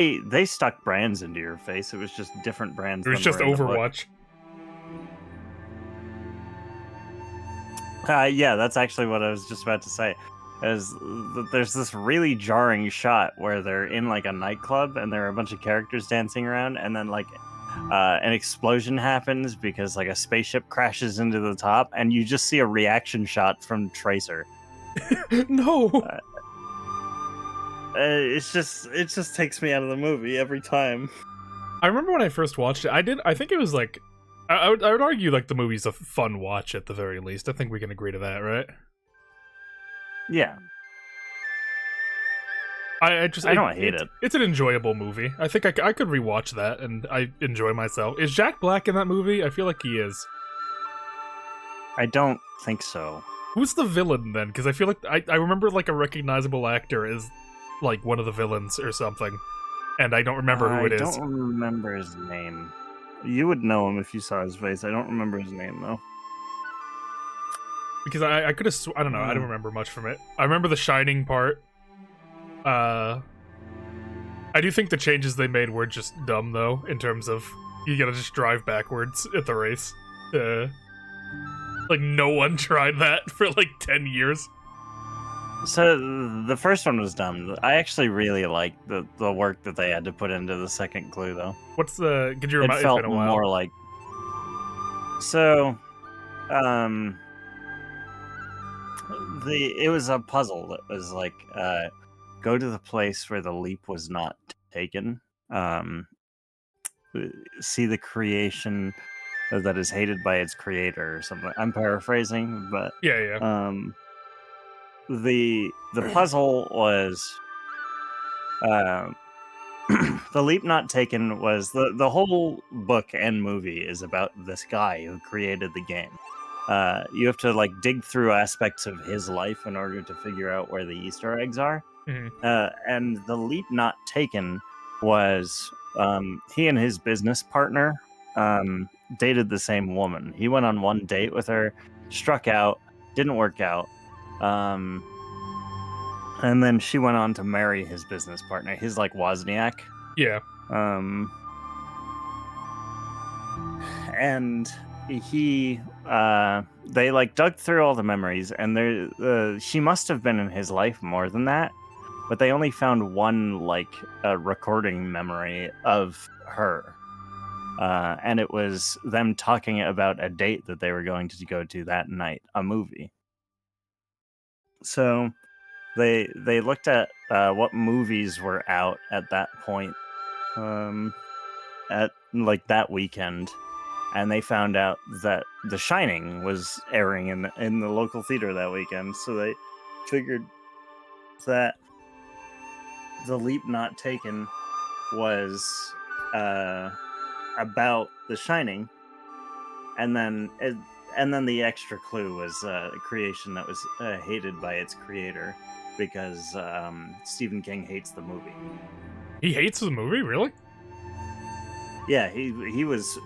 they stuck brands into your face. It was just different brands It was than just were in the book. Overwatch. Yeah, that's actually what I was just about to say. There's this really jarring shot where they're in like a nightclub and there are a bunch of characters dancing around, and then like an explosion happens because like a spaceship crashes into the top, and you just see a reaction shot from Tracer. No. It just takes me out of the movie every time. I remember when I first watched it. I think it was like, I would argue like the movie's a fun watch at the very least. I think we can agree to that, right? Yeah, I don't hate it. It's an enjoyable movie. I think I could rewatch that and I enjoy myself. Is Jack Black in that movie? I feel like he is. I don't think so. Who's the villain then? Because I feel like I remember like a recognizable actor is like one of the villains or something, and I don't remember who it is. I don't remember his name. You would know him if you saw his face. I don't remember his name though. Because I could have I don't know. I don't remember much from it. I remember the Shining part. I do think the changes they made were just dumb though, in terms of you gotta just drive backwards at the race. Like no one tried that for like 10 years. So the first one was dumb. I actually really liked the work that they had to put into the second clue though. What's the? Could you It remind? felt It's been a while. more like so. It was a puzzle that was like go to the place where the leap was not taken. See the creation that is hated by its creator or something. I'm paraphrasing, but Yeah. The puzzle was the leap not taken was the whole book and movie is about this guy who created the game. You have to like dig through aspects of his life in order to figure out where the Easter eggs are. And the leap not taken was he and his business partner dated the same woman. He went on one date with her, struck out, didn't work out. And then she went on to marry his business partner. He's like Wozniak. Yeah. And he they like dug through all the memories, and there she must have been in his life more than that, but they only found one like recording memory of her, and it was them talking about a date that they were going to go to that night, a movie. So they looked at what movies were out at that point, at like that weekend, and they found out that The Shining was airing in the local theater that weekend. So they figured that The Leap Not Taken was about The Shining, and then the extra clue was a creation that was hated by its creator because Stephen King hates the movie. He hates the movie, really? Yeah, he was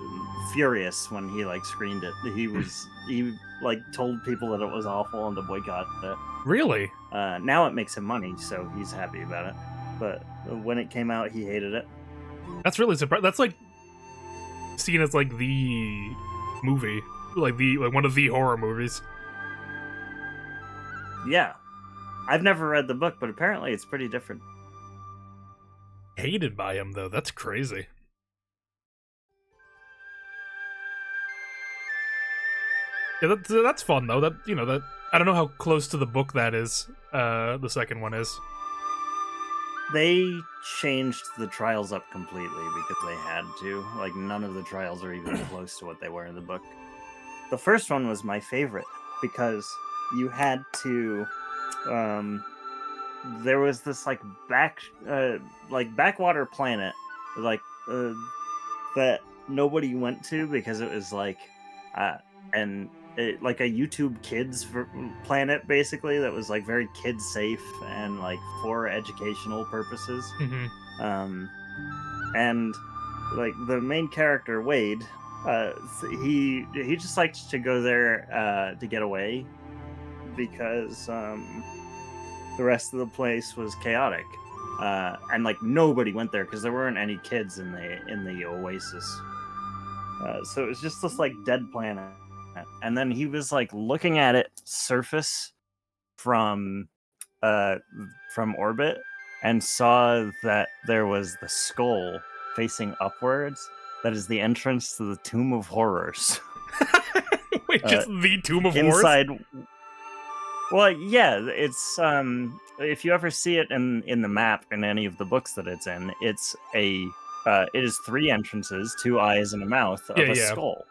furious when he like screened it. He like told people that it was awful and to boycott it. Really? Now it makes him money, so he's happy about it. But when it came out, he hated it. That's really surprising. That's like seen as like the movie, like one of the horror movies. Yeah, I've never read the book, but apparently it's pretty different. Hated by him though. That's crazy. Yeah, that's fun though. That that I don't know how close to the book that is. The second one is. They changed the trials up completely because they had to. Like none of the trials are even close to what they were in the book. The first one was my favorite because you had to. There was this like backwater planet, like that nobody went to because it was like, like a YouTube Kids planet basically that was like very kid safe and like for educational purposes. And like the main character Wade, he just liked to go there to get away because the rest of the place was chaotic. and like nobody went there because there weren't any kids in the oasis. So it was just this like dead planet, and then he was like looking at it surface from orbit, and saw that there was the skull facing upwards. That is the entrance to the Tomb of Horrors. Wait, just the Tomb of Horrors? Inside. Well, yeah, it's if you ever see it in the map in any of the books that it's in, it is 3 entrances, 2 eyes and a mouth of a skull.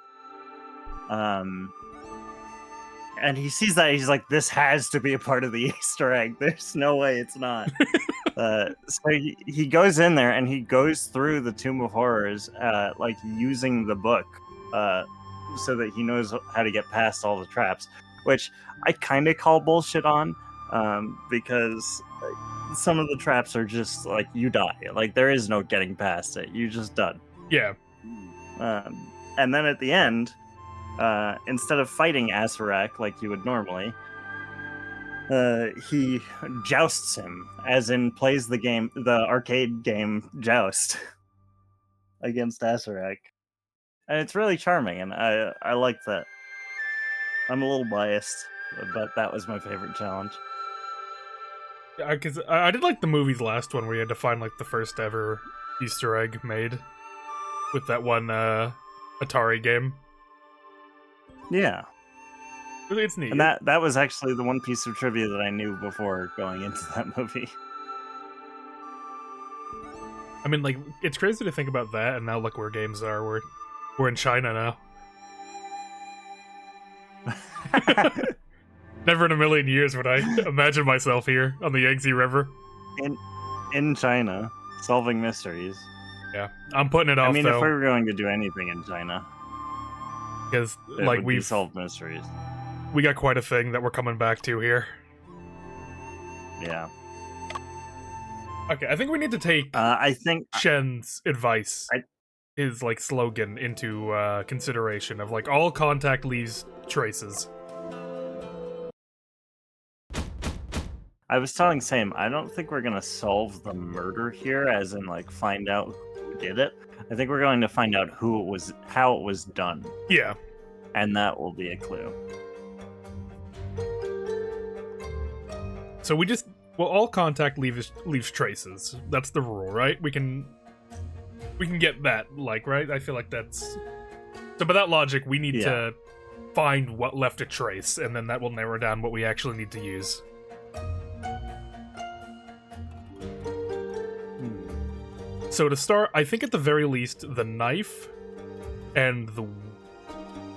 And he sees that, he's like, this has to be a part of the Easter egg. There's no way it's not. So he goes in there and he goes through the Tomb of Horrors, like using the book, so that he knows how to get past all the traps, which I kind of call bullshit on, because some of the traps are just like, you die. Like, there is no getting past it. You just done. Yeah. And then at the end, instead of fighting Asarak like you would normally, he jousts him, as in plays the arcade game Joust against Asarak. And it's really charming, and I like that. I'm a little biased, but that was my favorite challenge. Because I did like the movie's last one where you had to find like the first ever Easter egg made with that one Atari game. Yeah. It's neat. And that was actually the one piece of trivia that I knew before going into that movie. I mean, like, it's crazy to think about that, and now look where games are. We're in China now. Never in a million years would I imagine myself here on the Yangtze River. In China, solving mysteries. Yeah, I'm putting it off, I mean, though, if we were going to do anything in China, because like we've solved mysteries. We got quite a thing that we're coming back to here. Yeah. Okay, I think we need to take I think Shen's advice, his like slogan, into consideration of like all contact leaves traces. I was telling Sam, I don't think we're gonna solve the murder here, as in like find out who did it. I think we're going to find out how it was done. Yeah. And that will be a clue. So all contact leaves traces. That's the rule, right? We can get that, like, right? I feel like that's... So by that logic, we need to find what left a trace, and then that will narrow down what we actually need to use. So to start, I think at the very least, the knife and the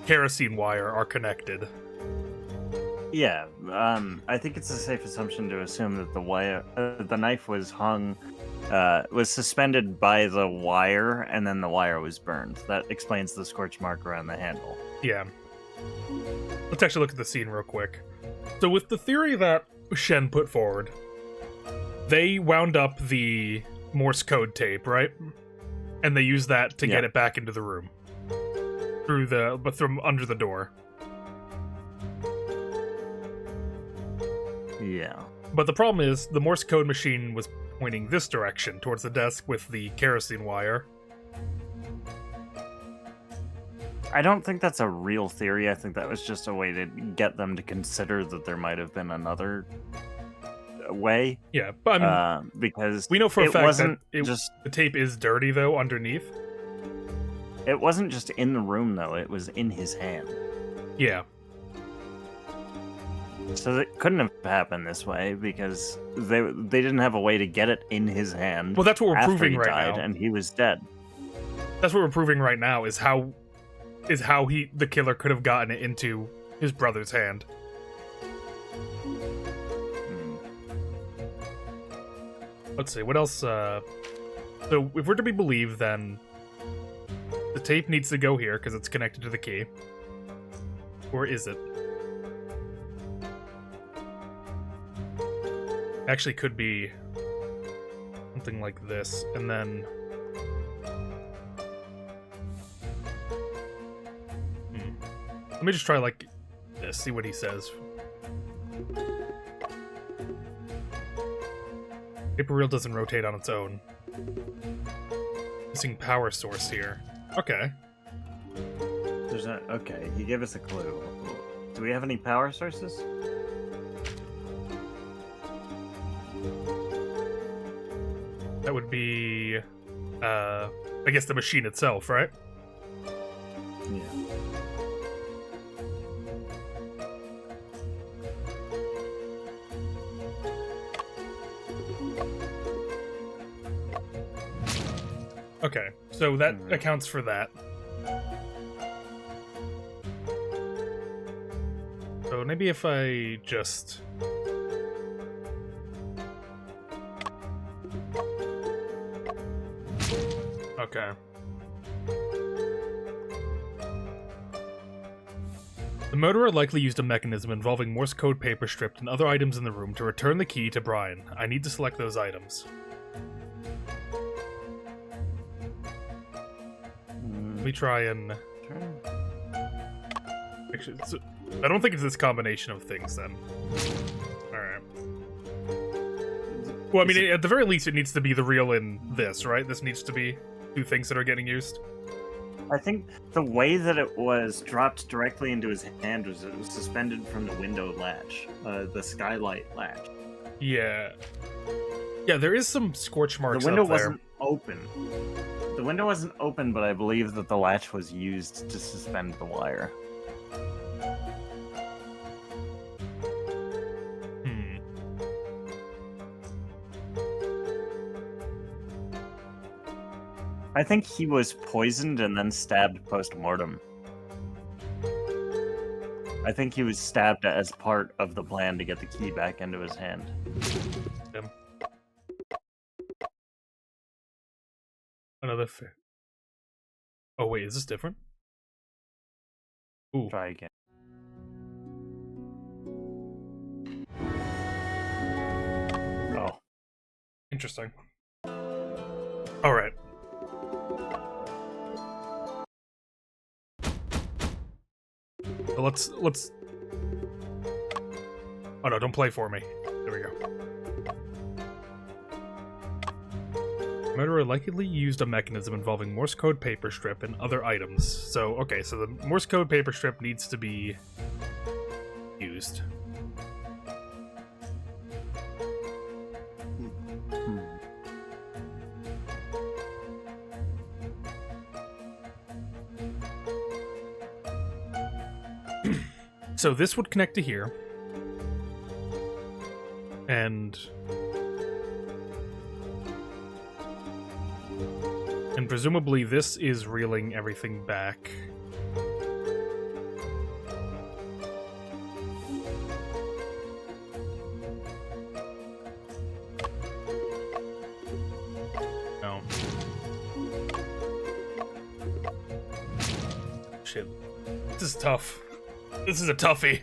kerosene wire are connected. Yeah, I think it's a safe assumption to assume that the knife was was suspended by the wire, and then the wire was burned. That explains the scorch mark around the handle. Yeah. Let's actually look at the scene real quick. So with the theory that Shen put forward, they wound up the Morse code tape, right? And they used that to get it back into the room. From under the door. Yeah. But the problem is, the Morse code machine was pointing this direction, towards the desk with the kerosene wire. I don't think that's a real theory. I think that was just a way to get them to consider that there might have been another way. Yeah, but I mean, because we know for a fact that just the tape is dirty, though, underneath. It wasn't just in the room, though. It was in his hand. Yeah. So it couldn't have happened this way because they didn't have a way to get it in his hand. Well, that's what we're proving he right died now, and he was dead. That's what we're proving right now is how the killer could have gotten it into his brother's hand. Let's see what else. So if we're to be believed, then the tape needs to go here because it's connected to the key, or is it? Actually, could be something like this, and then... Let me just try like this, see what he says. Paper reel doesn't rotate on its own. Missing power source here. Okay. Okay, he gave us a clue. Do we have any power sources? That would be, I guess the machine itself, right? Yeah. Okay, so that accounts for that. So maybe if I just... Okay. The murderer likely used a mechanism involving Morse code paper strip and other items in the room to return the key to Brian. I need to select those items. Let me try and... Actually, I don't think it's this combination of things, then. Alright. Well, I mean, at the very least, it needs to be the reel in this, right? This needs to be two things that are getting used. I think the way that it was dropped directly into his hand was it was suspended from the window latch, the skylight latch. Yeah. Yeah, there is some scorch marks The window up there. wasn't open. The window wasn't open, but I believe that the latch was used to suspend the wire. I think he was poisoned and then stabbed post-mortem. I think he was stabbed as part of the plan to get the key back into his hand. Yep. Another Oh wait, is this different? Ooh. Try again. Oh. Interesting. Alright. So let's... Oh no, don't play for me. There we go. Murderer likely used a mechanism involving Morse code paper strip and other items. So, okay, so the Morse code paper strip needs to be used. So this would connect to here. And presumably this is reeling everything back. No. Shit. This is tough. This is a toughie.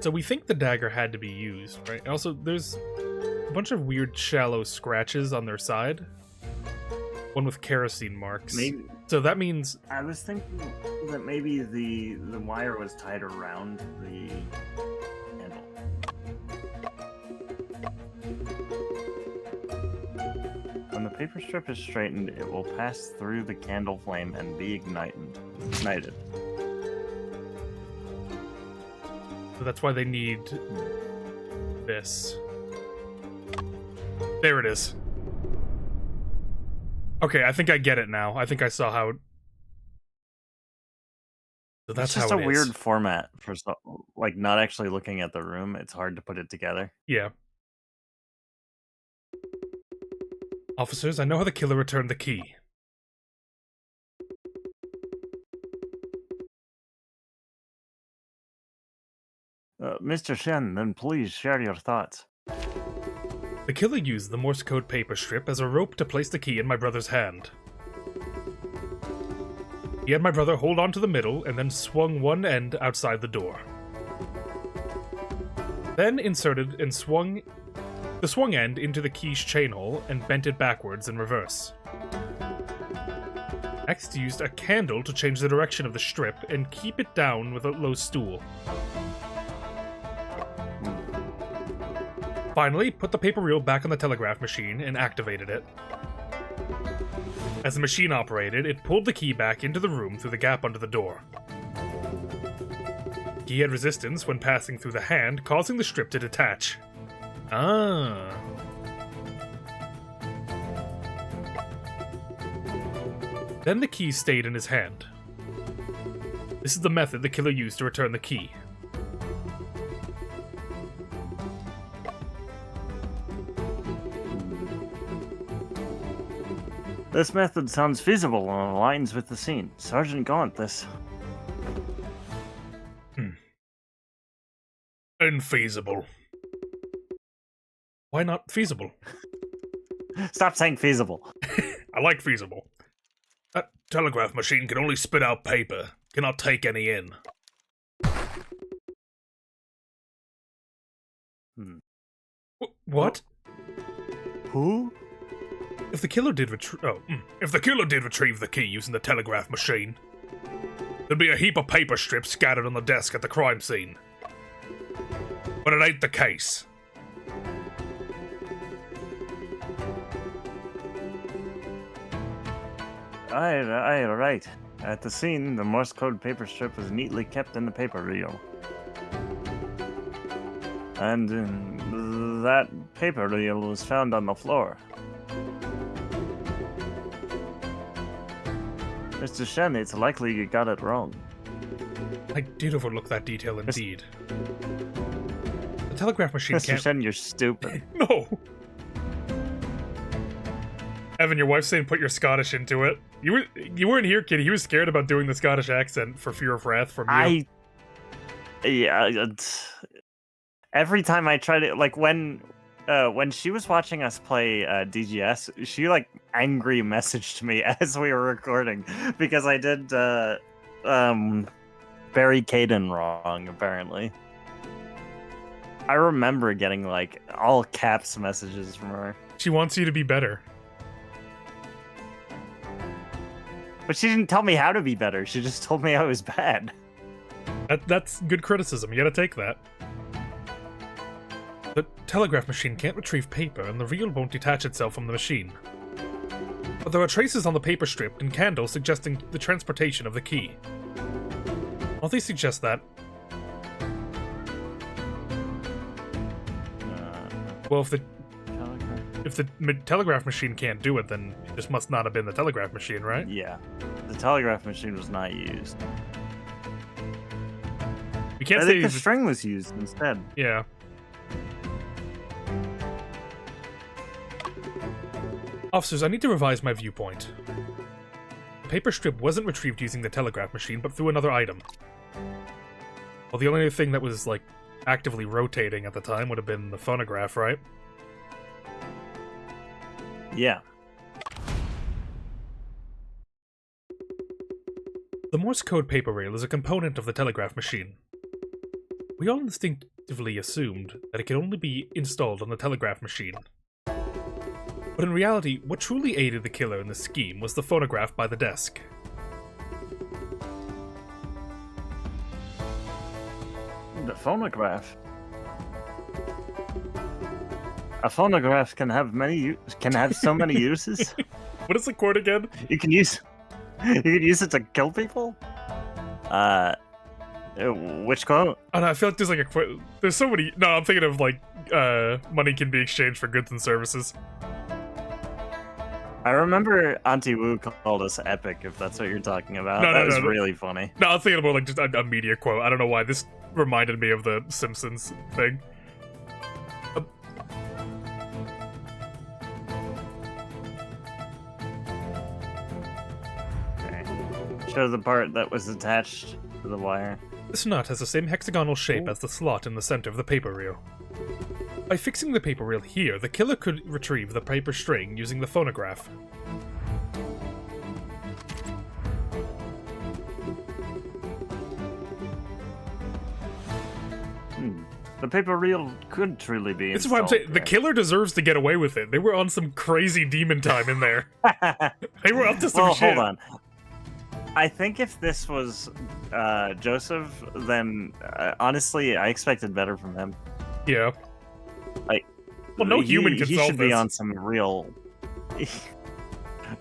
So we think the dagger had to be used, right? Also, there's a bunch of weird shallow scratches on their side. One with kerosene marks. Maybe. So that means... I was thinking that maybe the wire was tied around the handle. When the paper strip is straightened, it will pass through the candle flame and be ignited. So that's why they need this. There it is. Okay, I think I get it now. I think I saw how... So that's how it is. It's just a weird format for, like, not actually looking at the room. It's hard to put it together. Yeah. Officers, I know how the killer returned the key. Mr. Shen, then please share your thoughts. The killer used the Morse code paper strip as a rope to place the key in my brother's hand. He had my brother hold on to the middle and then swung one end outside the door. Then inserted and swung the swung end into the key's chain hole and bent it backwards in reverse. Next, used a candle to change the direction of the strip and keep it down with a low stool. Finally, put the paper reel back on the telegraph machine and activated it. As the machine operated, it pulled the key back into the room through the gap under the door. The key had resistance when passing through the hand, causing the strip to detach. Ah. Then the key stayed in his hand. This is the method the killer used to return the key. This method sounds feasible and aligns with the scene. Sergeant Gaunt, this... Unfeasible. Why not feasible? Stop saying feasible. I like feasible. That telegraph machine can only spit out paper, cannot take any in. What? Who? If the killer did retrieve the key using the telegraph machine, there'd be a heap of paper strips scattered on the desk at the crime scene. But it ain't the case. Aye, right. At the scene, the Morse code paper strip was neatly kept in the paper reel. And that paper reel was found on the floor. Mr. Shen, it's likely you got it wrong. I did overlook that detail indeed. The telegraph machine Mr. can't... Shen, you're stupid. No! Evan, your wife's saying put your Scottish into it. You weren't here, kid. He was scared about doing the Scottish accent for fear of wrath from you. Every time I try to, like, when she was watching us play DGS, she, like, angry messaged me as we were recording because I did Barry Caden wrong, apparently. I remember getting, like, all caps messages from her. She wants you to be better. But she didn't tell me how to be better. She just told me I was bad. That's good criticism. You gotta take that. The telegraph machine can't retrieve paper, and the reel won't detach itself from the machine. But there are traces on the paper strip and candle suggesting the transportation of the key. All these suggest that... Well, if the telegraph machine can't do it, then it just must not have been the telegraph machine, right? Yeah. The telegraph machine was not used. We can't I say think the string was used instead. Yeah. Officers, I need to revise my viewpoint. The paper strip wasn't retrieved using the telegraph machine, but through another item. Well, the only thing that was, like, actively rotating at the time would have been the phonograph, right? Yeah. The Morse code paper reel is a component of the telegraph machine. We all instinctively assumed that it could only be installed on the telegraph machine. But in reality, what truly aided the killer in the scheme was the phonograph by the desk. The phonograph? A phonograph can have so many uses. What is the quote again? You can use it to kill people. Which quote? Oh, no, I feel like there's like a quote. There's so many. No, I'm thinking of like money can be exchanged for goods and services. I remember Auntie Wu called us epic. If that's what you're talking about, that was really funny. No, I'm thinking about like just a media quote. I don't know why this reminded me of the Simpsons thing. Show the part that was attached to the wire. This nut has the same hexagonal shape as the slot in the center of the paper reel. By fixing the paper reel here, the killer could retrieve the paper string using the phonograph. The paper reel could truly be This is why I'm saying, the killer deserves to get away with it. They were on some crazy demon time in there. They were up to some shit. Hold on. I think if this was Joseph, then honestly, I expected better from him. Yeah. Like, well, no human can he solve should be this. on some real.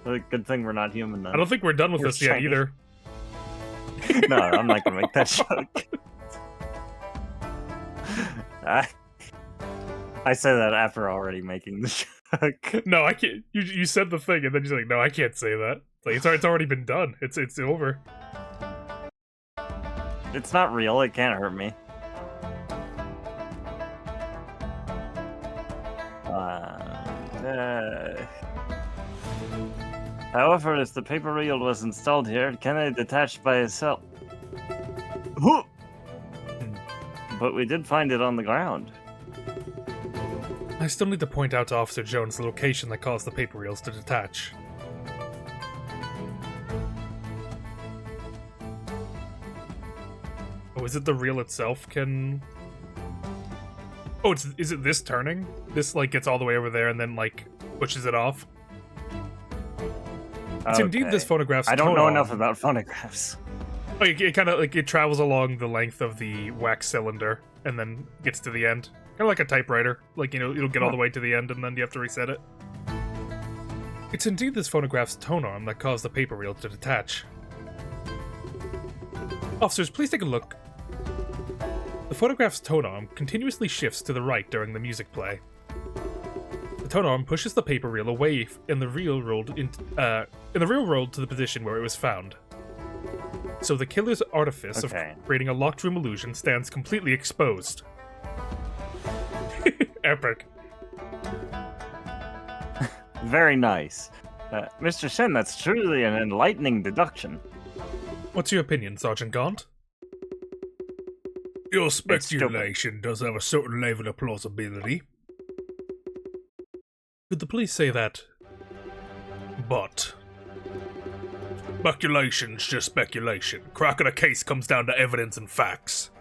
Good thing we're not human then. I don't think we're done with this yet either. No, I'm not gonna make that joke. I say that after already making the joke. No, I can't. You said the thing, and then you're like, no, I can't say that. Like it's already been done. It's over. It's not real. It can't hurt me. However, if the paper reel was installed here, it cannot detach by itself. But we did find it on the ground. I still need to point out to Officer Jones the location that caused the paper reels to detach. Oh, is it the reel itself can... Oh, is it this turning? This, like, gets all the way over there and then, like, pushes it off? It's indeed this phonograph's I don't know enough about phonographs. Oh, it kind of, like, it travels along the length of the wax cylinder and then gets to the end. Kind of like a typewriter. Like, you know, it'll get all the way to the end and then you have to reset it. It's indeed this phonograph's tone arm that caused the paper reel to detach. Officers, please take a look. The phonograph's tone arm continuously shifts to the right during the music play. The tone arm pushes the paper reel away and the reel rolled to the position where it was found. So the killer's artifice of creating a locked room illusion stands completely exposed. Epic. Very nice. Mr. Shen, that's truly an enlightening deduction. What's your opinion, Sergeant Gaunt? Your speculation does have a certain level of plausibility. Could the police say that? But... speculation's just speculation. Crack of the case comes down to evidence and facts.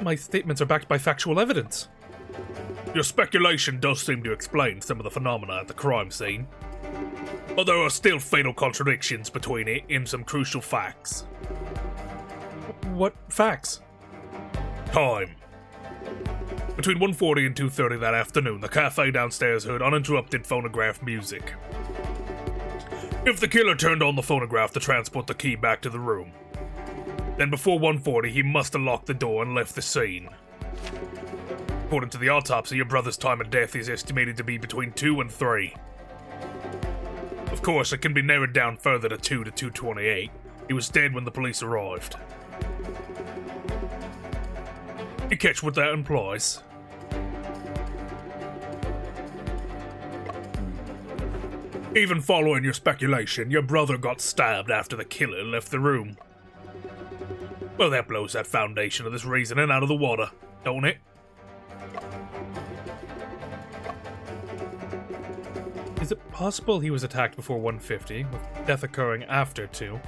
My statements are backed by factual evidence. Your speculation does seem to explain some of the phenomena at the crime scene, but there are still fatal contradictions between it and some crucial facts. What facts? Time. Between 1:40 and 2:30 that afternoon, the cafe downstairs heard uninterrupted phonograph music. If the killer turned on the phonograph to transport the key back to the room, then before 1:40 he must have locked the door and left the scene. According to the autopsy, your brother's time of death is estimated to be between 2 and 3. Of course, it can be narrowed down further to 2 to 2:28. He was dead when the police arrived. You catch what that implies? Even following your speculation, your brother got stabbed after the killer left the room. Well, that blows that foundation of this reasoning out of the water, don't it? Is it possible he was attacked before 1:50, with death occurring after 2?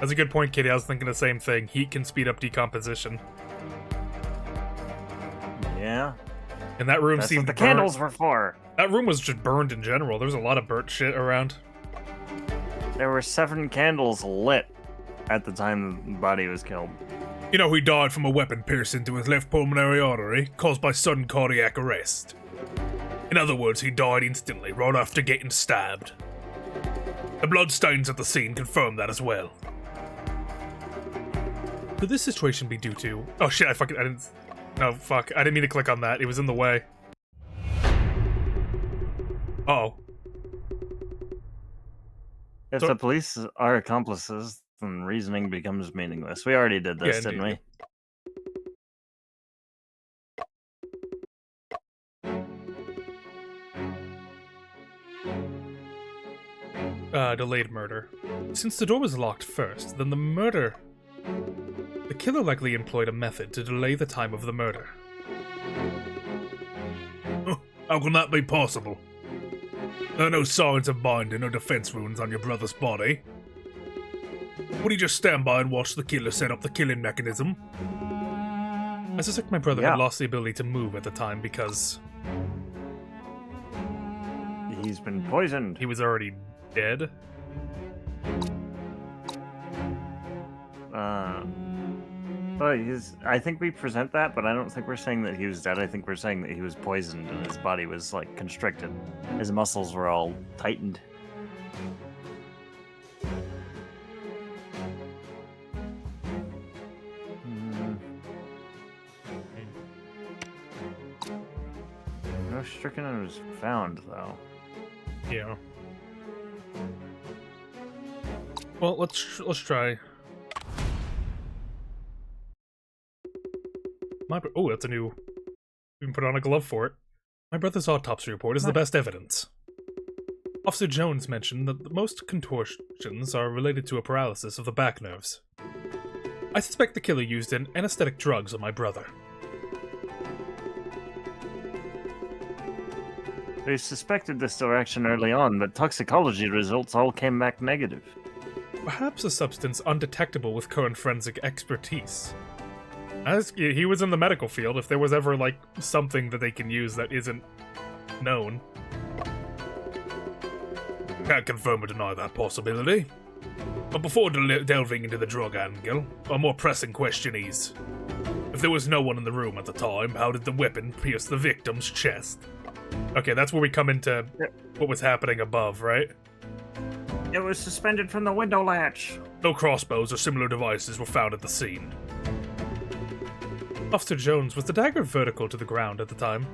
That's a good point, Kitty. I was thinking the same thing. Heat can speed up decomposition. Yeah. And that room seemed what the candles were for. That room was just burned in general. There was a lot of burnt shit around. There were 7 candles lit at the time the body was killed. You know, he died from a weapon pierced into his left pulmonary artery, caused by sudden cardiac arrest. In other words, he died instantly, right after getting stabbed. The bloodstains at the scene confirm that as well. Could this situation be due to... Oh shit, I didn't... No, fuck. I didn't mean to click on that. It was in the way. Uh-oh. If the police are accomplices, then reasoning becomes meaningless. We already did this, didn't we? Delayed murder. Since the door was locked first, then the killer likely employed a method to delay the time of the murder. How can that be possible? There are no signs of binding or defense wounds on your brother's body. Would he just stand by and watch the killer set up the killing mechanism? I suspect my brother had lost the ability to move at the time because... he's been poisoned. He was already dead? But I think we present that, but I don't think we're saying that he was dead. I think we're saying that he was poisoned and his body was like constricted. His muscles were all tightened. No strychnine was found, though. Yeah. Well, let's try. Oh, that's a new. We can put on a glove for it. My brother's autopsy report is the best evidence. Officer Jones mentioned that most contortions are related to a paralysis of the back nerves. I suspect the killer used an anesthetic drugs on my brother. They suspected this direction early on, but toxicology results all came back negative. Perhaps a substance undetectable with current forensic expertise. As he was in the medical field, if there was ever, like, something that they can use that isn't known. Can't confirm or deny that possibility. But before delving into the drug angle, a more pressing question is, if there was no one in the room at the time, how did the weapon pierce the victim's chest? Okay, that's where we come into what was happening above, right? It was suspended from the window latch. No crossbows or similar devices were found at the scene. Officer Jones, was the dagger vertical to the ground at the time?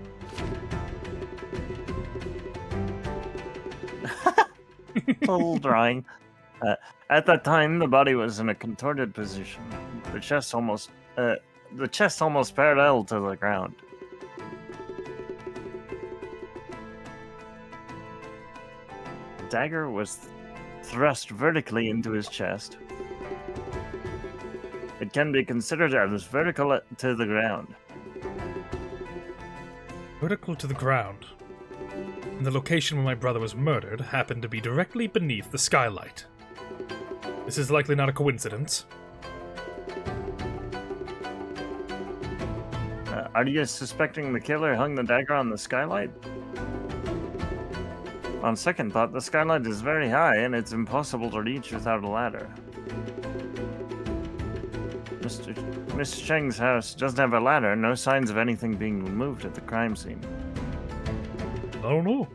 Little drawing. At that time, the body was in a contorted position. The chest almost parallel to the ground. The dagger was thrust vertically into his chest. It can be considered as vertical to the ground. Vertical to the ground. And the location where my brother was murdered happened to be directly beneath the skylight. This is likely not a coincidence. Are you suspecting the killer hung the dagger on the skylight? On second thought, the skylight is very high and it's impossible to reach without a ladder. Miss Cheng's house doesn't have a ladder, no signs of anything being removed at the crime scene. I don't know.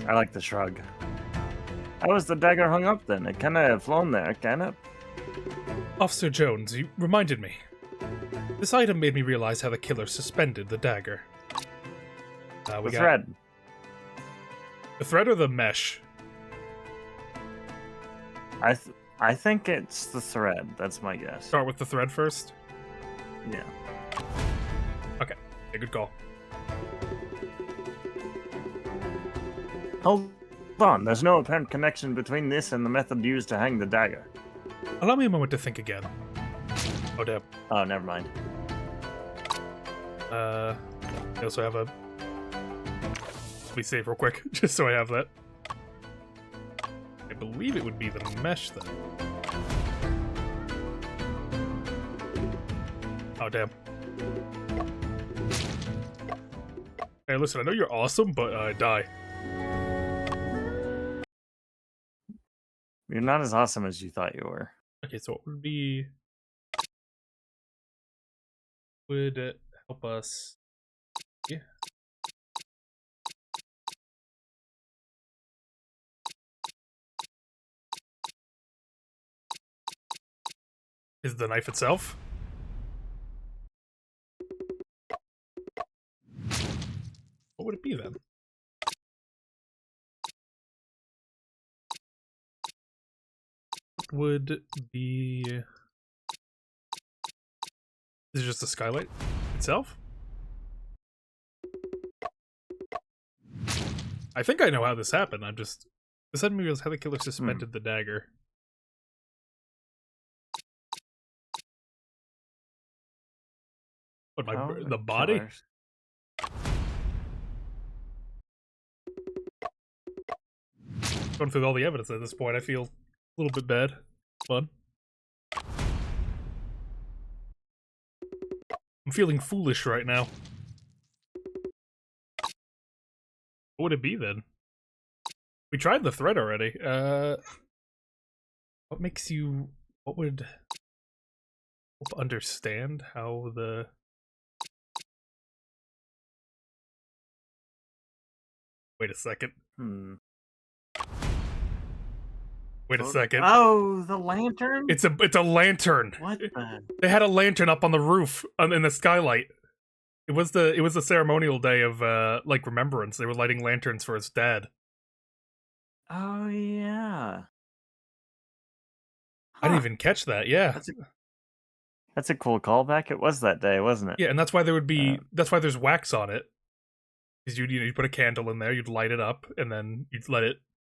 I like the shrug. How was the dagger hung up then? It cannot have flown there, can it? Officer Jones, you reminded me. This item made me realize how the killer suspended the dagger. The thread. The thread or the mesh? I think it's the thread. That's my guess. Start with the thread first? Yeah. Okay. Yeah, good call. Hold on. There's no apparent connection between this and the method used to hang the dagger. Allow me a moment to think again. Oh, damn. Oh, never mind. I also have a... Let me save real quick, just so I have that. I believe it would be the mesh, then. Oh, damn. Hey, listen, I know you're awesome, but die. You're not as awesome as you thought you were. Okay, so what would be... would help us... Yeah. Is the knife itself? What would it be then? Would be... Is it just the skylight itself? I think I know how this happened. I'm just... This had me realize how the killer suspended the dagger. What, the body? Going through all the evidence at this point, I feel a little bit bad. Fun. I'm feeling foolish right now. What would it be then? We tried the thread already. What makes you... What would help understand how the... Wait a second. Wait a second. Oh, the lantern? It's a lantern. What the? They had a lantern up on the roof in the skylight. It was the ceremonial day of like remembrance. They were lighting lanterns for his dad. Oh yeah. I didn't even catch that. Yeah. That's a cool callback. It was that day, wasn't it? Yeah, and that's why there would be that's why there's wax on it. Because you put a candle in there, you'd light it up, and then you'd let it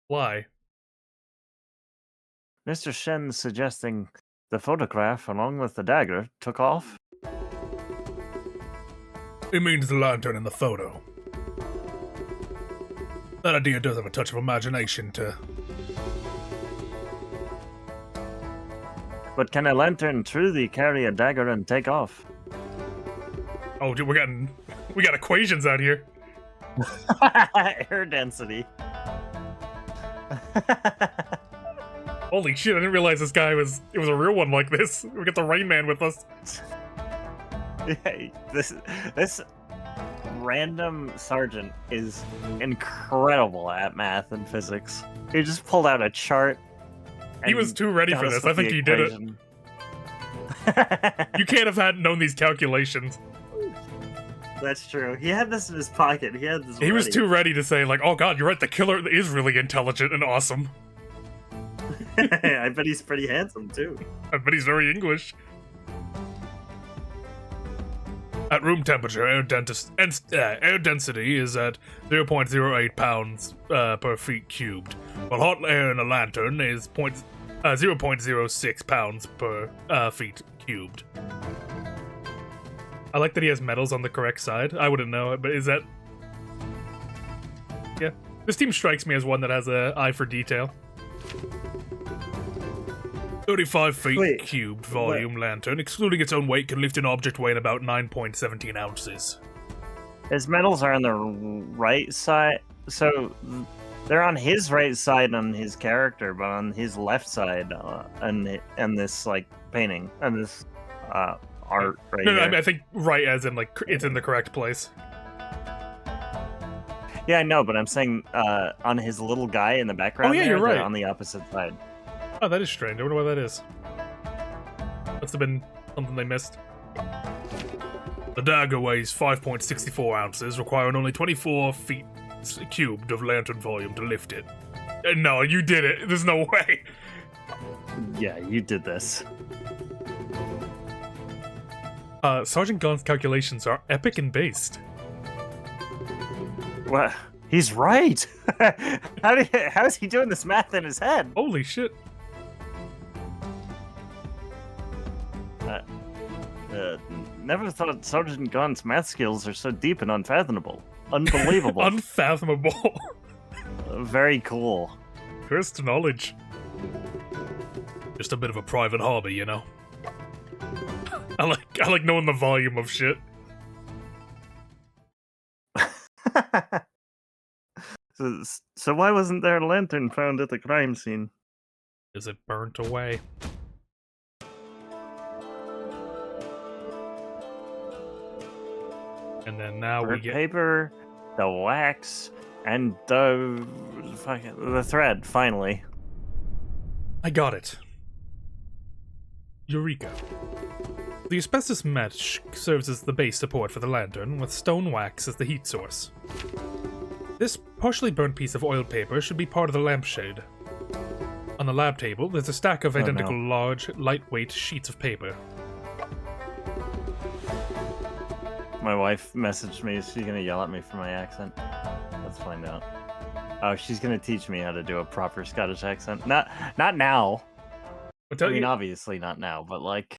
fly. Mr. Shen suggesting the photograph along with the dagger took off. It means the lantern in the photo. That idea does have a touch of imagination to... But can a lantern truly carry a dagger and take off? Oh, dude, we got equations out here. Air density. Holy shit, I didn't realize it was a real one like this. We got the Rain Man with us. Yeah, this random sergeant is incredible at math and physics. He just pulled out a chart. He was too ready for this. I think he did it. You can't have known these calculations. That's true. He had this in his pocket. He was too ready to say, like, oh god, you're right, the killer is really intelligent and awesome. I bet he's pretty handsome, too. I bet he's very English. At room temperature, air density is at 0.08 pounds per feet cubed, while hot air in a lantern is 0.06 pounds per feet cubed. I like that he has metals on the correct side. I wouldn't know it, but is that... Yeah. This team strikes me as one that has an eye for detail. 35 feet cubed volume lantern, excluding its own weight, can lift an object weighing about 9.17 ounces. His medals are on the right side, so they're on his right side on his character, but on his left side, and this like painting and this art right no, here. I mean, I think right as in like it's in the correct place. Yeah, I know, but I'm saying on his little guy in the background. Oh yeah, you're right. On the opposite side. Oh, that is strange. I wonder why that is. Must have been something they missed. The dagger weighs 5.64 ounces, requiring only 24 feet cubed of lantern volume to lift it. No, you did it. There's no way. Yeah, you did this. Sergeant Gaun's calculations are epic and based. What? He's right. How is he doing this math in his head? Holy shit. Never thought Sergeant Gaun's math skills are so deep and unfathomable. Unbelievable. Unfathomable. Very cool. Cursed knowledge. Just a bit of a private hobby, you know. I like knowing the volume of shit. So why wasn't there a lantern found at the crime scene? Is it burnt away? And then now we get paper, the wax, and the thread. Finally, I got it. Eureka! The asbestos mesh serves as the base support for the lantern, with stone wax as the heat source. This partially burnt piece of oiled paper should be part of the lampshade. On the lab table, there's a stack of identical large, lightweight sheets of paper. My wife messaged me. Is she gonna yell at me for my accent? Let's find out. Oh, she's gonna teach me how to do a proper Scottish accent. Not now. I mean, obviously not now, but like,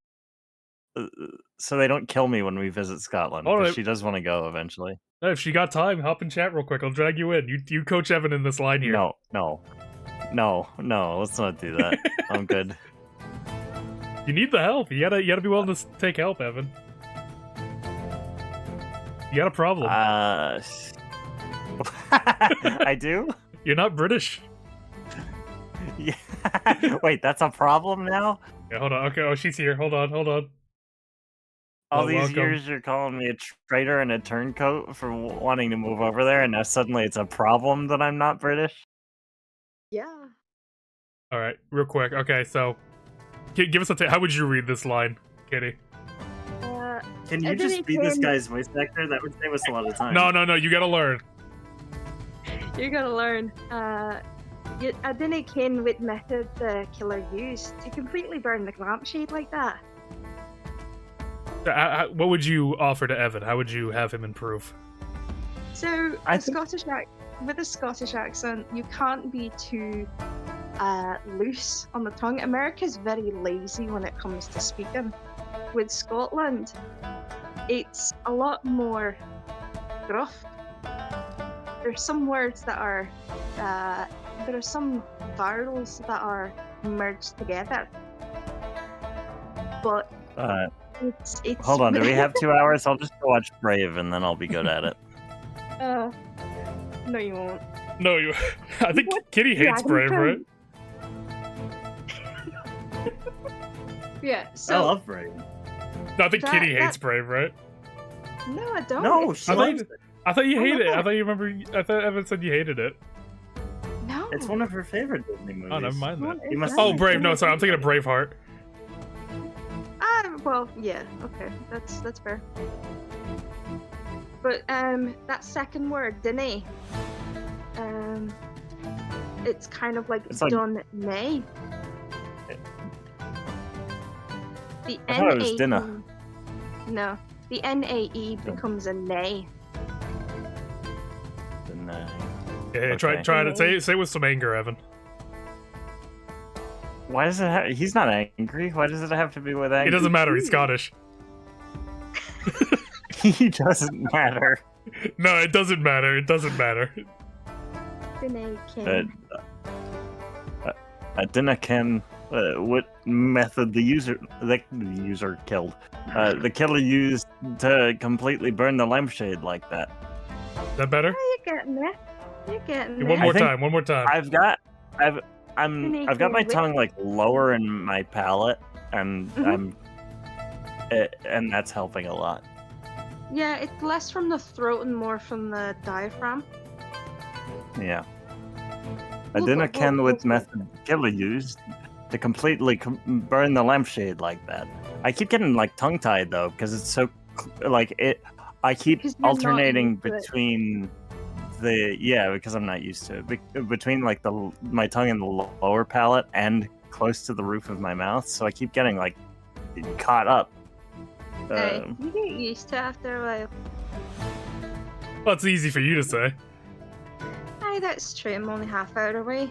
so they don't kill me when we visit Scotland. Right. She does want to go eventually. If she got time, hop in chat real quick. I'll drag you in. You coach Evan in this line here. No. Let's not do that. I'm good. You need the help. You gotta be willing to take help, Evan. You got a problem. I do? You're not British. Yeah. Wait, that's a problem now? Yeah, hold on. Okay, oh, she's here. Hold on, hold on. All these Welcome. years you're calling me a traitor and a turncoat for wanting to move over there, and now suddenly it's a problem that I'm not British? Yeah. All right, real quick. Okay, so give us a how would you read this line, Kitty? Can you just be this guy's voice actor? That would save us a lot of time. No, you gotta learn. You gotta learn. I didn't ken what method the killer used to completely burn the lampshade like that. What would you offer to Evan? How would you have him improve? So, with a Scottish accent, you can't be too loose on the tongue. America's very lazy when it comes to speaking. With Scotland, it's a lot more gruff. There's some words that are, there are some vowels that are merged together. But it's hold on, do we have 2 hours? I'll just go watch Brave and then I'll be good at it. No, you won't. No, you. I think Kitty hates Brave, right? Yeah, so I love Brave. No, I think Kitty hates Brave, right? No, I don't. No, I thought you hated it. I thought you remember. I thought Evan said you hated it. No, it's one of her favorite Disney movies. Oh, never mind that. You must oh, Brave. No, sorry, I'm thinking of Braveheart. Well, yeah, okay, that's fair. But that second word, dinny, it's kind of like done nay. The I thought it was dinner. No, the NAE becomes a nay. Yeah, try to say it with some anger, Evan. Why does it he's not angry. Why does it have to be with anger? It doesn't matter, he's Scottish. He doesn't matter. No, it doesn't matter. It doesn't matter. I didn't ken what method the user killed. The killer used to completely burn the lampshade like that. Is that better? Oh, you're getting there. You're getting there. One more time. I've got my tongue like lower in my palate, and and that's helping a lot. Yeah, it's less from the throat and more from the diaphragm. Yeah. I didn't ken what method the killer used to completely burn the lampshade like that. I keep getting like tongue-tied though, because it's so like it. I keep alternating between because I'm not used to it. Between like my tongue in the lower palate and close to the roof of my mouth, so I keep getting like caught up. Hey, you get used to it after a while. Well, it's easy for you to say. Aye, that's true. I'm only half hour away.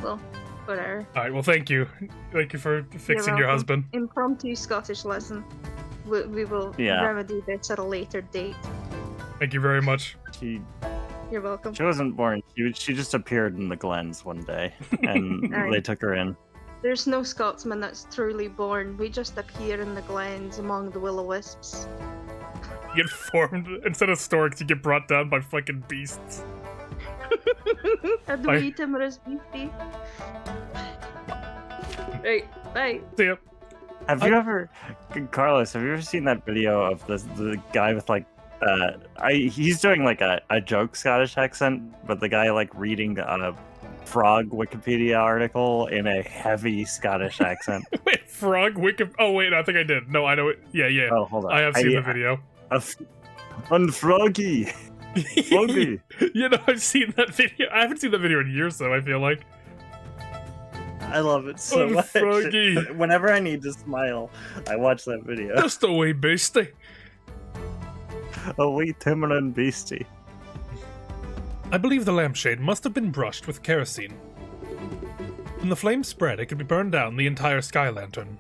Well, whatever. Alright, well, thank you. Thank you for fixing your husband. Impromptu Scottish lesson. We will remedy this at a later date. Thank you very much. You're welcome. She wasn't born. She just appeared in the Glens one day, and they took her in. There's no Scotsman that's truly born. We just appear in the glens among the will-o-wisps. You get formed, instead of storks, you get brought down by fucking beasts. And we eat him as beastie. Right, bye. See ya. Have you ever, Carlos, have you ever seen that video of the guy with like, he's doing like a joke Scottish accent, but the guy like reading a frog Wikipedia article in a heavy Scottish accent. Wait, frog Wikipedia? Oh wait, I think I did. No, I know it. Yeah. Oh, hold on. I have seen the video. On froggy. Froggy. You know, I've seen that video. I haven't seen that video in years though, I feel like. I love it so much. Froggy. Whenever I need to smile, I watch that video. Just a wee beastie. A wee Timmerland beastie. I believe the lampshade must have been brushed with kerosene. When the flames spread, it could be burned down the entire sky lantern.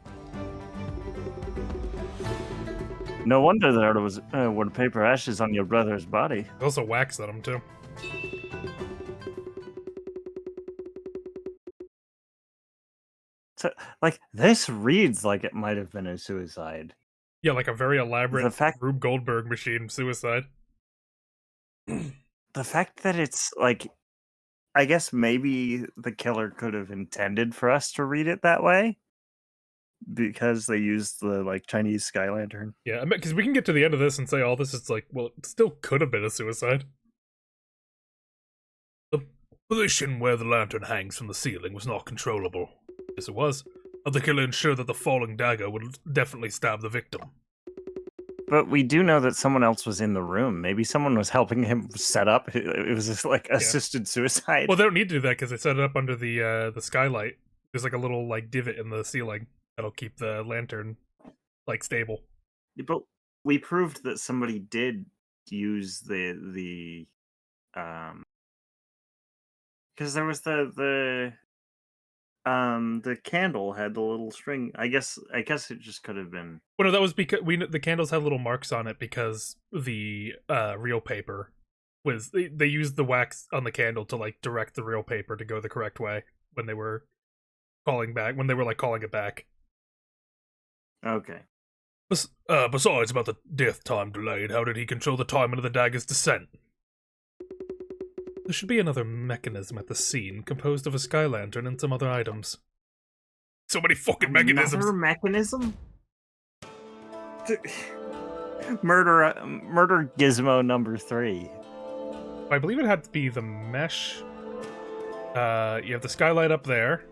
No wonder there was wood paper ashes on your brother's body. There's also wax on him, too. So, like, this reads like it might have been a suicide. Yeah, like a very elaborate Rube Goldberg machine suicide. The fact that it's, like, I guess maybe the killer could have intended for us to read it that way because they used the like Chinese sky lantern. Yeah, because we can get to the end of this and say all this is like, well, it still could have been a suicide. The position where the lantern hangs from the ceiling was not controllable. Yes, it was. But the killer ensured that the falling dagger would definitely stab the victim. But we do know that someone else was in the room. Maybe someone was helping him set up. It was just like assisted suicide. Well, they don't need to do that because they set it up under the skylight. There's like a little like divot in the ceiling that'll keep the lantern like stable. But we proved that somebody did use the because there was the candle had the little string. I guess it just could have been. Well, no, that was because the candles had little marks on it because the real paper was they used the wax on the candle to like direct the real paper to go the correct way when they were calling it back. Okay. Besides about the death time delayed, how did he control the timing of the dagger's descent? There should be another mechanism at the scene, composed of a sky lantern and some other items. So many fucking mechanisms! Another mechanism? Murder gizmo number 3. I believe it had to be the mesh. You have the skylight up there.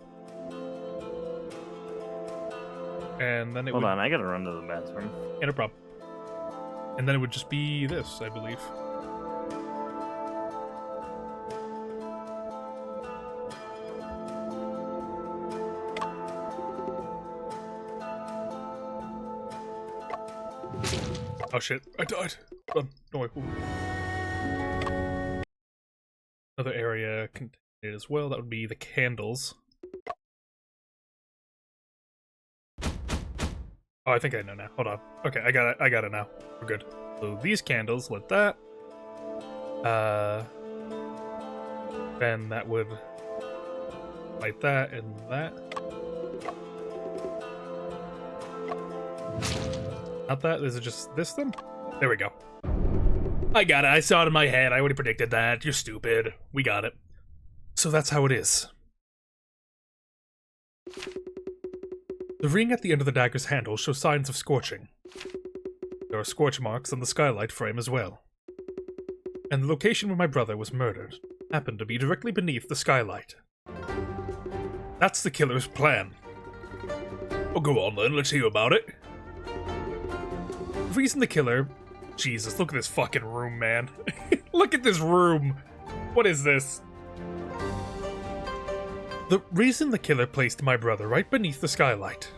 And then it Hold on, I gotta run to the bathroom. Yeah, no problem. And then it would just be this, I believe. Oh shit, I died. Run. No way. Another area contained as well, that would be the candles. Oh, I think I know now. Hold on. Okay, I got it now. We're good. So these candles lit that. Then that would light that and that. Not that. Is it just this then? There we go. I got it. I saw it in my head. I already predicted that. You're stupid. We got it. So that's how it is. The ring at the end of the dagger's handle shows signs of scorching. There are scorch marks on the skylight frame as well. And the location where my brother was murdered happened to be directly beneath the skylight. That's the killer's plan. Well, go on then, let's hear about it. The reason the killer... Jesus, look at this fucking room, man. Look at this room! What is this? The reason the killer placed my brother right beneath the skylight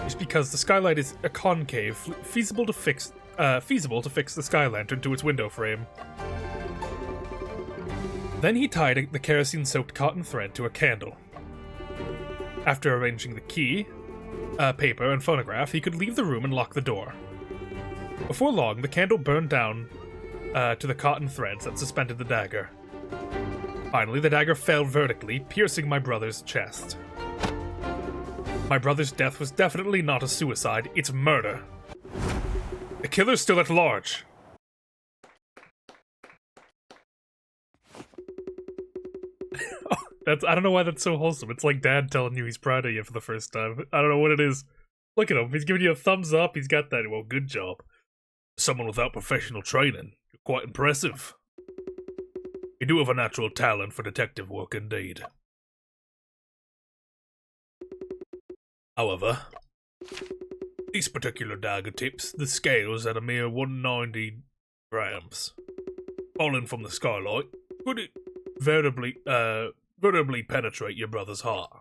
is because the skylight is a concave, feasible to fix the sky lantern to its window frame. Then he tied the kerosene-soaked cotton thread to a candle. After arranging the key, paper, and phonograph, he could leave the room and lock the door. Before long, the candle burned down to the cotton threads that suspended the dagger. Finally, the dagger fell vertically, piercing my brother's chest. My brother's death was definitely not a suicide, it's murder. The killer's still at large. I don't know why that's so wholesome. It's like Dad telling you he's proud of you for the first time. I don't know what it is. Look at him. He's giving you a thumbs up. He's got that. Well, good job. Someone without professional training. You're quite impressive. You do have a natural talent for detective work indeed. However, these particular dagger tips the scales at a mere 190 grams. Falling from the skylight, could it veritably penetrate your brother's heart?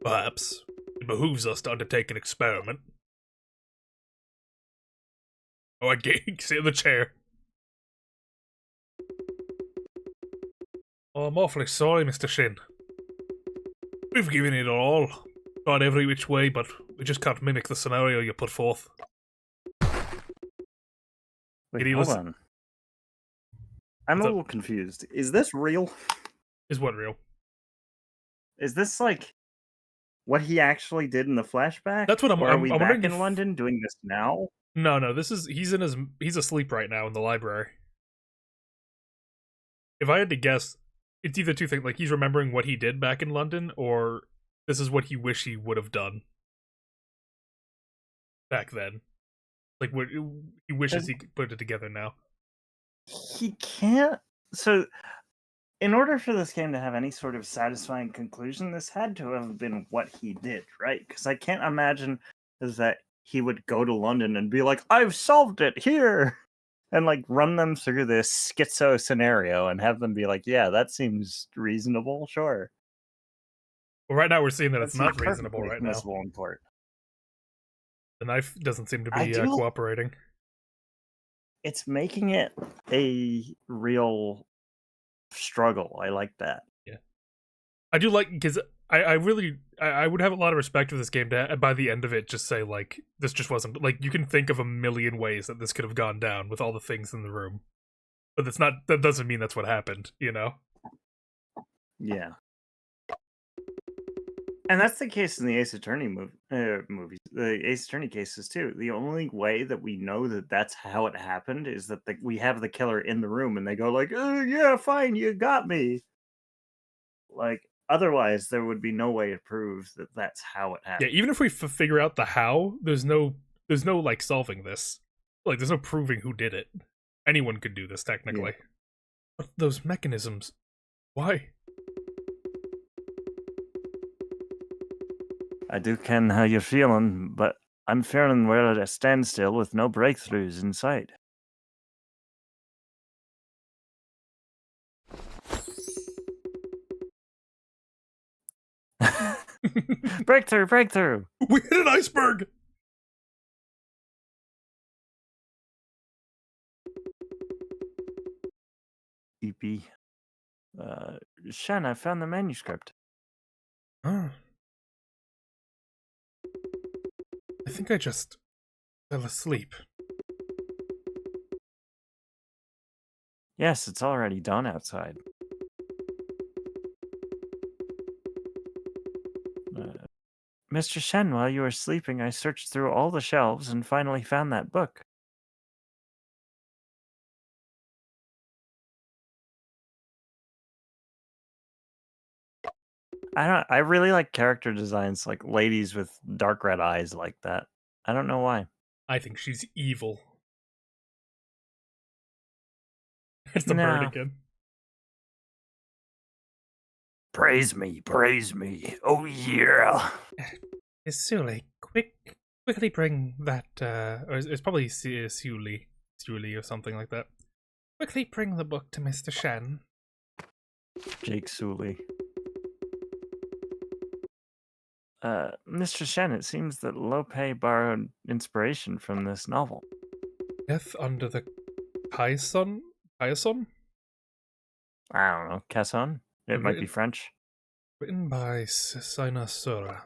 Perhaps it behooves us to undertake an experiment. Oh, I can't sit in the chair. Oh, I'm awfully sorry, Mr. Shin. We've given it all. Tried every which way, but we just can't mimic the scenario you put forth. Wait, hold on. I'm a little confused. Is this real? Is what real? Is this like what he actually did in the flashback? That's what I'm. Or are we I'm back in London doing this now? No. This is he's asleep right now in the library. If I had to guess, it's either two things, like he's remembering what he did back in London, or this is what he wish he would have done back then. Like, what he wishes he could put it together now. He can't. So, in order for this game to have any sort of satisfying conclusion, this had to have been what he did, right? Because I can't imagine is that he would go to London and be like, "I've solved it here," and like run them through this schizo scenario and have them be like, "Yeah, that seems reasonable, sure." Well, right now we're seeing that That it's seems not reasonable perfectly right now. permissible in court. The knife doesn't seem to I be do- cooperating. It's making it a real struggle. I like that. I do like, because I really I would have a lot of respect for this game to by the end of it just say like this just wasn't, like, you can think of a million ways that this could have gone down with all the things in the room, but that doesn't mean that's what happened, you know? Yeah. And that's the case in the Ace Attorney movies, the Ace Attorney cases too. The only way that we know that that's how it happened is that we have the killer in the room and they go like, "Yeah, fine, you got me." Like, otherwise, there would be no way to prove that that's how it Yeah, happened. even if we figure out the how, there's no like solving this. Like, there's no proving who did it. Anyone could do this technically. Yeah. But those mechanisms, why? I do ken how you're feeling, but I'm feeling we're at a standstill with no breakthroughs in sight. Breakthrough! We hit an iceberg! EP. Shen, I found the manuscript. Huh. I think I just fell asleep. Yes, it's already dawn outside. Mr. Shen, while you were sleeping, I searched through all the shelves and finally found that book. I really like character designs, like ladies with dark red eyes like that. I don't know why. I think she's evil. It's the bird No. again. Praise me, oh yeah. Suli, quickly bring that, or it's probably Suli or something like that. Quickly bring the book to Mr. Shen. Jake Sully. Mr. Shen, it seems that Lope borrowed inspiration from this novel. Death under the Kaison? Kaison? I don't know, Casson? It might be French. Written by Sinasura.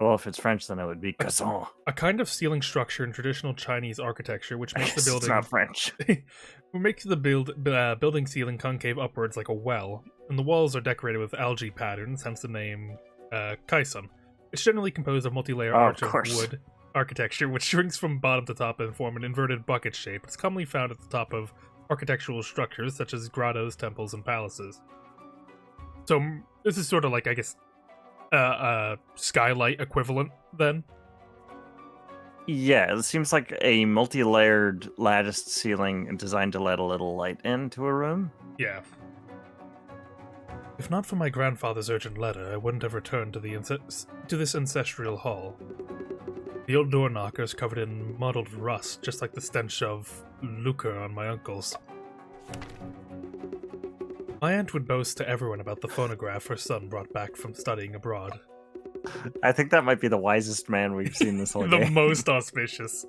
Well, if it's French, then it would be Casson. A kind of ceiling structure in traditional Chinese architecture, which makes the building It's not French. makes the building ceiling concave upwards like a well, and the walls are decorated with algae patterns, hence the name Kaison. It's generally composed of multi-layer arch of wood architecture, which shrinks from bottom to top and form an inverted bucket shape. It's commonly found at the top of architectural structures such as grottos, temples, and palaces. So this is sort of like, I guess, skylight equivalent then. Yeah, it seems like a multi-layered latticed ceiling designed to let a little light into a room. Yeah. If not for my grandfather's urgent letter, I wouldn't have returned to this ancestral hall. The old door knocker is covered in mottled rust, just like the stench of lucre on my uncle's. My aunt would boast to everyone about the phonograph her son brought back from studying abroad. I think that might be the wisest man we've seen this whole The game. most auspicious.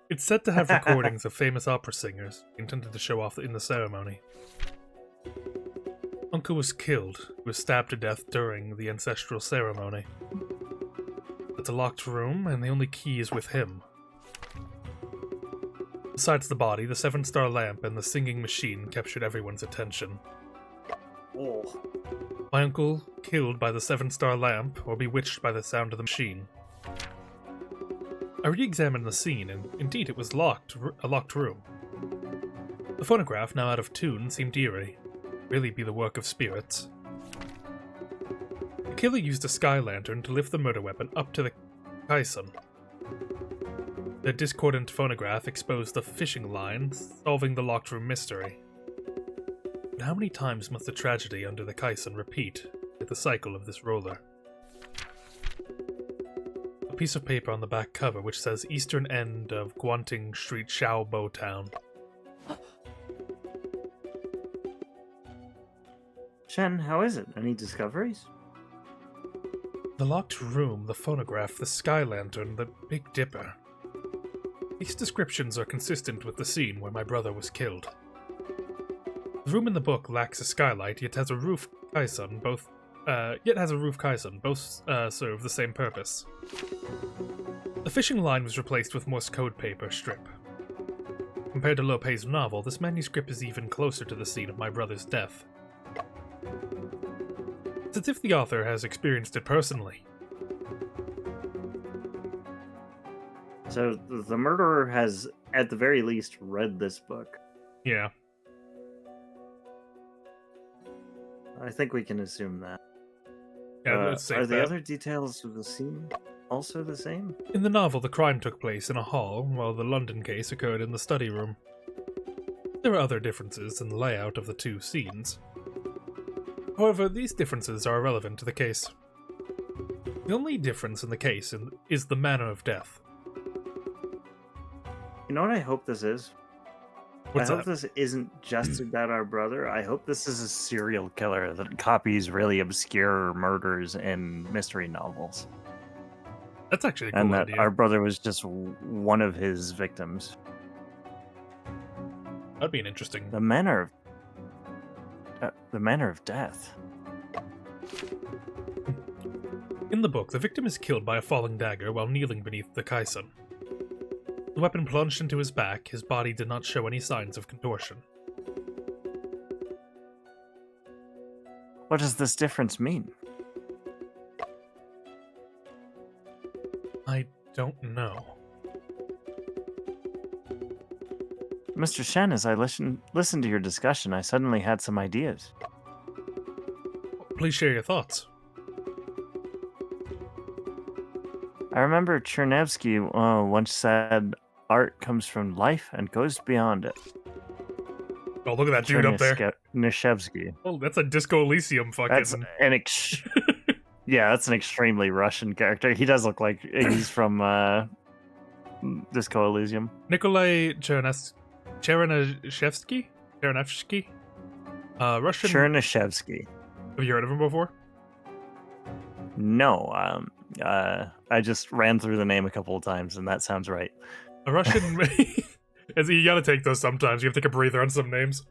It's said to have recordings of famous opera singers, intended to show off in the ceremony. Uncle was killed, was stabbed to death during the ancestral ceremony. It's a locked room, and the only key is with him. Besides the body, the 7-star lamp and the singing machine captured everyone's attention. Oh. My uncle, killed by the 7-star lamp, or bewitched by the sound of the machine. I re-examined the scene, and indeed it was a locked room. The phonograph, now out of tune, seemed eerie. Really be the work of spirits. The killer used a sky lantern to lift the murder weapon up to the caisson. The discordant phonograph exposed the fishing line, solving the locked room mystery. But how many times must the tragedy under the caisson repeat with the cycle of this roller? A piece of paper on the back cover which says Eastern End of Guanting Street, Xiaobo Town. Shen, how is it? Any discoveries? The locked room, the phonograph, the sky lantern, the Big Dipper. These descriptions are consistent with the scene where my brother was killed. The room in the book lacks a skylight, yet has a roof caisson. Both serve the same purpose. The fishing line was replaced with Morse code paper strip. Compared to Lopez's novel, this manuscript is even closer to the scene of my brother's death. It's as if the author has experienced it personally. So the murderer has, at the very least, read this book. Yeah. I think we can assume that. Yeah, let's say are the that. other details of the scene also the same? In the novel, the crime took place in a hall, while the London case occurred in the study room. There are other differences in the layout of the two scenes. However, these differences are irrelevant to the case. The only difference in the case is the manner of death. You know what I hope this is? What's I hope that? this isn't just about our brother. I hope this is a serial killer that copies really obscure murders in mystery novels. That's actually a cool And that idea. our brother was just one of his victims. That'd be an interesting... The manner of death. In the book, the victim is killed by a falling dagger while kneeling beneath the caisson. The weapon plunged into his back, his body did not show any signs of contortion. What does this difference mean? I don't know. Mr. Shen, as I listened to your discussion, I suddenly had some ideas. Please share your thoughts. I remember Chernevsky once said, art comes from life and goes beyond it. Oh, look at that dude up there. Chernishevsky. Oh, that's a Disco Elysium fucking... That's yeah, that's an extremely Russian character. He does look like he's from Disco Elysium. Nikolai Chernishevsky? Russian... Chernishevsky. Have you heard of him before? No, I just ran through the name a couple of times, and that sounds right. A Russian... You gotta take those sometimes. You have to take a breather on some names.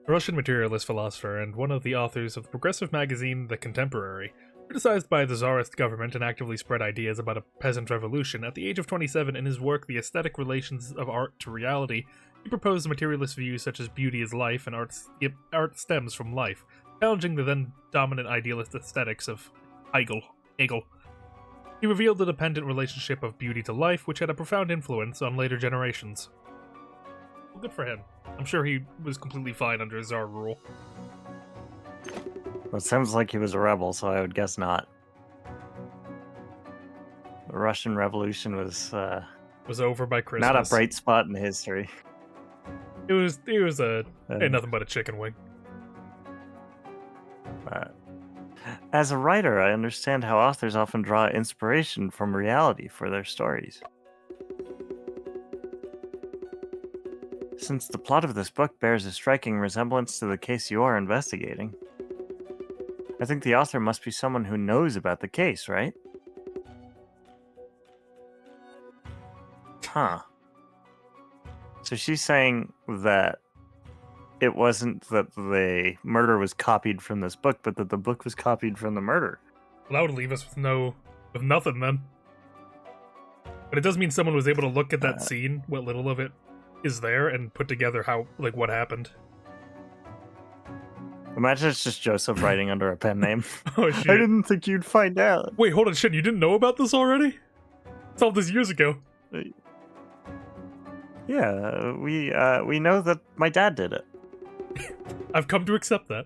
A Russian materialist philosopher and one of the authors of the progressive magazine The Contemporary, criticized by the Tsarist government and actively spread ideas about a peasant revolution. At the age of 27, in his work The Aesthetic Relations of Art to Reality, he proposed materialist views such as beauty is life and art stems from life, challenging the then dominant idealist aesthetics of Hegel. He revealed the dependent relationship of beauty to life, which had a profound influence on later generations. Well, good for him. I'm sure he was completely fine under Tsar rule. Well, it sounds like he was a rebel, so I would guess not. The Russian Revolution was over by Christmas. not a bright spot in history. It was nothing but a chicken wing. As a writer, I understand how authors often draw inspiration from reality for their stories. Since the plot of this book bears a striking resemblance to the case you are investigating, I think the author must be someone who knows about the case, right? Huh. So she's saying that it wasn't that the murder was copied from this book, but that the book was copied from the murder. Well, that would leave us with nothing then. But it does mean someone was able to look at that scene, what little of it is there, and put together what happened. Imagine it's just Joseph writing under a pen name. Oh shit. I didn't think you'd find out. Wait, hold on, shit, you didn't know about this already? I solved this years ago. Yeah, we know that my dad did it. I've come to accept that.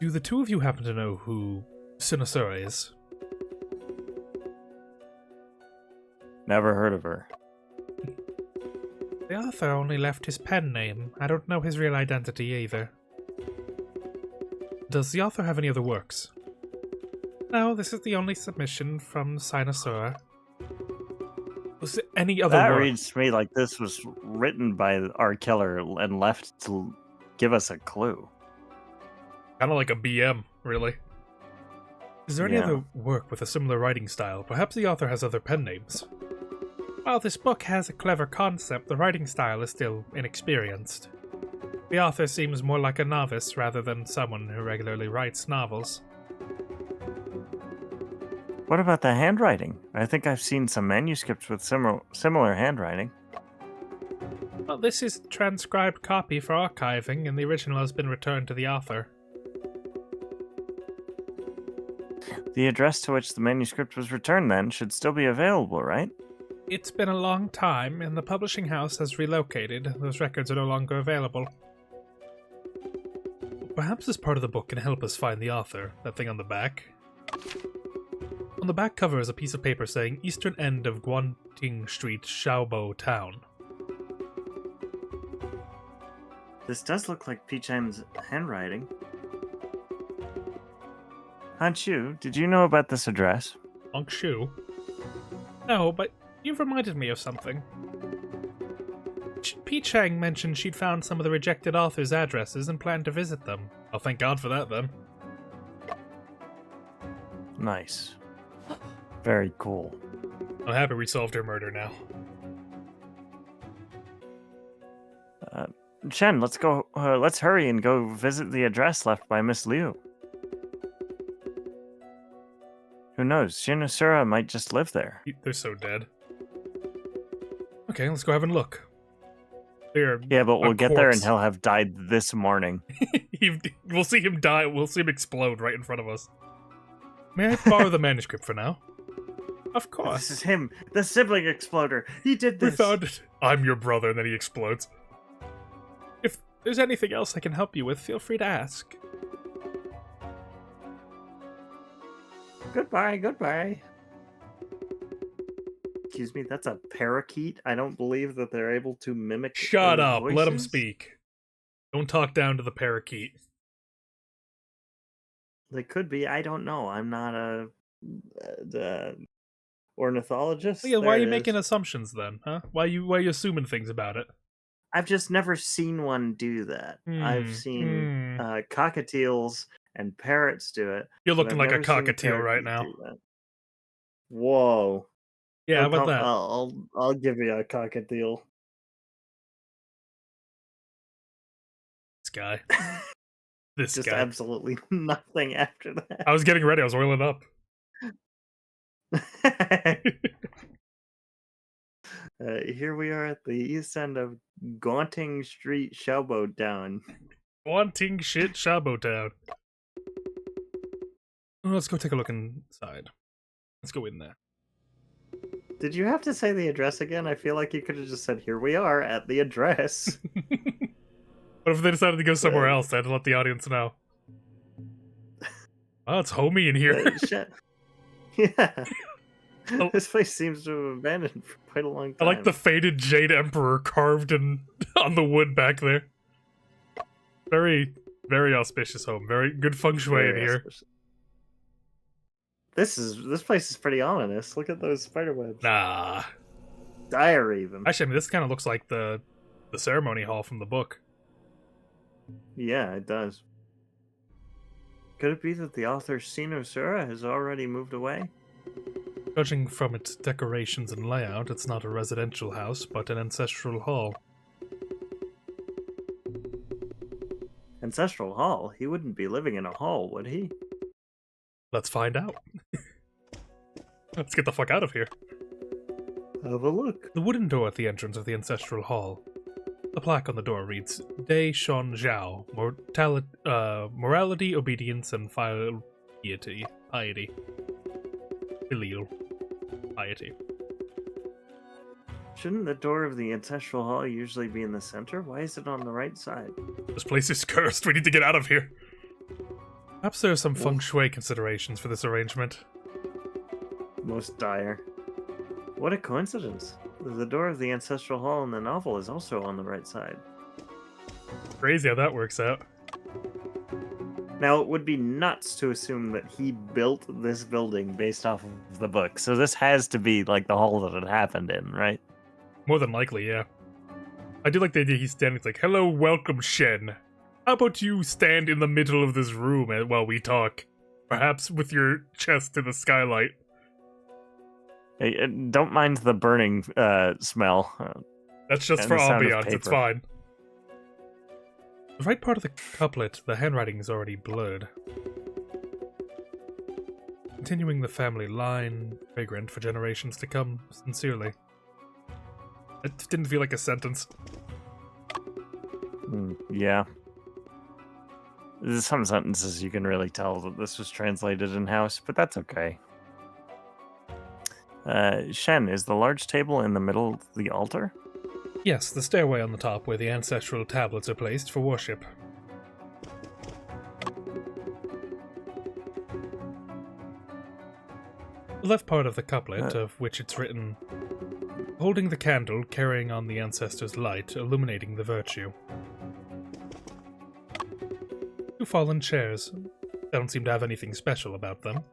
Do the two of you happen to know who Sinosura is? Never heard of her. The author only left his pen name. I don't know his real identity either. Does the author have any other works? No, this is the only submission from Sinosura. Was there any other That work? reads to me like this was written by our killer and left to give us a clue. Kind of like a BM, really. Is there any Yeah. other work with a similar writing style? Perhaps the author has other pen names. While this book has a clever concept, the writing style is still inexperienced. The author seems more like a novice rather than someone who regularly writes novels. What about the handwriting? I think I've seen some manuscripts with similar handwriting. Well, this is a transcribed copy for archiving, and the original has been returned to the author. The address to which the manuscript was returned then should still be available, right? It's been a long time, and the publishing house has relocated. Those records are no longer available. Perhaps this part of the book can help us find the author. That thing on the back. On the back cover is a piece of paper saying Eastern End of Guanting Street, Xiaobo Town. This does look like Pichang's handwriting. Hanshu, did you know about this address? Hongshu? No, but you've reminded me of something. Pichang mentioned she'd found some of the rejected authors' addresses and planned to visit them. Oh, thank God for that, then. Nice. Very cool. I'm happy we solved her murder now. Chen, let's go. Let's hurry and go visit the address left by Miss Liu. Who knows? Shinosura might just live there. They're so dead. Okay, let's go have a look. They're Yeah, but we'll a get there and corpse. he'll have died this morning. We'll see him die. We'll see him explode right in front of us. May I borrow the manuscript for now? Of course. This is him, the sibling exploder. He did We this. found it. I'm your brother, and then he explodes. If there's anything else I can help you with, feel free to ask. Goodbye, goodbye. Excuse me, that's a parakeet. I don't believe that they're able to mimic. Shut their up. Let him voices. speak. Don't talk down to the parakeet. They could be. I don't know. I'm not a ornithologist. Yeah, why There are you it making is. assumptions then, huh? Why are you assuming things about it? I've just never seen one do that. I've seen cockatiels and parrots do it. You're but looking I've like a never seen cockatiel right parakeet now. do that. Whoa. Yeah, how about that? I'll give you a cockatiel. This guy. This Just guy. absolutely nothing after that. I was getting ready. I was oiling up. Here we are at the east end of Gaunting Street, Xiaobo Down. Wanting shit Shabo Town. Let's go take a look inside. Let's go in there. Did you have to say the address again? I feel like you could have just said, here we are at the address. What if they decided to go somewhere else? I had to let the audience know. Oh, it's homey in here. Yeah. Oh. This place seems to have abandoned for quite a long I time. like the faded Jade Emperor carved in on the wood back there. Very, very auspicious home. Very good feng shui in Very here. auspicious. This place is pretty ominous. Look at those spider webs. Nah. Dire even. Actually, I mean, this kind of looks like the ceremony hall from the book. Yeah, it does. Could it be that the author Sinosura has already moved away? Judging from its decorations and layout, it's not a residential house, but an ancestral hall. Ancestral Hall? He wouldn't be living in a hall, would he? Let's find out. Let's get the fuck out of here. Have a look. The wooden door at the entrance of the ancestral hall. The plaque on the door reads, Dei Shon Zhao, morality, obedience, and piety. Filial piety. Shouldn't the door of the ancestral hall usually be in the center? Why is it on the right side? This place is cursed. We need to get out of here. Perhaps there are some feng Well, shui considerations for this arrangement. most dire. What a coincidence. The door of the ancestral hall in the novel is also on the right side. Crazy how that works out. Now, it would be nuts to assume that he built this building based off of the book. So this has to be like the hall that it happened in, right? More than likely, yeah. I do like the idea he's standing. It's like, hello, welcome, Shen. How about you stand in the middle of this room while we talk? Perhaps with your chest to the skylight. Hey, don't mind the burning smell. That's just And for the sound of ambiance, it's paper. fine. The right part of the couplet, the handwriting is already blurred. Continuing the family line, fragrant for generations to come, sincerely. It didn't feel like a sentence. Yeah. There's some sentences you can really tell that this was translated in-house, but that's okay. Shen, is the large table in the middle of the altar? Yes, the stairway on the top where the ancestral tablets are placed for worship. The left part of the couplet, of which it's written, holding the candle, carrying on the ancestors' light, illuminating the virtue. Two fallen chairs. They don't seem to have anything special about them.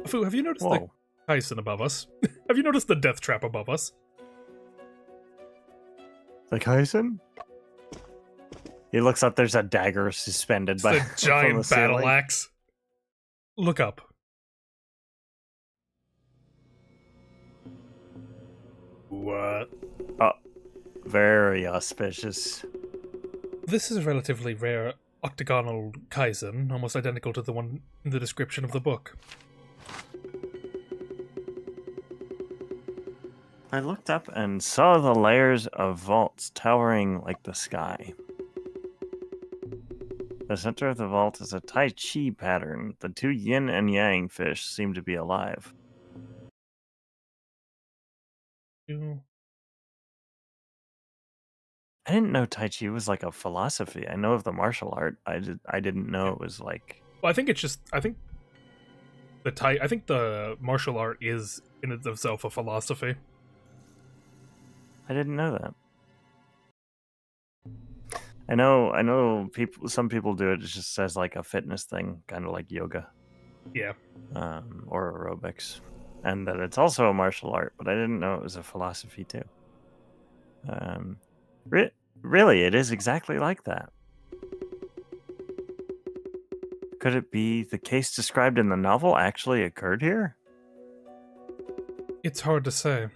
Fu, have you noticed the Tyson above us? Have you noticed the death trap above us? The Kaisen? He looks up, there's a dagger suspended It's by the giant from the battle ceiling. axe. Look up. What? Oh, very auspicious. This is a relatively rare octagonal Kaizen, almost identical to the one in the description of the book. I looked up and saw the layers of vaults towering like the sky. The center of the vault is a Tai Chi pattern. The two yin and yang fish seem to be alive. I didn't know Tai Chi was like a philosophy. I know of the martial art. I didn't know it was like. Well, I think it's just. I think the martial art is in and of itself a philosophy. I didn't know that. I know people. Some people do it just as like a fitness thing, kind of like yoga. Yeah. Or aerobics, and that it's also a martial art. But I didn't know it was a philosophy too. Really, it is exactly like that. Could it be the case described in the novel actually occurred here? It's hard to say.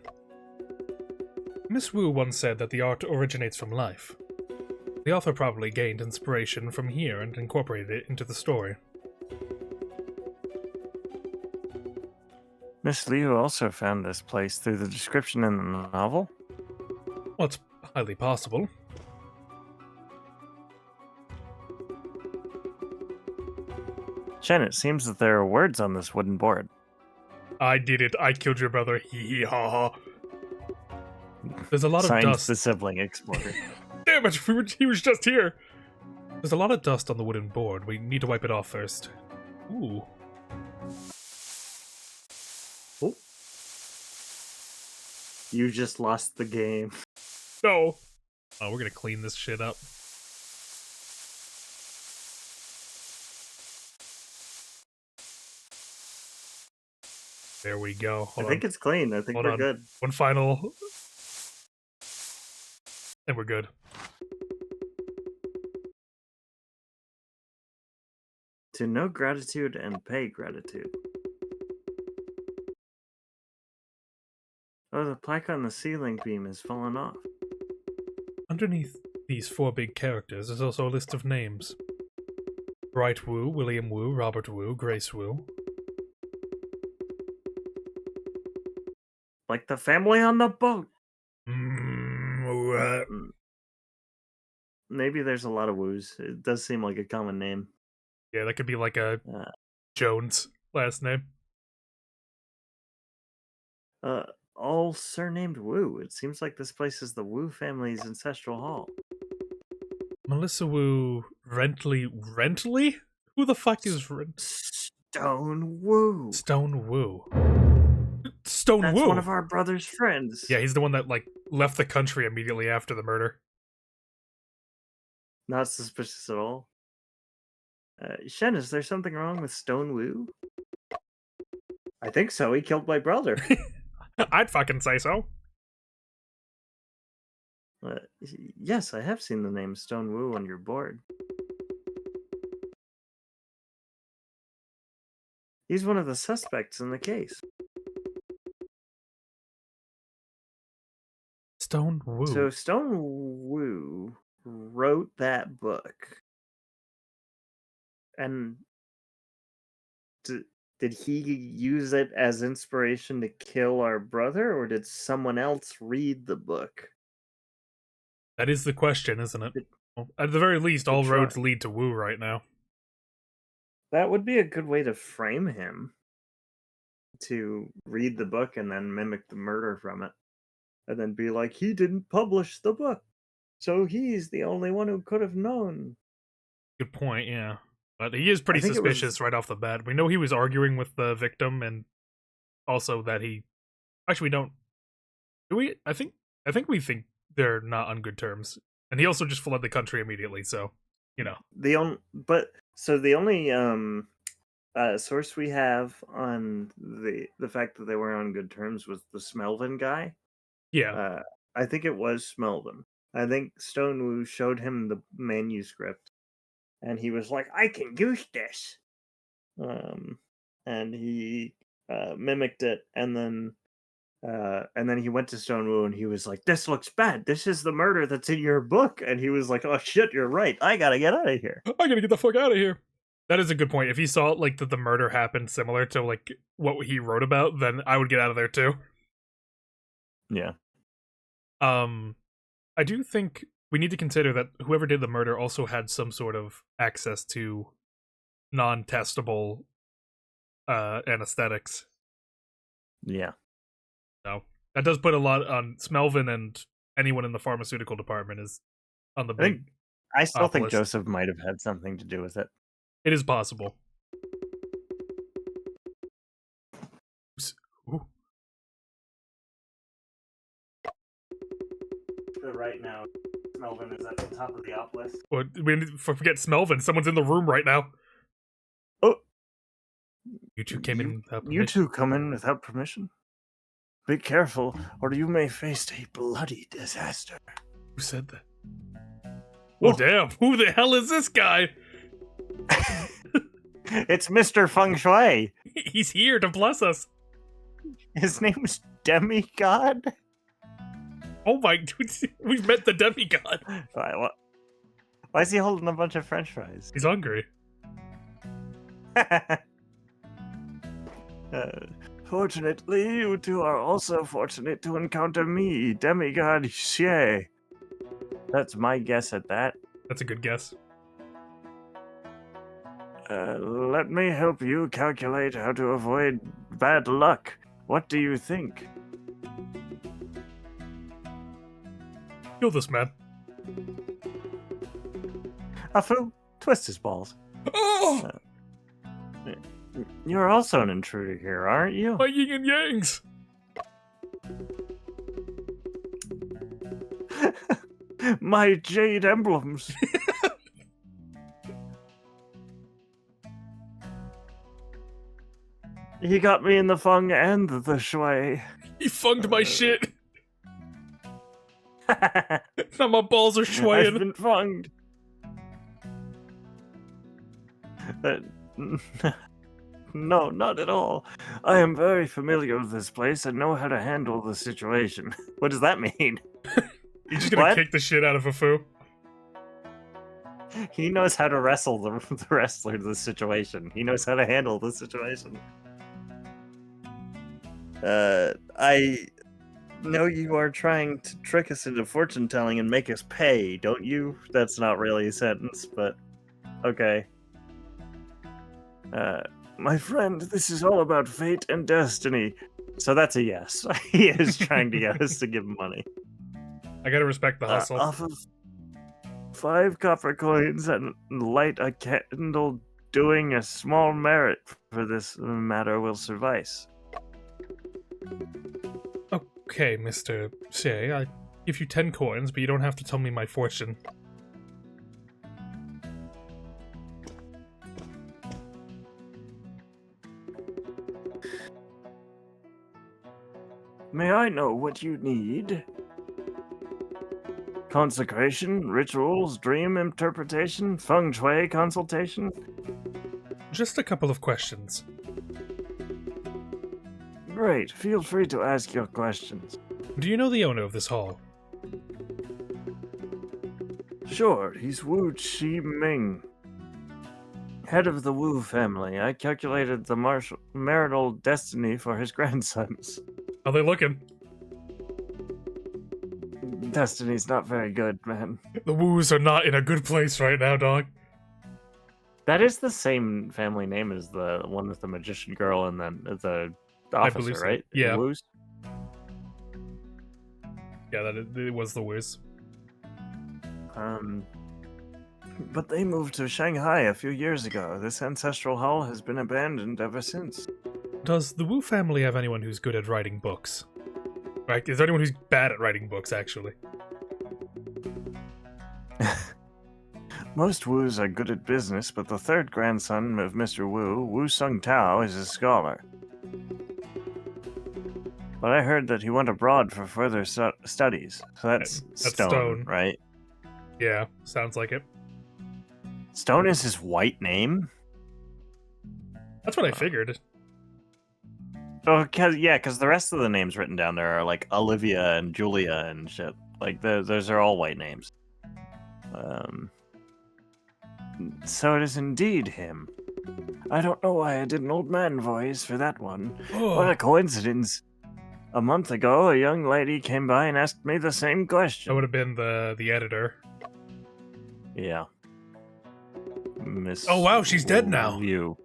Miss Wu once said that the art originates from life. The author probably gained inspiration from here and incorporated it into the story. Miss Liu also found this place through the description in the novel? Well, it's highly possible. Chen, it seems that there are words on this wooden board. I did it. I killed your brother. Hee hee ha ha. There's a lot Signed of dust. the sibling exploder. Damn it! He was just here. There's a lot of dust on the wooden board. We need to wipe it off first. Ooh. Oh. You just lost the game. No. Oh, we're gonna clean this shit up. There we go. I think it's clean. I think we're good. One final. And we're good. To know gratitude and pay gratitude. Oh, the plaque on the ceiling beam has fallen off. Underneath these four big characters is also a list of names. Bright Wu, William Wu, Robert Wu, Grace Wu. Like the family on the boat. Maybe there's a lot of Wus. It does seem like a common name. Yeah, that could be like a Jones last name. all surnamed Wu. It seems like this place is the Wu family's ancestral hall. Melissa Wu, Rentley? Who the fuck is Stone Wu. Stone Wu? Stone That's Wu. one of our brother's friends. Yeah, he's the one that like left the country immediately after the murder. Not suspicious at all. Shen, is there something wrong with Stone Wu? I think so. He killed my brother. I'd fucking say so. Yes, I have seen the name Stone Wu on your board. He's one of the suspects in the case. Stone Wu. So Stone Wu wrote that book. And did he use it as inspiration to kill our brother, or did someone else read the book? That is the question, isn't it? Well, at the very least, all roads lead to Wu right now. That would be a good way to frame him. To read the book and then mimic the murder from it. And then be like, he didn't publish the book. So he's the only one who could have known. Good point, yeah. But he is pretty suspicious right off the bat. We know he was arguing with the victim, and also that he... Actually, we don't... Do we? I think we think they're not on good terms. And he also just fled the country immediately, so, you know. The only source we have on the fact that they were on good terms was the Smelvin guy. Yeah. I think it was Smelvin. I think Stone Wu showed him the manuscript, and he was like, "I can use this," and he mimicked it, and then he went to Stone Wu, and he was like, "This looks bad. This is the murder that's in your book," and he was like, "Oh shit, you're right. I gotta get out of here. I gotta get the fuck out of here." That is a good point. If he saw like that the murder happened similar to like what he wrote about, then I would get out of there too. Yeah. I do think we need to consider that whoever did the murder also had some sort of access to non-testable anesthetics. Yeah. So that does put a lot on Smelvin, and anyone in the pharmaceutical department is on the big. I still think list. Joseph might have had something to do with it. It is possible. Ooh. Right now, Smelvin is at the top of the op list. Well, we need to forget Smelvin. Someone's in the room right now. Oh, you two came in without permission. You two come in without permission. Be careful, or you may face a bloody disaster. Who said that? Oh, damn. Who the hell is this guy? It's Mr. Feng Shui. He's here to bless us. His name is Demigod? Oh my, dude, we've met the demigod. Why is he holding a bunch of french fries? He's hungry. Fortunately, you two are also fortunate to encounter me, Demigod Xie. That's my guess at that. That's a good guess. Let me help you calculate how to avoid bad luck. What do you think? Kill this man. Afu, twist his balls. Oh! You're also an intruder here, aren't you? My yin and yangs. My jade emblems. He got me in the fung and the shui. He funged my shit. Now my balls are swaying. I've been funged. No, not at all. I am very familiar with this place and know how to handle the situation. What does that mean? You're just gonna kick the shit out of a foo? He knows how to wrestle the wrestler to the situation. He knows how to handle the situation. I know you are trying to trick us into fortune telling and make us pay, don't you? That's not really a sentence, but okay. My friend, this is all about fate and destiny. So that's a yes. He is trying to get us to give him money. I gotta respect the hustle. Off of 5 copper coins and light a candle, doing a small merit for this matter will suffice. Okay, Mr. Shea, I give you 10 coins, but you don't have to tell me my fortune. May I know what you need? Consecration, rituals, dream interpretation, feng shui consultation? Just a couple of questions. Great, feel free to ask your questions. Do you know the owner of this hall? Sure, he's Wu Chi Ming, head of the Wu family. I calculated the marital destiny for his grandsons. How they looking? Destiny's not very good, man. The Woos are not in a good place right now, dog. That is the same family name as the one with the magician girl and then the officer, so. right? Yeah. The Wu's? Yeah, it was the Woos. But they moved to Shanghai a few years ago. This ancestral hall has been abandoned ever since. Does the Wu family have anyone who's good at writing books? Right? Is there anyone who's bad at writing books, actually? Most Wus are good at business, but the third grandson of Mr. Wu, Wu Sung Tao, is a scholar. But I heard that he went abroad for further studies. So that's Stone, right? Yeah, sounds like it. Stone is his white name? That's what I figured. Oh, because the rest of the names written down there are like Olivia and Julia and shit. Like, those are all white names. So it is indeed him. I don't know why I did an old man voice for that one. Oh. What a coincidence. A month ago, a young lady came by and asked me the same question. That would have been the editor. Yeah. Miss. Oh wow, she's dead now. You.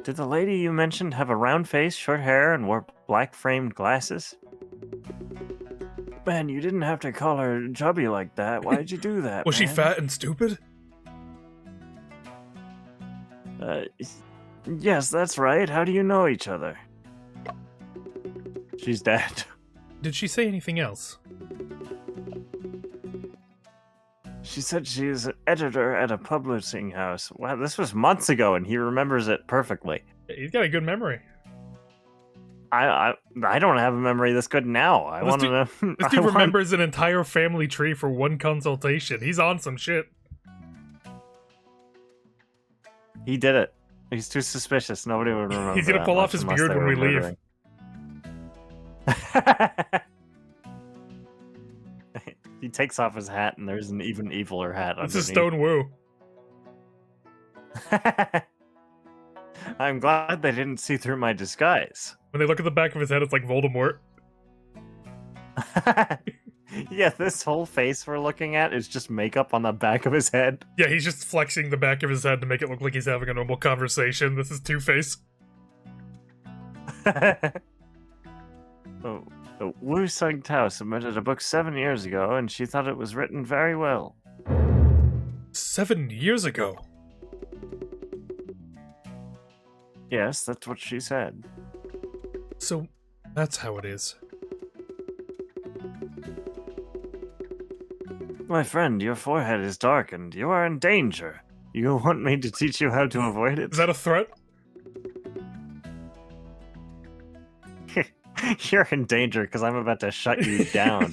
Did the lady you mentioned have a round face, short hair, and wore black framed glasses? Man, you didn't have to call her chubby like that. Why'd you do that? Was she man? fat and stupid? Yes, that's right. How do you know each other? She's dead. Did she say anything else? She said she is an editor at a publishing house. Wow, this was months ago, and he remembers it perfectly. He's got a good memory. I don't have a memory this good now. I want to know. This dude remembers an entire family tree for one consultation. He's on some shit. He did it. He's too suspicious. Nobody would remember. He's gonna pull off his beard when we leave. He takes off his hat, and there's an even eviler hat underneath. This is Stone Wu. I'm glad they didn't see through my disguise. When they look at the back of his head, it's like Voldemort. Yeah, this whole face we're looking at is just makeup on the back of his head. Yeah, he's just flexing the back of his head to make it look like he's having a normal conversation. This is Two-Face. Wu Sung Tao submitted a book 7 years ago, and she thought it was written very well. 7 years ago? Yes, that's what she said. So, that's how it is. My friend, your forehead is darkened. You are in danger. You want me to teach you how to avoid it? Is that a threat? You're in danger because I'm about to shut you down.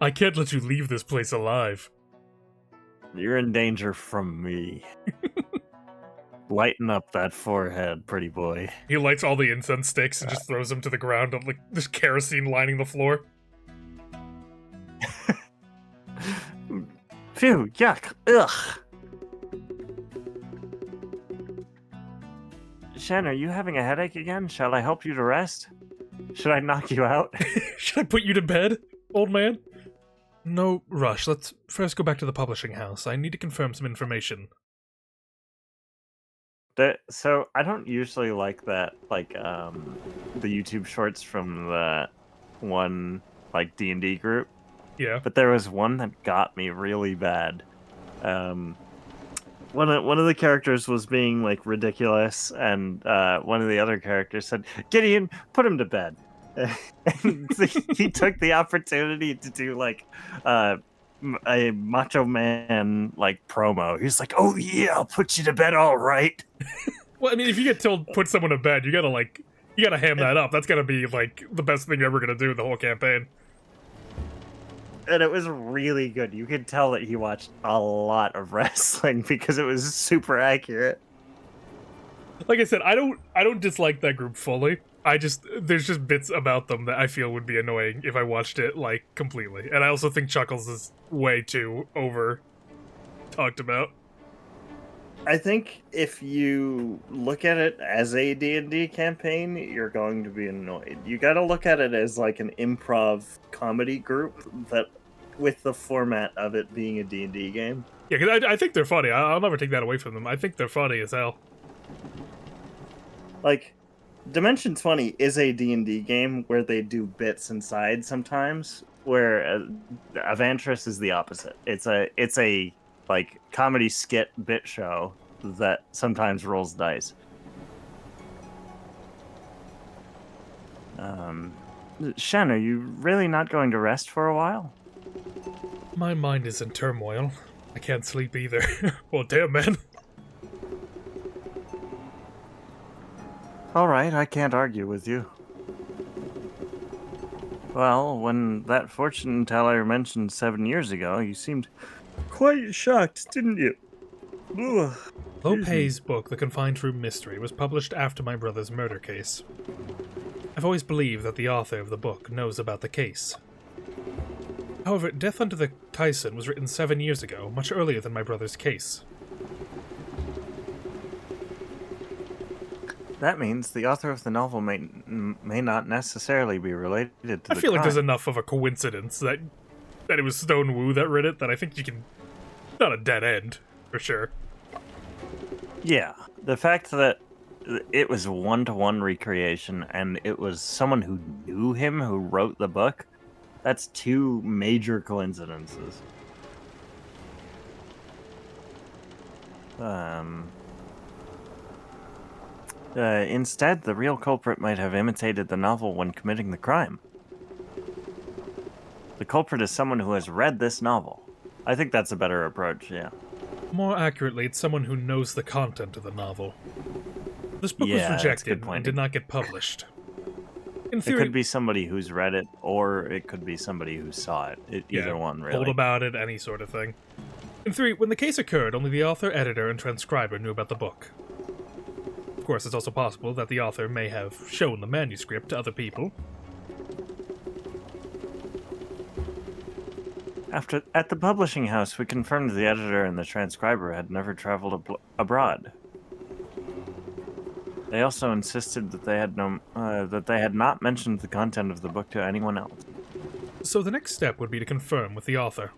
I can't let you leave this place alive. You're in danger from me. Lighten up that forehead, pretty boy. He lights all the incense sticks and just throws them to the ground, like there's kerosene lining the floor. Phew, yuck, ugh. Shen, are you having a headache again? Shall I help you to rest? Should I knock you out? Should I put you to bed, old man? No rush. Let's first go back to the publishing house. I need to confirm some information. So I don't usually like that, like the YouTube shorts from the one like D&D group, Yeah. but there was one that got me really bad. Um, one of the characters was being like ridiculous, and one of the other characters said, "Gideon, put him to bed." And he took the opportunity to do like uh, a Macho Man like promo. He's like, "Oh yeah, I'll put you to bed, all right." Well, I mean, if you get told put someone to bed, you gotta ham that up. That's gotta be like the best thing you're ever gonna do the whole campaign. And it was really good. You could tell that he watched a lot of wrestling because it was super accurate. Like I said, I don't dislike that group fully. There's just bits about them that I feel would be annoying if I watched it like completely. And I also think Chuckles is way too over talked about. I think if you look at it as a D&D campaign, you're going to be annoyed. You got to look at it as like an improv comedy group that with the format of it being a D&D game. Yeah, because I think they're funny. I'll never take that away from them. I think they're funny as hell. Like, Dimension 20 is a D&D game where they do bits inside sometimes, where Avantris is the opposite. It's a like comedy skit bit show that sometimes rolls dice. Shen, are you really not going to rest for a while? My mind is in turmoil. I can't sleep either. Well, damn, man. All right, I can't argue with you. Well, when that fortune teller mentioned 7 years ago, you seemed quite shocked, didn't you? Ugh. Lopez's book, The Confined Room Mystery, was published after my brother's murder case. I've always believed that the author of the book knows about the case. However, Death Under the Tyson was written 7 years ago, much earlier than my brother's case. That means the author of the novel may not necessarily be related to the I feel like crime. there's enough of a coincidence that it was Stone Wu that wrote it that I think you can... Not a dead end, for sure. Yeah, the fact that it was a one-to-one recreation and it was someone who knew him who wrote the book, that's two major coincidences. Instead, the real culprit might have imitated the novel when committing the crime. The culprit is someone who has read this novel. I think that's a better approach, yeah. More accurately, it's someone who knows the content of the novel. This book was Yeah, that's a rejected good point. and did not get published. In It theory, could be somebody who's read it, or it could be somebody who saw it. Either one, really. told about it, any sort of thing. In theory, when the case occurred, only the author, editor, and transcriber knew about the book. Of course, it's also possible that the author may have shown the manuscript to other people. At the publishing house, we confirmed the editor and the transcriber had never traveled abroad. They also insisted that they had not mentioned the content of the book to anyone else. So the next step would be to confirm with the author.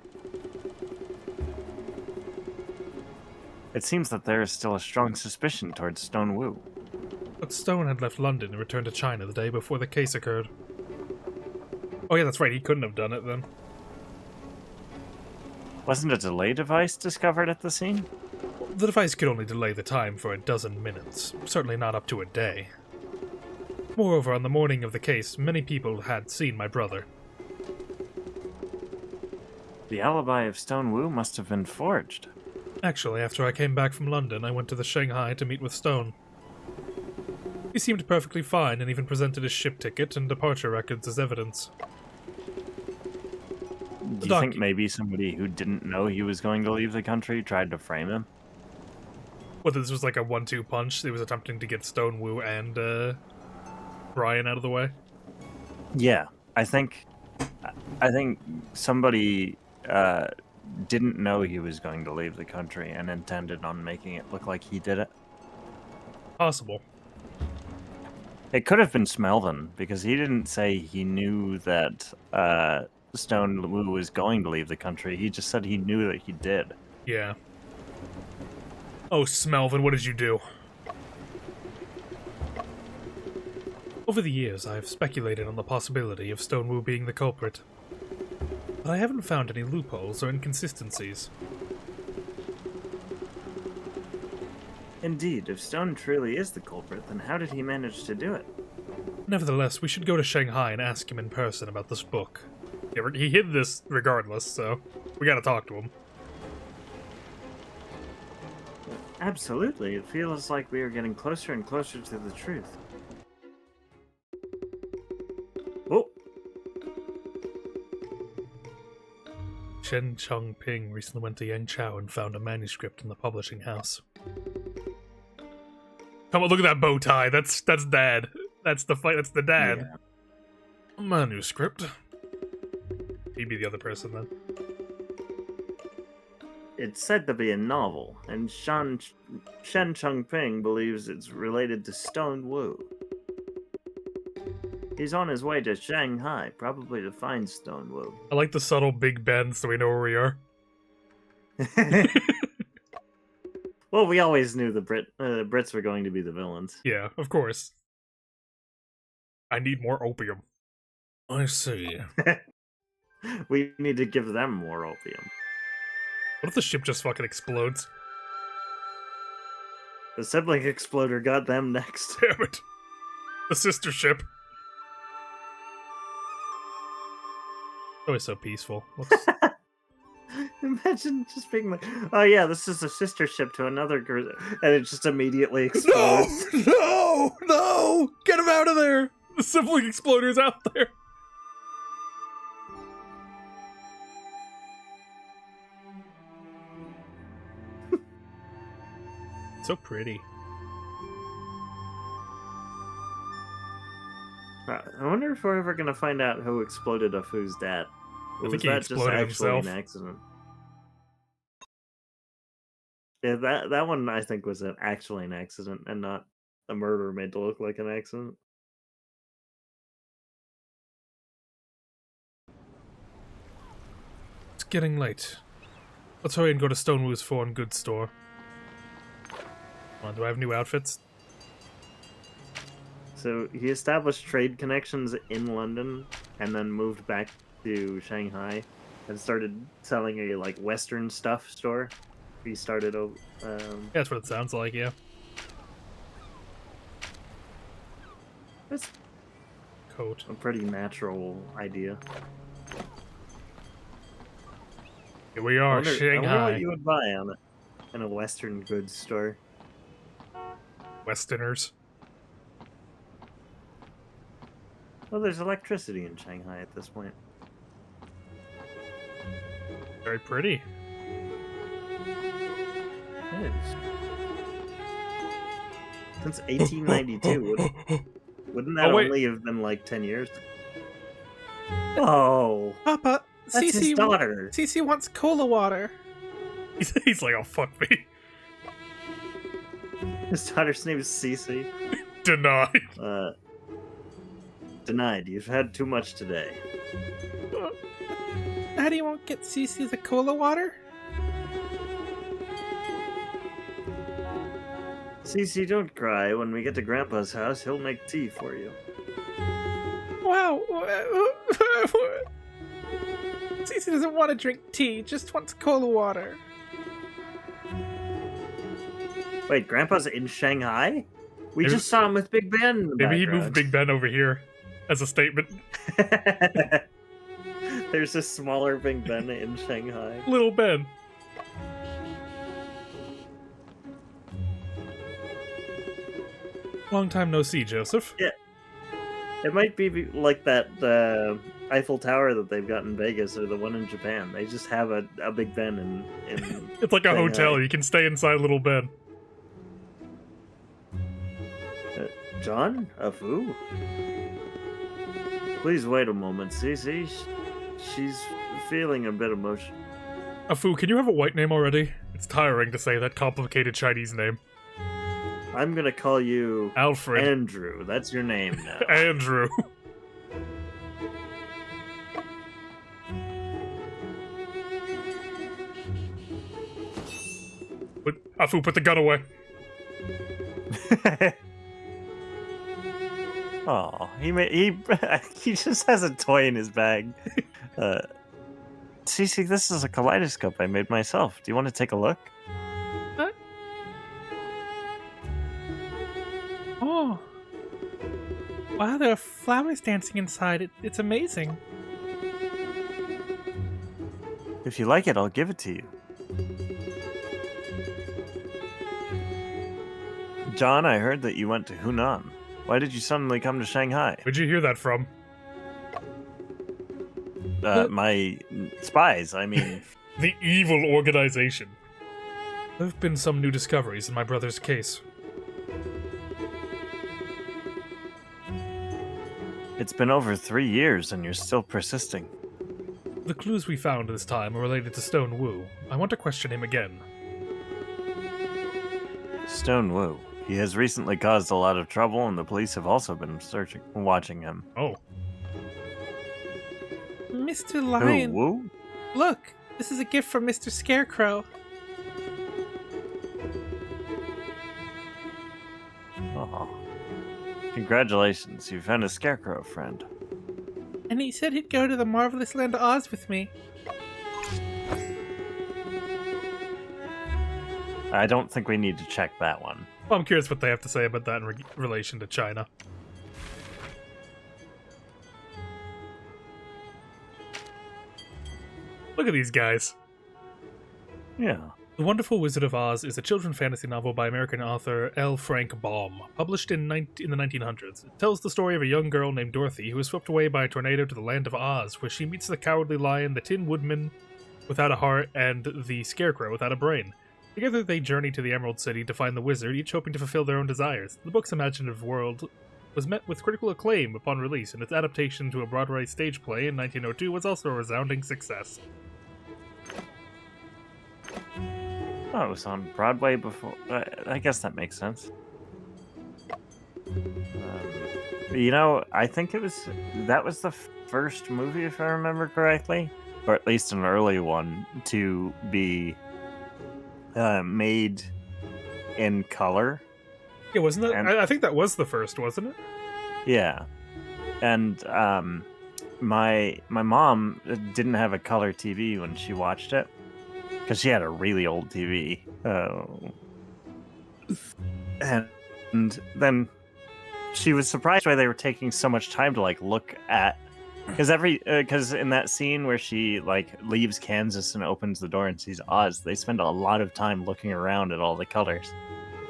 It seems that there is still a strong suspicion towards Stone Wu. But Stone had left London and returned to China the day before the case occurred. Oh yeah, that's right, he couldn't have done it then. Wasn't a delay device discovered at the scene? The device could only delay the time for a dozen minutes, certainly not up to a day. Moreover, on the morning of the case, many people had seen my brother. The alibi of Stone Wu must have been forged. Actually, after I came back from London, I went to the Shanghai to meet with Stone. He seemed perfectly fine and even presented his ship ticket and departure records as evidence. Do you think maybe somebody who didn't know he was going to leave the country tried to frame him? Whether this was like a 1-2 punch, he was attempting to get Stone Wu and Brian out of the way? Yeah, I think somebody didn't know he was going to leave the country and intended on making it look like he did it. Possible. It could have been Smelvin, because he didn't say he knew that Stone Wu was going to leave the country. He just said he knew that he did. Yeah. Oh, Smelvin, what did you do? Over the years, I have speculated on the possibility of Stonewu being the culprit, but I haven't found any loopholes or inconsistencies. Indeed, if Stone truly is the culprit, then how did he manage to do it? Nevertheless, we should go to Shanghai and ask him in person about this book. Yeah, he hid this regardless, so we gotta talk to him. Absolutely, it feels like we are getting closer and closer to the truth. Oh! Shen Chongping recently went to Yangtze and found a manuscript in the publishing house. Come on, look at that bow tie. That's Dad. That's the fight. That's the dad. Yeah. A manuscript. He'd be the other person then. It's said to be a novel, and Shen Chongping believes it's related to Stone Wu. He's on his way to Shanghai, probably to find Stone Wu. I like the subtle Big Ben, so we know where we are. Well, we always knew the Brits were going to be the villains. Yeah, of course. I need more opium. I see. We need to give them more opium. What if the ship just fucking explodes? The sibling exploder got them next. Damn it. The sister ship. Always so peaceful. Imagine just being like, oh yeah, this is a sister ship to another cruiser, and it just immediately explodes. No! Get him out of there! The sibling exploder's out there! So pretty. I wonder if we're ever gonna find out who exploded Afu's dad. I Or think was he that just exploded actually himself. an accident? Yeah, that one I think was actually an accident and not a murder made to look like an accident. It's getting late. Let's hurry and go to Stonewoo's foreign goods store. Come on, do I have new outfits? So he established trade connections in London and then moved back to Shanghai and started selling a like Western stuff store. He started Yeah, that's what it sounds like, yeah. That's Coat. a pretty natural idea. Here we I are, wonder Shanghai. what you would buy on it in a Western goods store. Westerners. Well, there's electricity in Shanghai at this point. Very pretty. It is. Since 1892, wouldn't that wait. only have been like 10 years? Oh, Papa, that's his daughter. Cece wants cola water. He's like, oh, fuck me. His daughter's name is Cece. Denied. Denied. You've had too much today. Daddy won't get Cece the cola water? Cece, don't cry. When we get to Grandpa's house, he'll make tea for you. Wow. Cece doesn't want to drink tea, just wants cola water. Wait, Grandpa's in Shanghai? We Maybe- just saw him with Big Ben in the Maybe he moved background. Big Ben over here as a statement. There's a smaller Big Ben in Shanghai. Little Ben. Long time no see, Joseph. Yeah. It might be like that Eiffel Tower that they've got in Vegas or the one in Japan. They just have a Big Ben in It's like a Shanghai. hotel. You can stay inside Little Ben. John? Afu? Please wait a moment, Cece. She's feeling a bit emotional. Afu, can you have a white name already? It's tiring to say that complicated Chinese name. I'm gonna call you Alfred. Andrew. That's your name now. Andrew. Afu, put the gun away. Oh, he he just has a toy in his bag. Cece, this is a kaleidoscope I made myself. Do you want to take a look? Huh? Oh. Wow, there are flowers dancing inside. It's amazing. If you like it, I'll give it to you. John, I heard that you went to Hunan. Why did you suddenly come to Shanghai? Where'd you hear that from? My spies, I mean. The evil organization. There have been some new discoveries in my brother's case. It's been over 3 years and you're still persisting. The clues we found this time are related to Stone Wu. I want to question him again. Stone Wu. He has recently caused a lot of trouble and the police have also been watching him. Oh. Mr. Who, Lion, Wu? look. This is a gift from Mr. Scarecrow. Oh. Congratulations, you found a scarecrow friend. And he said he'd go to the marvelous land of Oz with me. I don't think we need to check that one. Well, I'm curious what they have to say about that in relation to China. Look at these guys. Yeah. The Wonderful Wizard of Oz is a children's fantasy novel by American author L. Frank Baum, published in the 1900s. It tells the story of a young girl named Dorothy who is swept away by a tornado to the land of Oz, where she meets the Cowardly Lion, the Tin Woodman without a heart, and the Scarecrow without a brain. Together they journey to the Emerald City to find the wizard, each hoping to fulfill their own desires. The book's imaginative world was met with critical acclaim upon release, and its adaptation to a Broadway stage play in 1902 was also a resounding success. Oh, it was on Broadway before. I guess that makes sense. You know, I think that was the first movie, if I remember correctly, or at least an early one, to be made in color. Yeah, wasn't it? And- I think that was the first, wasn't it? Yeah, and my mom didn't have a color TV when she watched it because she had a really old TV, and then she was surprised why they were taking so much time to like look at. Because in that scene where she like leaves Kansas and opens the door and sees Oz, they spend a lot of time looking around at all the colors,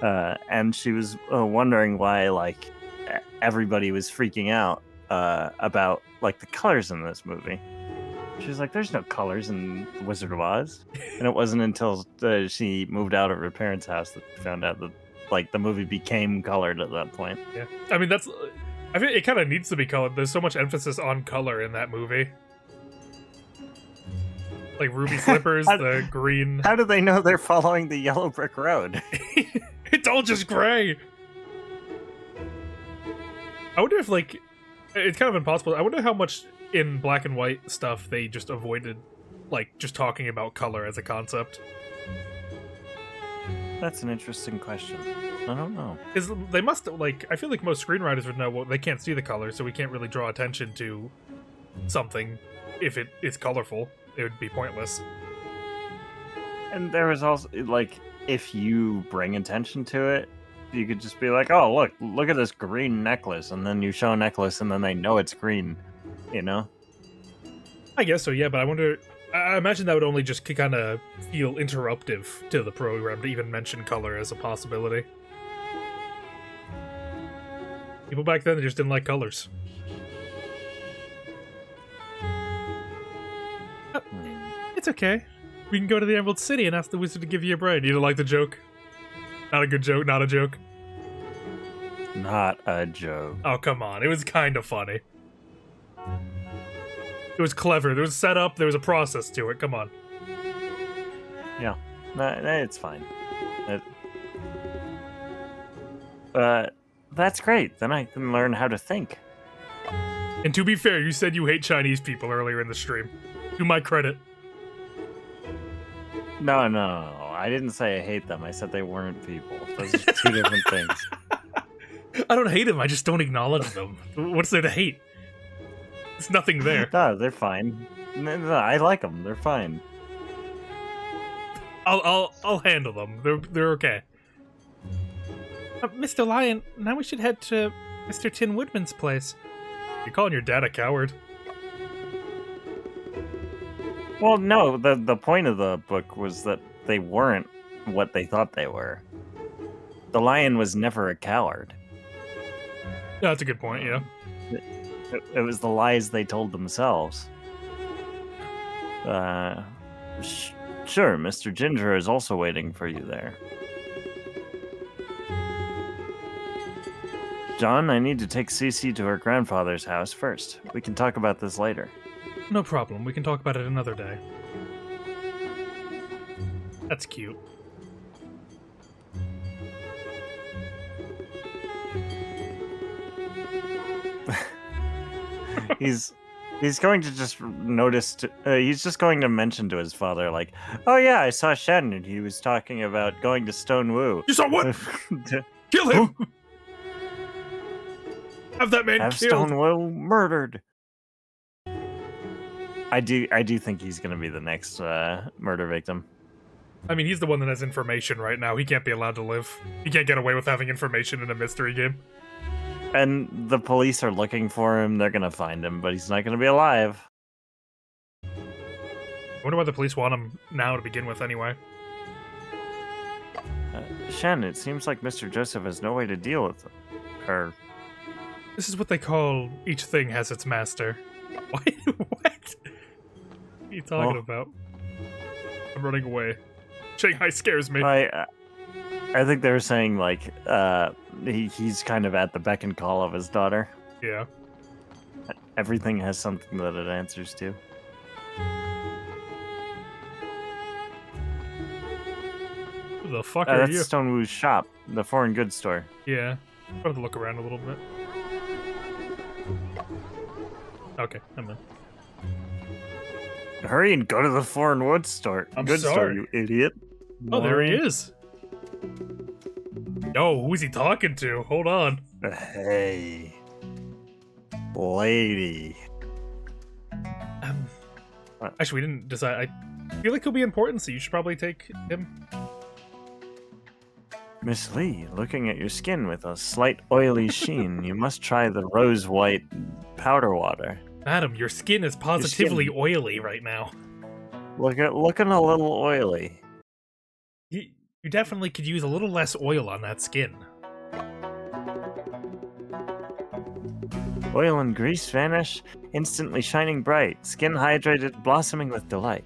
and she was wondering why like everybody was freaking out about like the colors in this movie. She was like, "There's no colors in The Wizard of Oz," and it wasn't until she moved out of her parents' house that she found out that like the movie became colored at that point. Yeah. I mean, I think it kind of needs to be colored. There's so much emphasis on color in that movie. Like ruby slippers, the green. How do they know they're following the yellow brick road? It's all just gray. I wonder if, like, it's kind of impossible. I wonder how much in black and white stuff they just avoided, like, just talking about color as a concept. That's an interesting question. I don't know. Is they must, like, I feel like most screenwriters would know, well, they can't see the color, so we can't really draw attention to something if it is colorful. It would be pointless. And there was also, like, if you bring attention to it, you could just be like, oh, look at this green necklace, and then you show a necklace, and then they know it's green, you know? I guess so, yeah, but I wonder... I imagine that would only just kind of feel interruptive to the program to even mention color as a possibility. People back then, they just didn't like colors. It's okay. We can go to the Emerald City and ask the wizard to give you a brain. You don't like the joke? Not a good joke, not a joke. Not a joke. Oh, come on. It was kind of funny. It was clever. There was a setup, there was a process to it. Come on. Yeah. It's fine. That's great. Then I can learn how to think. And to be fair, you said you hate Chinese people earlier in the stream. To my credit. No. I didn't say I hate them. I said they weren't people. Those are two different things. I don't hate them. I just don't acknowledge them. What's there to hate? There's nothing there. No, they're fine. No, I like them. They're fine. I'll handle them. They're okay. Mr. Lion, now we should head to Mr. Tin Woodman's place. You're calling your dad a coward? Well, no, the point of the book was that they weren't what they thought they were. The lion was never a coward. Yeah, that's a good point, yeah. It was the lies they told themselves. Sure, Mr. Ginger is also waiting for you there. John, I need to take Cece to her grandfather's house first. We can talk about this later. No problem. We can talk about it another day. That's cute. He's going to just notice. He's just going to mention to his father, like, "Oh yeah, I saw Shen, and he was talking about going to Stone Wu." You saw what? Kill him! Have that man Have killed. Stone Wu murdered. I do think he's going to be the next murder victim. I mean, he's the one that has information right now. He can't be allowed to live. He can't get away with having information in a mystery game. And the police are looking for him. They're going to find him, but he's not going to be alive. I wonder why the police want him now to begin with, anyway. Shen, it seems like Mr. Joseph has no way to deal with her. This is what they call each thing has its master. What? What are you talking about? I'm running away. Shanghai scares me. I think they were saying, like, he's kind of at the beck and call of his daughter. Yeah. Everything has something that it answers to. Who the fuck are you? That's Stone Wu's shop, the foreign goods store. Yeah. I'll have to look around a little bit. Okay, I'm in. Hurry and go to the foreign goods store. I'm goods store, sorry. you idiot. Oh, there he is. Yo, who's he talking to? Hold on. Hey, lady. Actually, we didn't decide. I feel like he'll be important, so you should probably take him. Miss Lee, looking at your skin with a slight oily sheen, you must try the rose white powder water. Adam, your skin is positively oily right now. Looking a little oily. You definitely could use a little less oil on that skin. Oil and grease vanish, instantly shining bright, skin hydrated, blossoming with delight.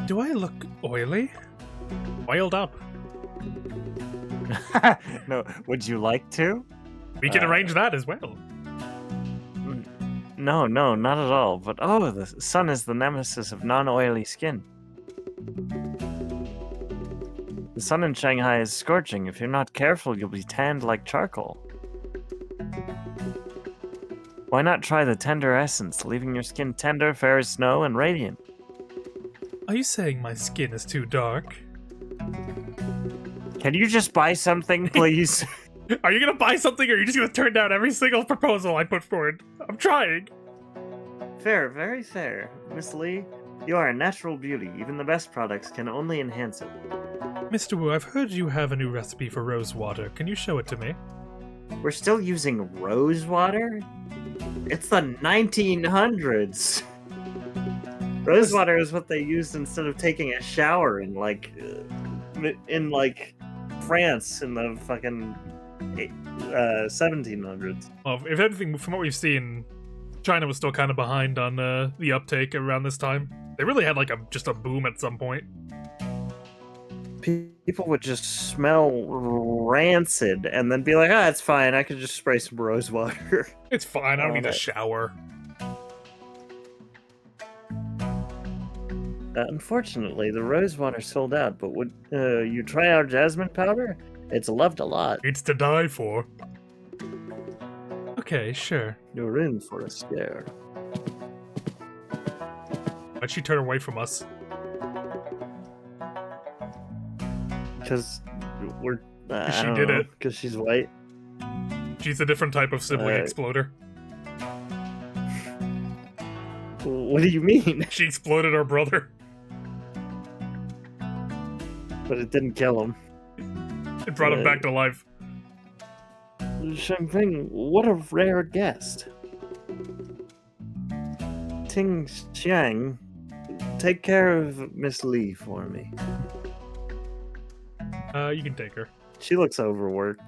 Do I look oily? Oiled up. No, would you like to? We can arrange that as well. No, not at all. But oh, the sun is the nemesis of non-oily skin. The sun in Shanghai is scorching. If you're not careful, you'll be tanned like charcoal. Why not try the tender essence, leaving your skin tender, fair as snow, and radiant? Are you saying my skin is too dark? Can you just buy something, please? Are you gonna buy something, or are you just gonna turn down every single proposal I put forward? I'm trying. Fair, very fair. Miss Lee, you are a natural beauty. Even the best products can only enhance it. Mr. Wu, I've heard you have a new recipe for rose water. Can you show it to me? We're still using rose water? It's the 1900s. Rose water is what they used instead of taking a shower in France in the fucking 1700s. Well, if anything, from what we've seen, China was still kind of behind on the uptake around this time. They really had just a boom at some point. People would just smell rancid and then be like, it's fine, I could just spray some rose water. It's fine, I don't need a shower. Unfortunately, the rose water sold out, but would you try our jasmine powder? It's loved a lot. It's to die for. Okay, sure. You're in for a scare. Why'd she turn away from us? Because She did it. Because she's white. She's a different type of sibling exploder. What do you mean? She exploded our brother. But it didn't kill him. It brought him back to life. Shangping, what a rare guest. Ting Xiang, take care of Miss Li for me. You can take her. She looks overworked.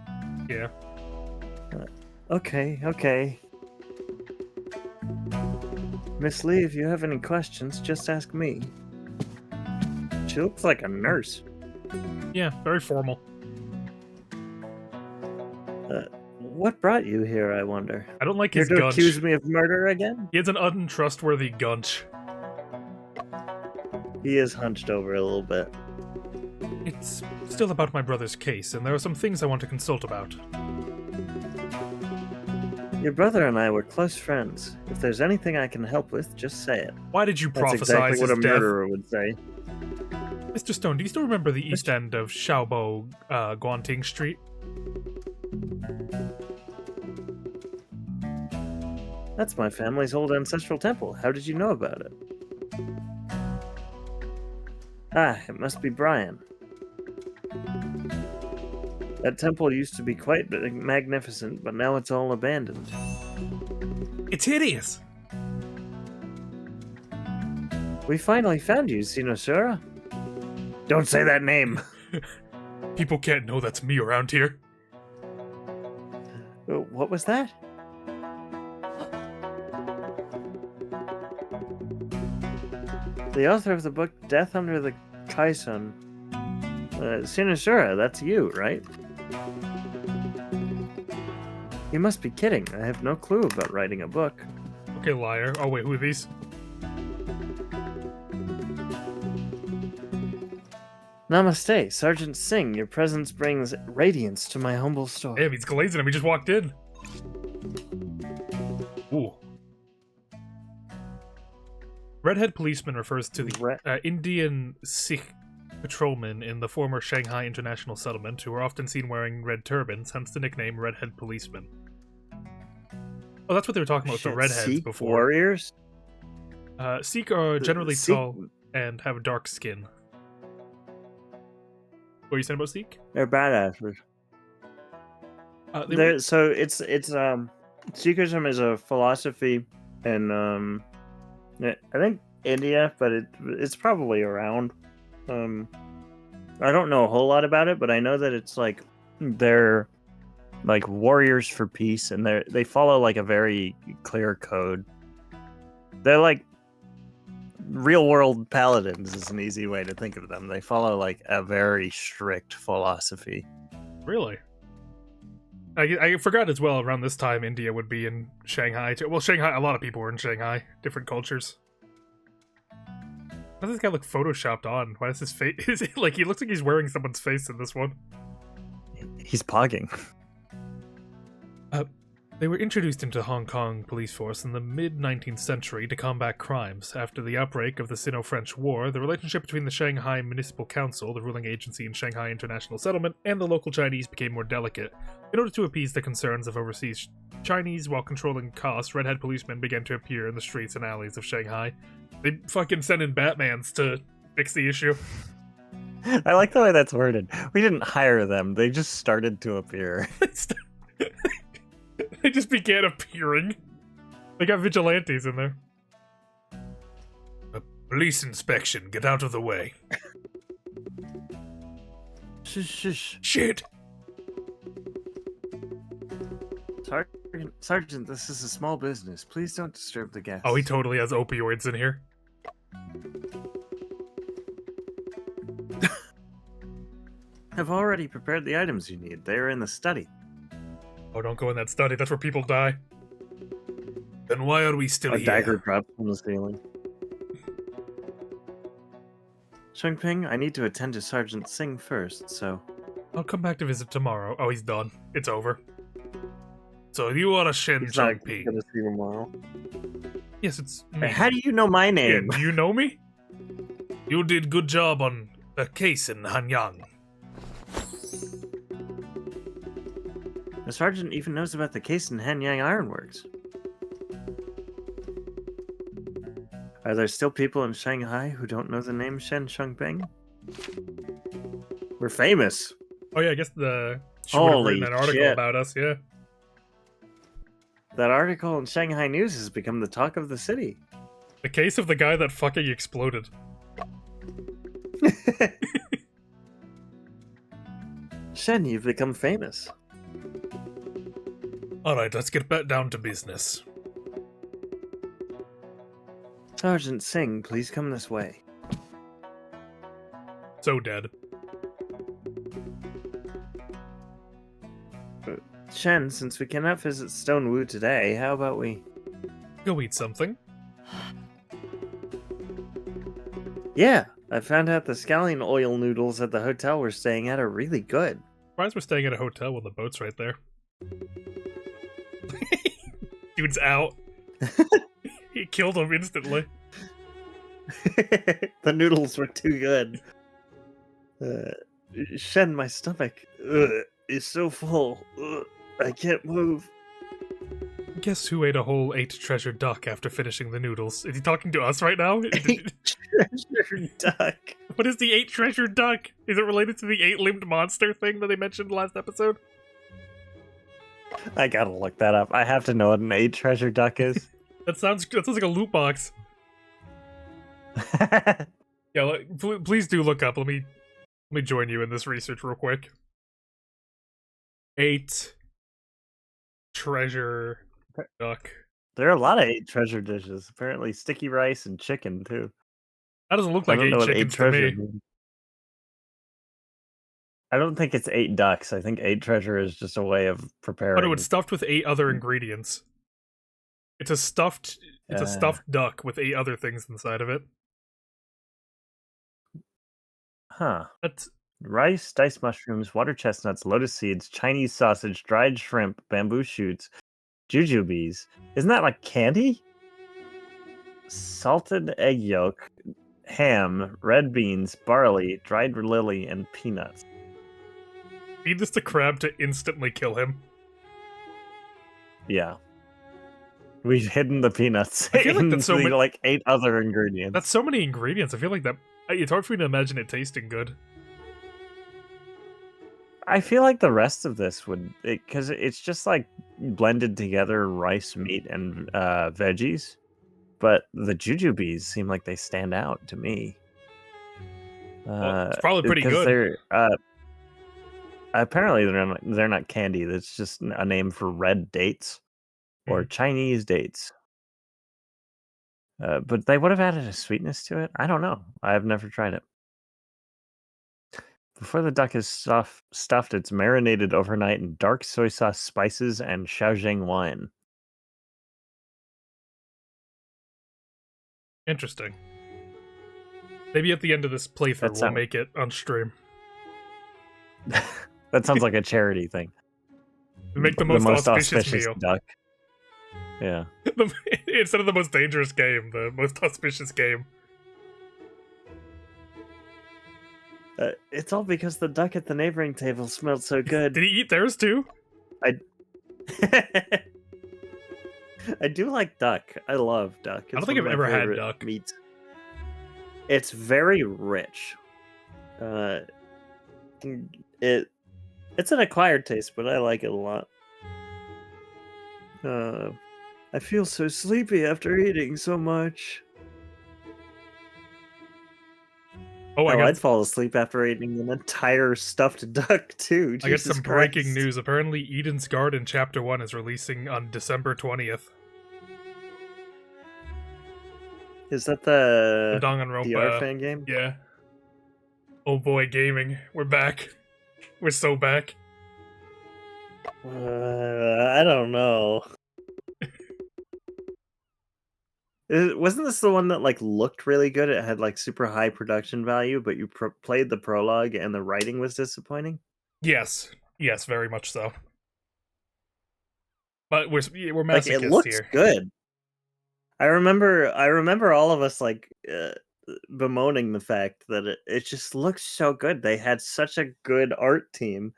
Yeah. Okay. Miss Li, if you have any questions, just ask me. She looks like a nurse. Yeah, very formal. What brought you here, I wonder? I don't like Here his to gunch. accuse me of murder again? He has an untrustworthy gunch. He is hunched over a little bit. It's still about my brother's case, and there are some things I want to consult about. Your brother and I were close friends. If there's anything I can help with, just say it. Why did you That's prophesize exactly what a his death? murderer would say. Mr. Stone, do you still remember the east end of Xiaobo, Guanting Street? That's my family's old ancestral temple. How did you know about it? Ah, it must be Brian. That temple used to be quite magnificent, but now it's all abandoned. It's hideous! We finally found you, Sinosura. Don't say that name! People can't know that's me around here. What was that? The author of the book Death Under the Kaisen. Sinosura, that's you, right? You must be kidding. I have no clue about writing a book. Okay, liar. Oh wait, who are these? Namaste, Sergeant Singh. Your presence brings radiance to my humble store. Damn, he's glazing him. He just walked in. Ooh. Redhead policeman refers to the Indian Sikh patrolmen in the former Shanghai International Settlement who are often seen wearing red turbans, hence the nickname Redhead Policeman. Oh, that's what they were talking about with the redheads Sikh before. warriors? Sikh are generally Sikh- tall and have dark skin. What are you saying about Sikh? They're badasses. So it's Sikhism is a philosophy in I think India, but it's probably around. I don't know a whole lot about it, but I know that it's like they're like warriors for peace, and they follow like a very clear code. They're like real world paladins is an easy way to think of them. They follow like a very strict philosophy. Really? I forgot as well, around this time India would be in Shanghai too. Well, Shanghai, a lot of people were in Shanghai, different cultures. Why does this guy look photoshopped on? Why is his face... Is it like, he looks like he's wearing someone's face in this one. He's pogging. They were introduced into Hong Kong police force in the mid-19th century to combat crimes. After the outbreak of the Sino-French War, the relationship between the Shanghai Municipal Council, the ruling agency in Shanghai International Settlement, and the local Chinese became more delicate. In order to appease the concerns of overseas Chinese while controlling costs, redhead policemen began to appear in the streets and alleys of Shanghai. They fucking sent in Batmans to fix the issue. I like the way that's worded. We didn't hire them. They just started to appear. They just began appearing. They got vigilantes in there. A police inspection. Get out of the way. Shush. Shit. Sergeant, this is a small business. Please don't disturb the guests. Oh, he totally has opioids in here. I've already prepared the items you need. They are in the study. Oh, don't go in that study. That's where people die. Then why are we still A here? dagger drops from the ceiling. Shengping, I need to attend to Sergeant Singh first, so... I'll come back to visit tomorrow. Oh, he's done. It's over. So you are a Shen He's not Zhongpi. gonna see tomorrow. Yes, it's me. How do you know my Yeah, name? do you know me? You did good job on the case in Hanyang. The sergeant even knows about the case in Hanyang Ironworks. Are there still people in Shanghai who don't know the name Shen Shengpeng? We're famous. Oh yeah, I guess she would have written Holy an article shit. about us. Yeah. That article in Shanghai News has become the talk of the city. The case of the guy that fucking exploded. Shen, you've become famous. Alright, let's get back down to business. Sergeant Singh, please come this way. So dead. Shen, since we cannot visit Stonewu today, how about we... Go eat something. Yeah, I found out the scallion oil noodles at the hotel we're staying at are really good. Surprised we're staying at a hotel when the boat's right there. Dude's out. He killed him instantly. The noodles were too good. Shen, my stomach is so full. I can't move. Guess who ate a whole 8 treasure duck after finishing the noodles? Is he talking to us right now? 8 treasure duck. What is the 8 treasure duck? Is it related to the 8-limbed monster thing that they mentioned last episode? I gotta look that up. I have to know what an 8 treasure duck is. That sounds like a loot box. Yeah, please do look up. Let me join you in this research real quick. 8 treasure duck. There are a lot of 8 treasure dishes. Apparently sticky rice and chicken, too. That doesn't look I like don't 8 know what 8 chickens to treasure me. means. I don't think it's 8 ducks. I think 8 treasure is just a way of preparing. But it was stuffed with 8 other ingredients. It's a stuffed duck with 8 other things inside of it. Huh. That's Rice, diced mushrooms, water chestnuts, lotus seeds, Chinese sausage, dried shrimp, bamboo shoots, jujubes. Isn't that like candy? Salted egg yolk, ham, red beans, barley, dried lily, and peanuts. feed this to Crab to instantly kill him. Yeah. We've hidden the peanuts I feel like in that's so the, many- like 8 other ingredients. That's so many ingredients. I feel like that it's hard for me to imagine it tasting good. I feel like the rest of this would, because it's just like blended together rice, meat, and veggies. But the jujubes seem like they stand out to me. Well, it's probably pretty 'cause good. They're, apparently, they're not candy. That's just a name for red dates or Chinese dates. But they would have added a sweetness to it. I don't know. I've never tried it. Before the duck is stuffed, it's marinated overnight in dark soy sauce, spices, and Shaoxing wine. Interesting. Maybe at the end of this playthrough, That we'll sounds- make it on stream. That sounds like a charity thing. We make the most auspicious meal. duck. Yeah. Instead of the most dangerous game, the most auspicious game. It's all because the duck at the neighboring table smelled so good. Did he eat theirs too? I do like duck. I love duck. I don't think I've ever had duck. Meat. It's very rich. It's an acquired taste, but I like it a lot. I feel so sleepy after eating so much. Oh, I'd fall asleep after eating an entire stuffed duck too. I got some breaking Christ. news. Apparently, Eden's Garden Chapter 1 is releasing on December 20th. Is that the Danganronpa. DR fan game? Yeah. Oh boy, gaming. We're back. We're so back. I don't know. Wasn't this the one that like looked really good? It had like super high production value, but you played the prologue and the writing was disappointing. Yes. Yes, very much so. But we're Like masochists it looks here. good. I remember all of us like bemoaning the fact that it just looks so good. They had such a good art team,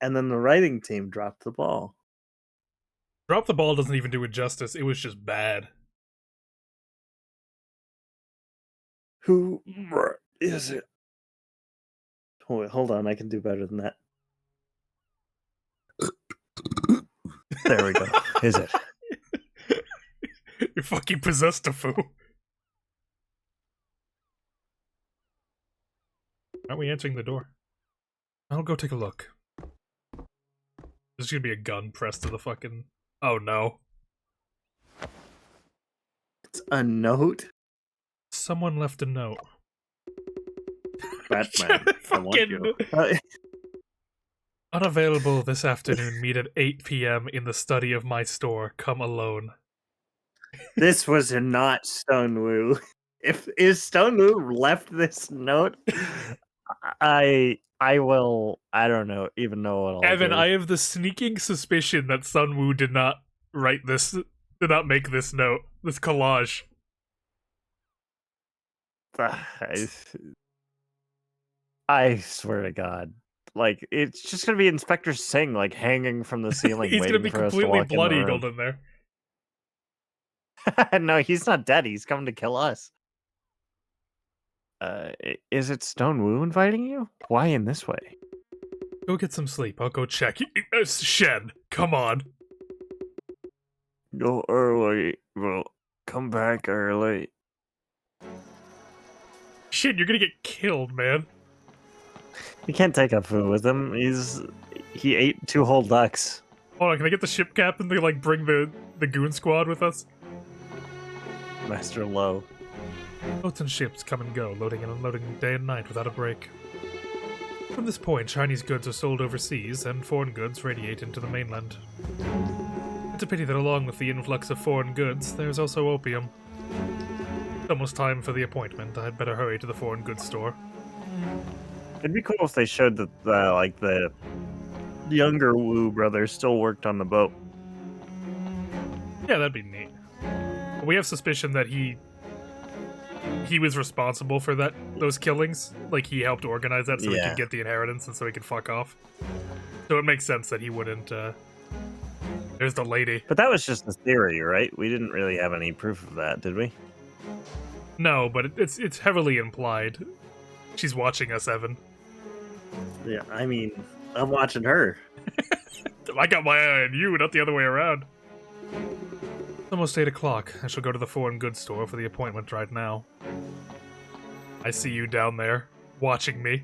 And then the writing team dropped the ball. Drop the ball doesn't even do it justice. It was just bad. Who is it? Oh, wait, hold on, I can do better than that. There we go. Is it? You're fucking possessed, a fool. Aren't we answering the door? I'll go take a look. There's gonna be a gun pressed to the fucking... Oh no. It's a note? Someone left a note. Batman, I want you. Unavailable this afternoon. Meet at 8 p.m. in the study of my store. Come alone. This was not Stonewoo. If Stonewoo left this note, I don't know even know what I'll Evan, do. I have the sneaking suspicion that Sunwoo did not make this note, this collage. I swear to God. Like, it's just gonna be Inspector Singh, like, hanging from the ceiling. He's gonna waiting be for us to completely walk blood in the eagled room. in there. No, he's not dead. He's coming to kill us. Is it Stonewoo inviting you? Why in this way? Go get some sleep. I'll go check. Shen, come on. Go early. Well, come back early. Shit, you're gonna get killed, man. You can't take up food with him. He ate 2 whole ducks. Hold on, can I get the ship captain to, like, bring the goon squad with us? Master Low. Boats and ships come and go, loading and unloading day and night without a break. From this point, Chinese goods are sold overseas, and foreign goods radiate into the mainland. It's a pity that along with the influx of foreign goods, there's also opium. It's almost time for the appointment. I'd better hurry to the foreign goods store. It'd be cool if they showed that, like, the younger Wu brothers still worked on the boat. Yeah, that'd be neat. We have suspicion that he was responsible for those killings. Like, he helped organize that so he could get the inheritance and so he could fuck off. So it makes sense that he wouldn't, There's the lady. But that was just a theory, right? We didn't really have any proof of that, did we? No, but it's heavily implied. She's watching us, Evan. Yeah, I mean, I'm watching her. I got my eye on you, not the other way around. It's almost 8 o'clock. I shall go to the foreign goods store for the appointment right now. I see you down there, watching me.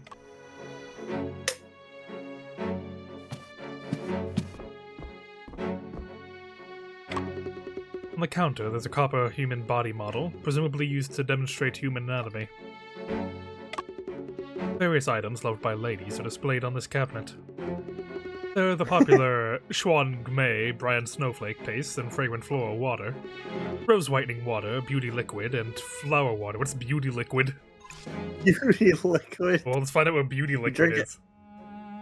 On the counter, there's a copper human body model, presumably used to demonstrate human anatomy. Various items loved by ladies are displayed on this cabinet. There are the popular Xuan Gmei Brian Snowflake paste and fragrant floral water, rose whitening water, beauty liquid, and flower water. What's beauty liquid? Beauty liquid. Well, let's find out what beauty liquid drink is.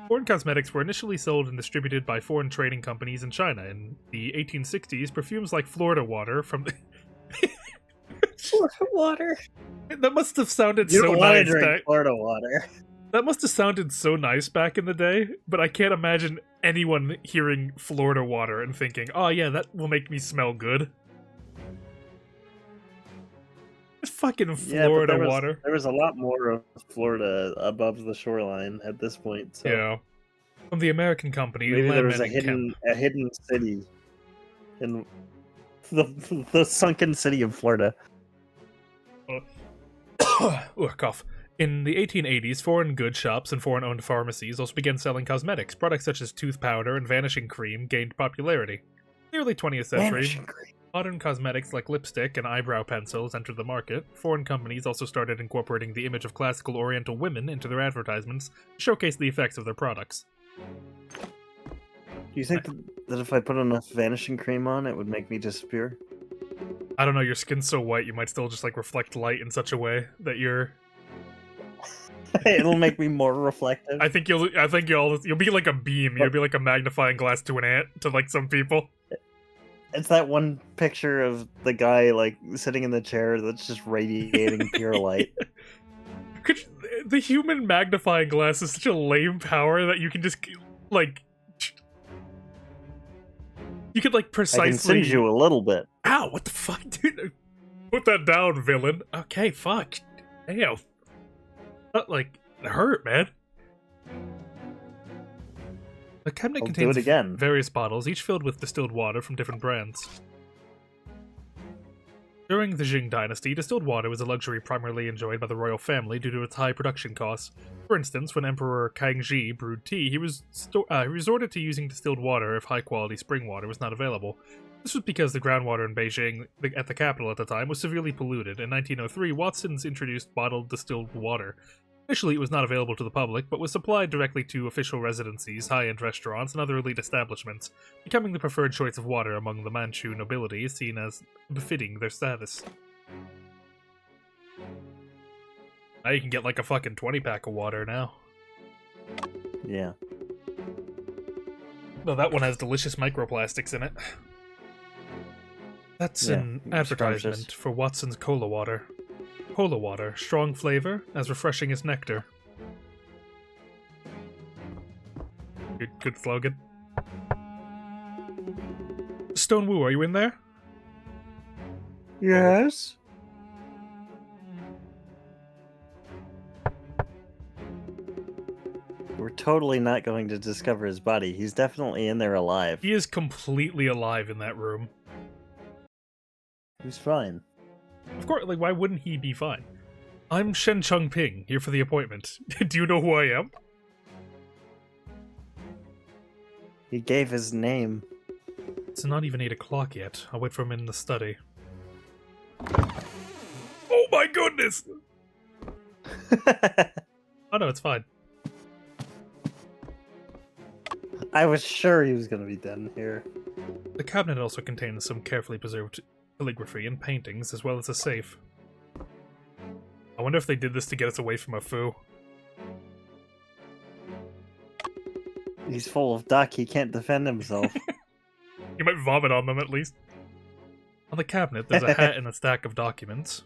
Foreign cosmetics were initially sold and distributed by foreign trading companies in China. In the 1860s, perfumes like Florida water from the... Florida water. That must have sounded You so don't want to nice drink Florida water. That must have sounded so nice back in the day, but I can't imagine anyone hearing Florida water and thinking, oh yeah, that will make me smell good. It's fucking Florida water. There was a lot more of Florida above the shoreline at this point. So yeah. From the American company, maybe there was a Kemp. hidden city in the sunken city of Florida. Cough. In the 1880s, foreign goods shops and foreign-owned pharmacies also began selling cosmetics. Products such as tooth powder and vanishing cream gained popularity. In the early 20th century, modern cosmetics like lipstick and eyebrow pencils entered the market. Foreign companies also started incorporating the image of classical Oriental women into their advertisements to showcase the effects of their products. Do you think that if I put enough vanishing cream on, it would make me disappear? I don't know, your skin's so white you might still just like reflect light in such a way that you're... It'll make me more reflective. I think you'll be like a beam. You'll be like a magnifying glass to an ant to like some people. It's that one picture of the guy like sitting in the chair that's just radiating pure light. The human magnifying glass is such a lame power that you can just Like, you could like I precisely. can send you a little bit. Ow! What the fuck, dude? Put that down, villain. Okay, fuck. Damn. That like it hurt, man. The cabinet I'll do contains it again. various bottles, each filled with distilled water from different brands. During the Jing Dynasty, distilled water was a luxury primarily enjoyed by the royal family due to its high production costs. For instance, when Emperor Kangxi brewed tea, he resorted to using distilled water if high-quality spring water was not available. This was because the groundwater in Beijing, at the capital at the time, was severely polluted. In 1903, Watson's introduced bottled distilled water. Initially, it was not available to the public, but was supplied directly to official residencies, high-end restaurants, and other elite establishments, becoming the preferred choice of water among the Manchu nobility, seen as befitting their status. Now you can get like a fucking 20-pack of water now. Yeah. No, that one has delicious microplastics in it. That's an advertisement for Watson's Cola Water. Cola water, strong flavor, as refreshing as nectar. Good slogan. Stone Wu, are you in there? Yes. We're totally not going to discover his body. He's definitely in there alive. He is completely alive in that room. He's fine. Of course, like, why wouldn't he be fine? I'm Shen Chengping, here for the appointment. Do you know who I am? He gave his name. It's not even 8 o'clock yet. I'll wait for him in the study. Oh my goodness! Oh no, it's fine. I was sure he was going to be done here. The cabinet also contains some carefully preserved calligraphy and paintings, as well as a safe. I wonder if they did this to get us away from a foo. He's full of duck. He can't defend himself. You might vomit on them at least. On the cabinet, there's a hat and a stack of documents.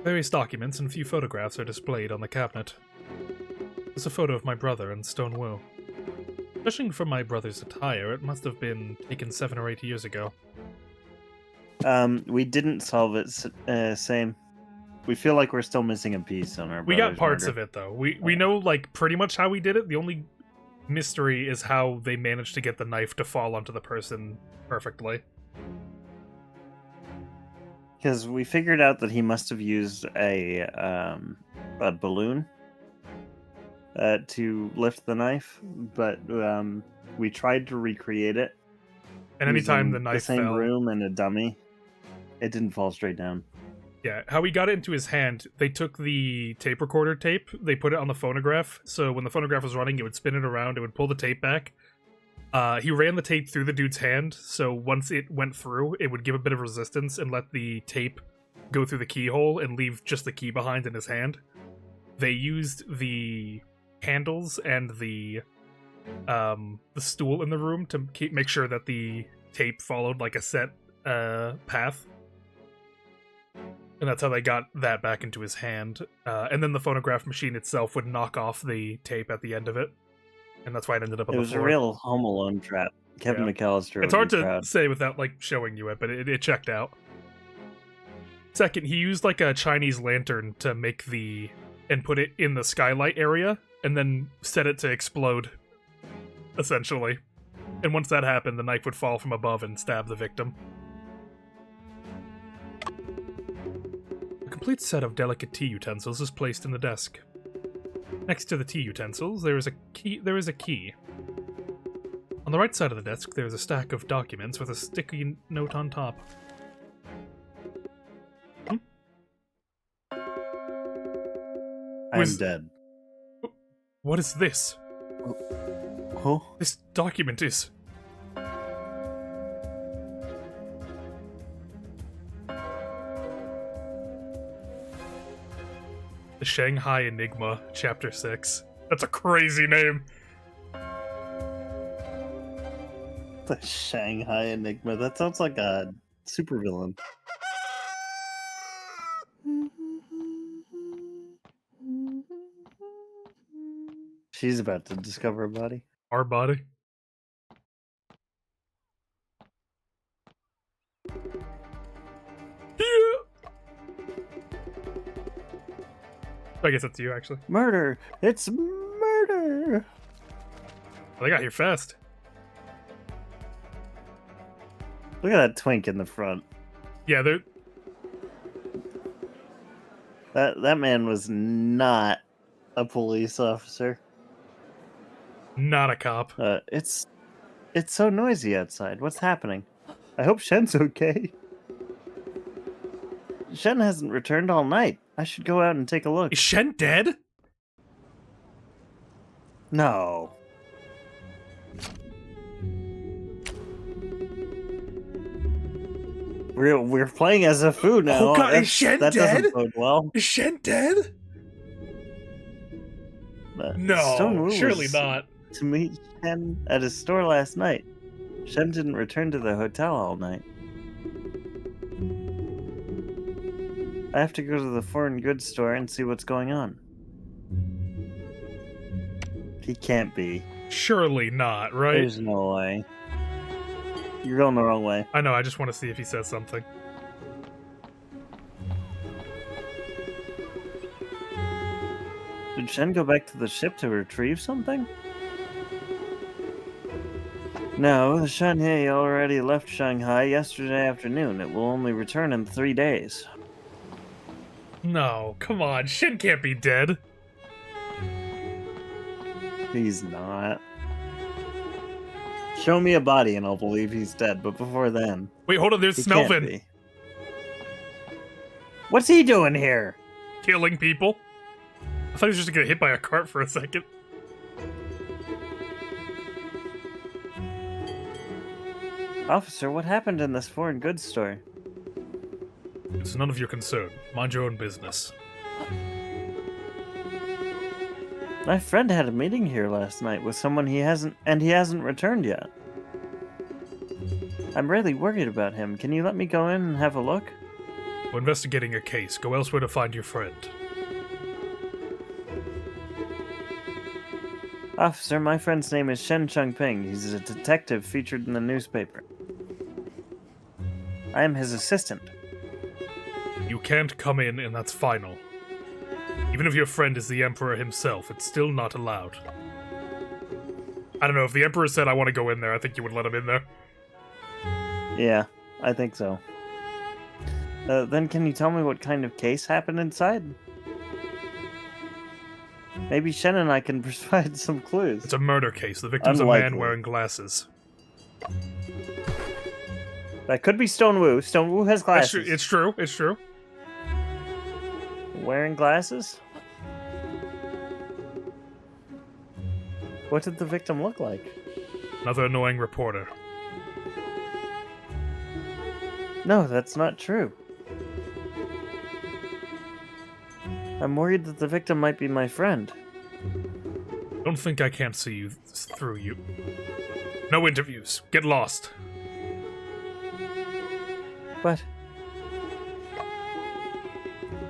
Various documents and a few photographs are displayed on the cabinet. There's a photo of my brother and Stone Wu. Judging from my brother's attire, it must have been taken 7 or 8 years ago. We didn't solve it, same. We feel like we're still missing a piece on our We got parts murder. of it, though. We know, like, pretty much how we did it. The only mystery is how they managed to get the knife to fall onto the person perfectly. Because we figured out that he must have used a balloon to lift the knife, but we tried to recreate it. And anytime using the knife same fell... room and a dummy, it didn't fall straight down. Yeah, how he got it into his hand, they took the tape recorder tape, they put it on the phonograph, so when the phonograph was running, it would spin it around, it would pull the tape back. He ran the tape through the dude's hand, so once it went through, it would give a bit of resistance and let the tape go through the keyhole and leave just the key behind in his hand. They used the handles and the stool in the room to make sure that the tape followed like a set path. And that's how they got that back into his hand. And then the phonograph machine itself would knock off the tape at the end of it. And that's why it ended up on It the was floor. a real Home Alone trap. Kevin McAllister. It's would hard be to proud. say without like showing you it, but it checked out. Second, he used like a Chinese lantern to make and put it in the skylight area, and then set it to explode, essentially. And once that happened, the knife would fall from above and stab the victim. A complete set of delicate tea utensils is placed in the desk. Next to the tea utensils, there is a key. On the right side of the desk, there is a stack of documents with a sticky note on top. I'm dead. What is this? Huh? This document is... The Shanghai Enigma, Chapter 6. That's a crazy name. The Shanghai Enigma. That sounds like a supervillain. She's about to discover a body. Our body. Yeah. I guess that's you, actually. Murder! It's murder! They got here fast. Look at that twink in the front. Yeah, they're... That man was not a police officer. not a cop. It's so noisy outside. What's happening? I hope Shen's okay. Shen hasn't returned all night. I should go out and take a look. Is Shen dead? No. We're playing as a foo now. Oh god, is Shen that dead? doesn't bode well. Is Shen dead? No, Stonewu surely was not. to meet Shen at his store last night. Shen didn't return to the hotel all night. I have to go to the foreign goods store and see what's going on. He can't be. Surely not, right? There's no way. You're going the wrong way. I know, I just want to see if he says something. Did Shen go back to the ship to retrieve something? No, the Shanhei already left Shanghai yesterday afternoon. It will only return in 3 days. No, come on, Shen can't be dead. He's not. Show me a body and I'll believe he's dead, but before then... Wait, hold on, there's he can't Snelvin. be. What's he doing here? Killing people. I thought he was just gonna get hit by a cart for a second. Officer, what happened in this foreign goods store? It's none of your concern. Mind your own business. My friend had a meeting here last night with someone he hasn't returned yet. I'm really worried about him. Can you let me go in and have a look? We're investigating a case. Go elsewhere to find your friend. Officer, my friend's name is Shen Changping. He's a detective featured in the newspaper. I am his assistant. You can't come in, and that's final. Even if your friend is the Emperor himself, it's still not allowed. I don't know, if the Emperor said I want to go in there, I think you would let him in there. Yeah, I think so. Then can you tell me what kind of case happened inside? Maybe Shen and I can provide some clues. It's a murder case. The victim's a Unlikely. man wearing glasses. That could be Stonewu. Stonewu has glasses. It's true. It's true. Wearing glasses? What did the victim look like? Another annoying reporter. No, that's not true. I'm worried that the victim might be my friend. Don't think I can't see you through you. No interviews. Get lost. But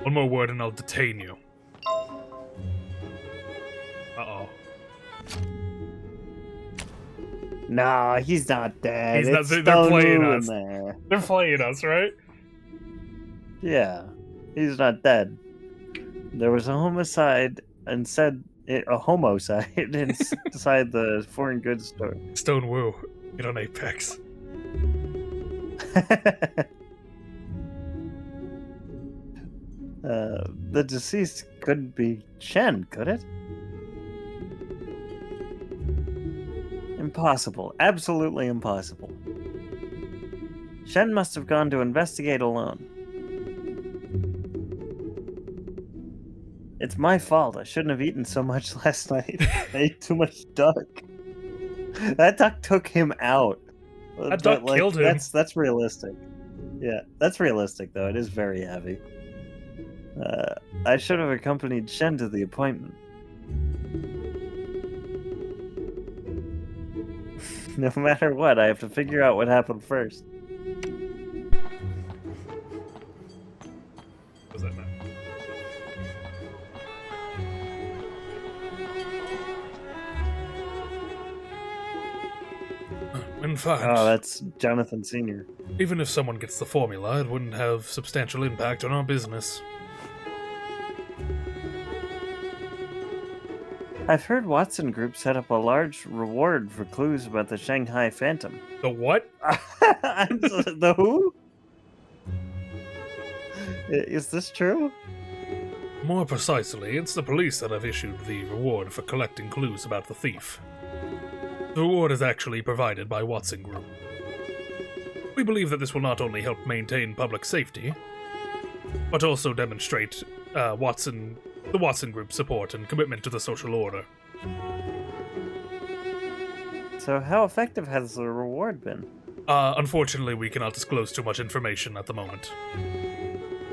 One more word and I'll detain you. Uh-oh. nah, he's not dead. He's not- It's they're playing Stonewu us. in there. They're playing us, right? Yeah, he's not dead. There was a homicide inside inside the foreign goods store. Stonewu. Get on Apex. The deceased couldn't be Shen, could it? Impossible. Absolutely impossible. Shen must have gone to investigate alone. It's my fault. I shouldn't have eaten so much last night. I ate too much duck. That duck took him out. That duck killed him. That's realistic. Yeah, that's realistic, though. It is very heavy. I should have accompanied Shen to the appointment. No matter what, I have to figure out what happened first. What does that mean? In fact, Oh, that's Jonathan Sr. even if someone gets the formula, it wouldn't have substantial impact on our business. I've heard Watson Group set up a large reward for clues about the Shanghai Phantom. The what? The who? Is this true? More precisely, it's the police that have issued the reward for collecting clues about the thief. The reward is actually provided by Watson Group. We believe that this will not only help maintain public safety, but also demonstrate the Watson Group's support and commitment to the social order. So how effective has the reward been? Unfortunately, we cannot disclose too much information at the moment.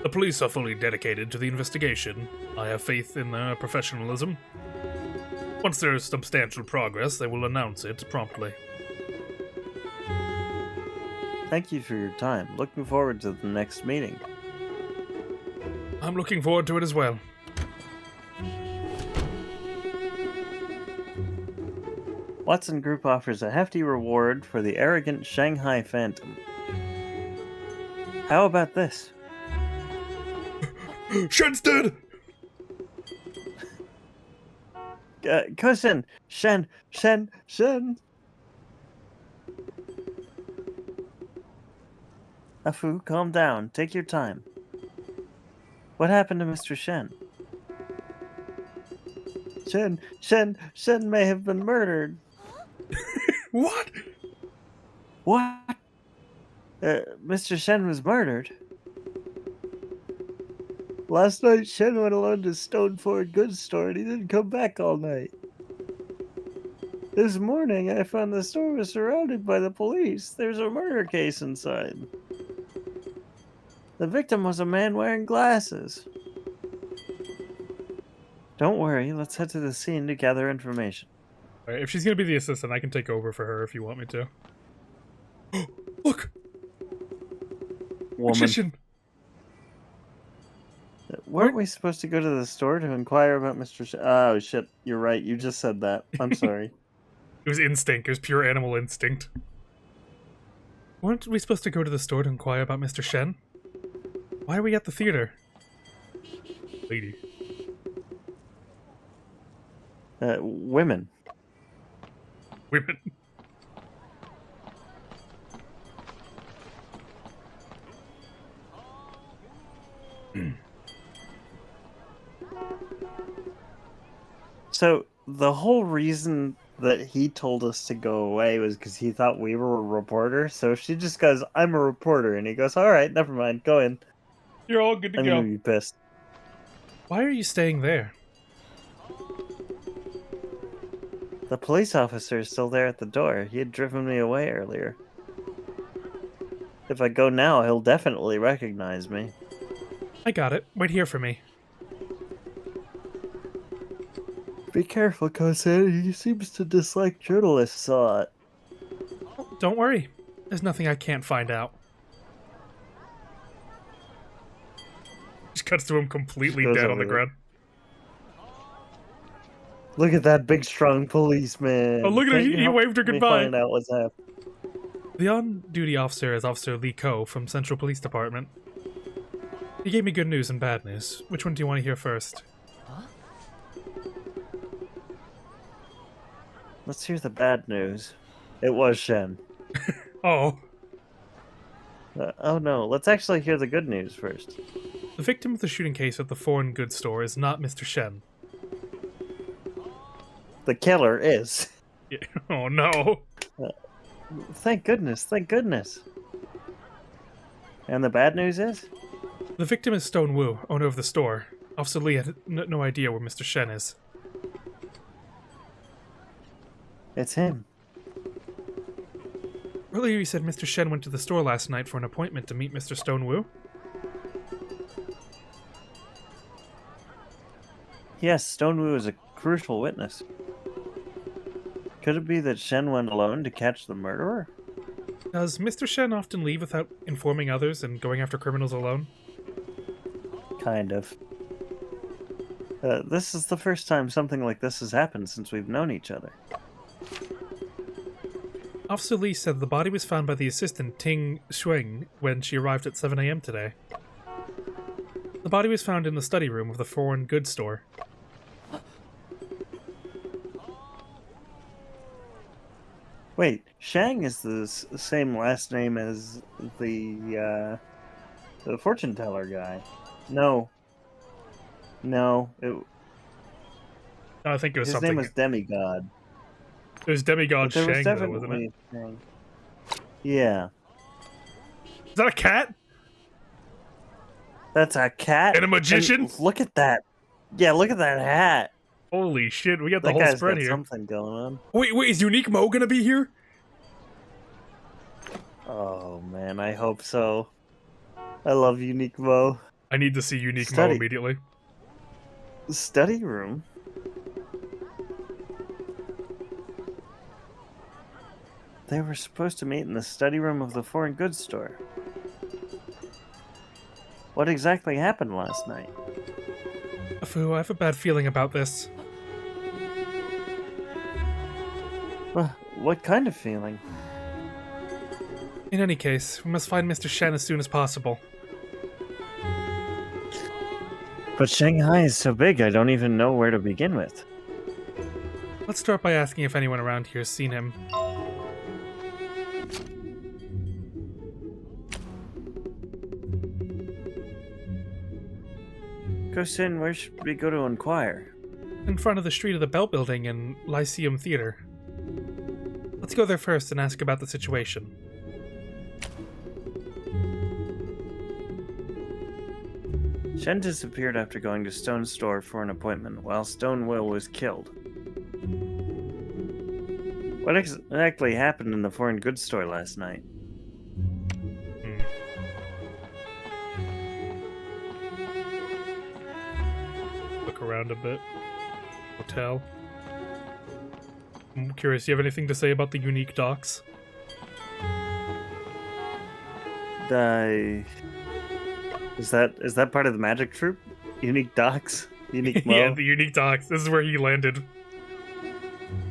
The police are fully dedicated to the investigation. I have faith in their professionalism. Once there is substantial progress, they will announce it promptly. Thank you for your time. Looking forward to the next meeting. I'm looking forward to it as well. Watson Group offers a hefty reward for the arrogant Shanghai Phantom. How about this? Shen's dead! Cousin! Shen! Afu, calm down. Take your time. What happened to Mr. Shen? Shen may have been murdered. What? What? Mr. Shen was murdered? Last night, Shen went alone to Stone Ford goods store and he didn't come back all night. This morning, I found the store was surrounded by the police. There's a murder case inside. The victim was a man wearing glasses. Don't worry, let's head to the scene to gather information. Alright, if she's gonna be the assistant, I can take over for her if you want me to. Look! Woman. Magician! Weren't we supposed to go to the store to inquire about Mr. Oh, shit. You're right. You just said that. I'm sorry. It was instinct. It was pure animal instinct. Weren't we supposed to go to the store to inquire about Mr. Shen? Why are we at the theater? Lady. Women. Women. So, the whole reason that he told us to go away was because he thought we were a reporter. So she just goes, I'm a reporter. And he goes, all right, never mind. Go in. You're all good to I'm go. going to be pissed. Why are you staying there? The police officer is still there at the door. He had driven me away earlier. If I go now, he'll definitely recognize me. I got it. Wait here for me. Be careful, Cousin. He seems to dislike journalists a lot. Don't worry. There's nothing I can't find out. Just cuts to him completely Goes dead on over the there. ground. Look at that big, strong policeman. Oh, look at him. Can't you He help waved her me goodbye. Find out what's happening. The on-duty officer is Officer Lee Ko from Central Police Department. He gave me good news and bad news. Which one do you want to hear first? Let's hear the bad news. It was Shen. Oh. Oh no, let's actually hear the good news first. The victim of the shooting case at the foreign goods store is not Mr. Shen. The killer is. Yeah. Oh no. Thank goodness, thank goodness. And the bad news is? The victim is Stone Wu, owner of the store. Officer Lee had no idea where Mr. Shen is. It's him. Earlier you said Mr. Shen went to the store last night for an appointment to meet Mr. Stone Wu? Yes, Stone Wu is a crucial witness. Could it be that Shen went alone to catch the murderer? Does Mr. Shen often leave without informing others and going after criminals alone? Kind of. This is the first time something like this has happened since we've known each other. Officer Lee said the body was found by the assistant Ting Shuang when she arrived at 7 a.m. today. The body was found in the study room of the foreign goods store. Wait, Shang is the same last name as the fortune teller guy. No. I think it was His something. name was Demigod. It was Demigod But there was Shang, though, wasn't definitely it? a Shang. Yeah. Is that a cat? That's a cat. And a magician? And look at that. Yeah, look at that hat. Holy shit, we got the That whole guy's spread got here. something going on. Wait, is Unique Mo gonna be here? Oh man, I hope so. I love Unique Mo. I need to see Unique Mo Study. immediately. Study room? They were supposed to meet in the study room of the foreign goods store. What exactly happened last night? Fu, I have a bad feeling about this. What kind of feeling? In any case, we must find Mr. Shen as soon as possible. But Shanghai is so big, I don't even know where to begin with. Let's start by asking if anyone around here has seen him. Go-Sin, where should we go to inquire? In front of the street of the Bell Building and Lyceum Theater. Let's go there first and ask about the situation. Shen disappeared after going to Stone's store for an appointment, while Stone Will was killed. What exactly happened in the foreign goods store last night? Look around a bit. Hotel. I'm curious, do you have anything to say about the unique docks? Is that part of the magic troupe? Unique docks? Unique Mo? Yeah, the unique docks. This is where he landed.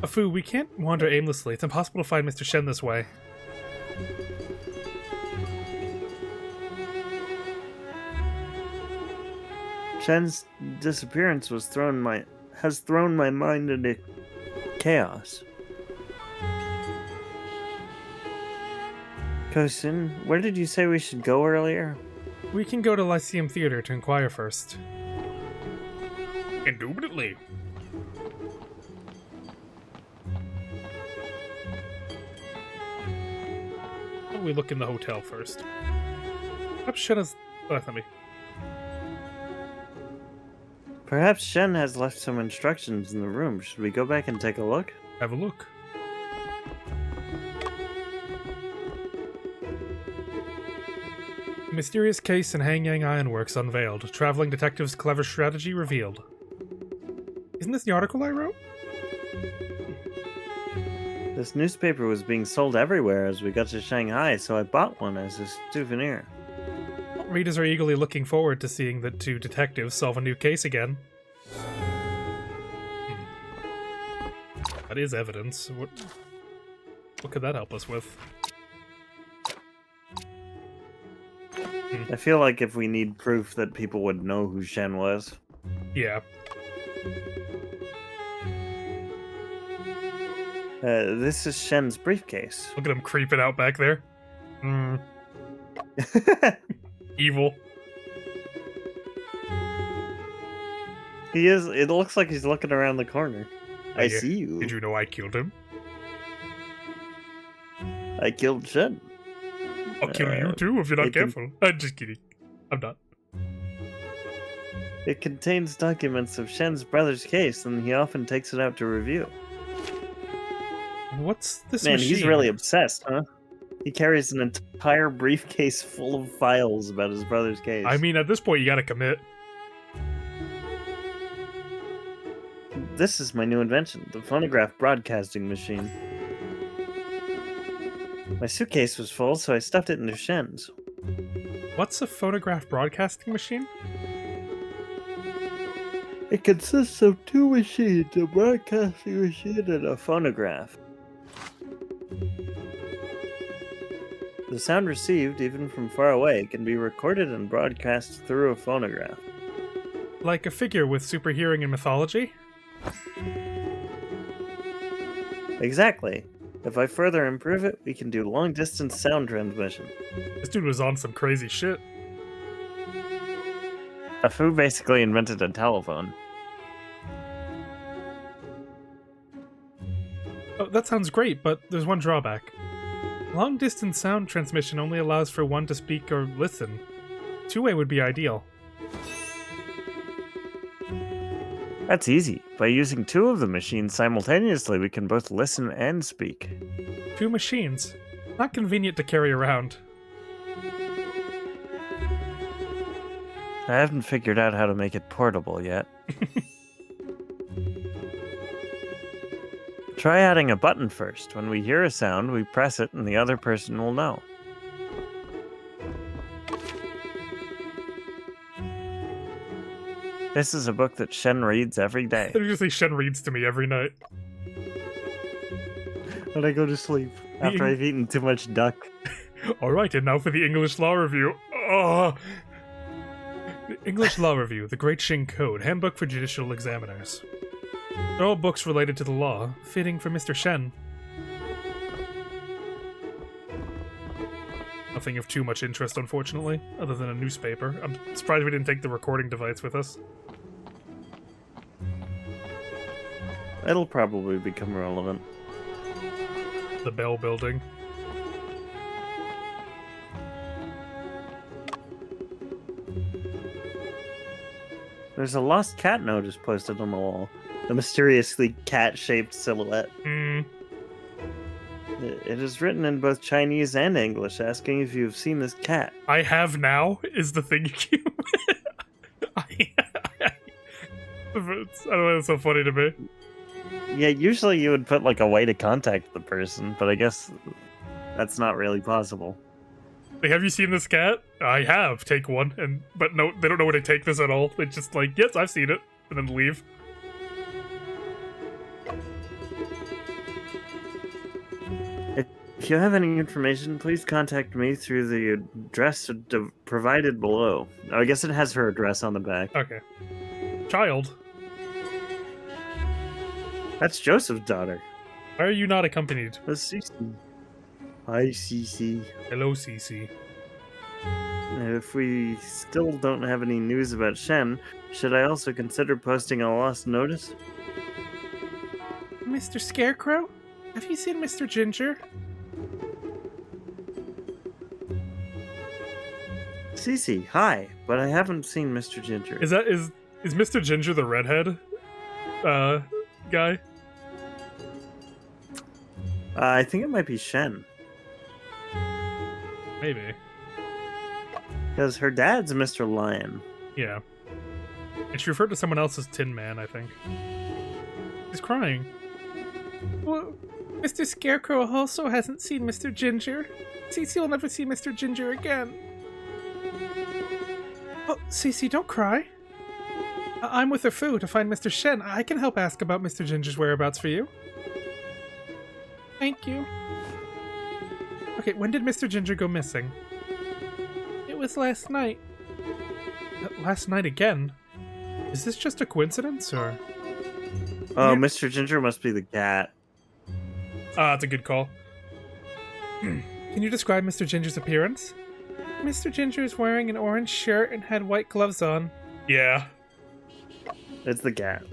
Fu, we can't wander aimlessly. It's impossible to find Mr. Shen this way. Shen's disappearance has thrown my mind into chaos. Go-Sin, where did you say we should go earlier? We can go to Lyceum Theater to inquire first. Indubitably. Why don't we look in the hotel first? Perhaps Shen has... Oh, that's not me. Perhaps Shen has left some instructions in the room. Should we go back and take a look? Have a look. Mysterious case in Hangyang Ironworks unveiled. Traveling detective's clever strategy revealed. Isn't this the article I wrote? This newspaper was being sold everywhere as we got to Shanghai, so I bought one as a souvenir. Readers are eagerly looking forward to seeing the two detectives solve a new case again. That is evidence. What could that help us with? I feel like if we need proof that people would know who Shen was. Yeah. This is Shen's briefcase. Look at him creeping out back there. Evil. He is. It looks like he's looking around the corner. Oh, I yeah. see you. Did you know I killed him? I killed Shen. I'll kill you too if you're not it can- careful. I'm just kidding. I'm not. It contains documents of Shen's brother's case, and he often takes it out to review. What's this Man, machine? he's really obsessed, huh? He carries an entire briefcase full of files about his brother's case. I mean, at this point, you gotta commit. This is my new invention, the phonograph broadcasting machine. My suitcase was full, so I stuffed it into Shen's. What's a phonograph broadcasting machine? It consists of two machines, a broadcasting machine and a phonograph. The sound received, even from far away, can be recorded and broadcast through a phonograph. Like a figure with super hearing in mythology? Exactly. If I further improve it, we can do long-distance sound transmission. This dude was on some crazy shit. Afu basically invented a telephone. Oh, that sounds great, but there's one drawback. Long-distance sound transmission only allows for one to speak or listen. Two-way would be ideal. That's easy. By using two of the machines simultaneously, we can both listen and speak. Two machines. Not convenient to carry around. I haven't figured out how to make it portable yet. Try adding a button first. When we hear a sound, we press it and the other person will know. This is a book that Shen reads every day. They just say Shen reads to me every night. When I go to sleep, after I've eaten too much duck. Alright, and now for the English Law Review. Oh. The English Law Review, the Great Shing Code, Handbook for Judicial Examiners. They're all books related to the law, fitting for Mr. Shen. Nothing of too much interest, unfortunately, other than a newspaper. I'm surprised we didn't take the recording device with us. It'll probably become relevant. The Bell Building. There's a lost cat notice posted on the wall. A mysteriously cat-shaped silhouette. Hmm. It is written in both Chinese and English, asking if you've seen this cat. I have now is the thing you keep. I don't know, it's so funny to me. Yeah, usually you would put like a way to contact the person, but I guess that's not really possible. Like, have you seen this cat? I have. Take one, but no, they don't know where to take this at all. They just like, yes, I've seen it, and then leave. If you have any information, please contact me through the address provided below. Oh, I guess it has her address on the back. Okay. Child. That's Joseph's daughter. Why are you not accompanied? That's Cece. Hi, Cece. Hello, Cece. If we still don't have any news about Shen, should I also consider posting a lost notice? Mr. Scarecrow? Have you seen Mr. Ginger? Cece, hi, but I haven't seen Mr. Ginger. Is Mr. Ginger the redhead guy? I think it might be Shen. Maybe. Because her dad's Mr. Lion. Yeah. And she referred to someone else as Tin Man, I think. He's crying. Well, Mr. Scarecrow also hasn't seen Mr. Ginger. Cece will never see Mr. Ginger again. Oh, Cece, don't cry. I'm with Afu to find Mr. Shen. I can help ask about Mr. Ginger's whereabouts for you. Thank you. Okay, when did Mr. Ginger go missing? It was last night. Last night again? Is this just a coincidence, or...? Oh, Mr. Ginger must be the cat. Ah, that's a good call. Can you describe Mr. Ginger's appearance? Mr. Ginger is wearing an orange shirt and had white gloves on. Yeah. It's the cat.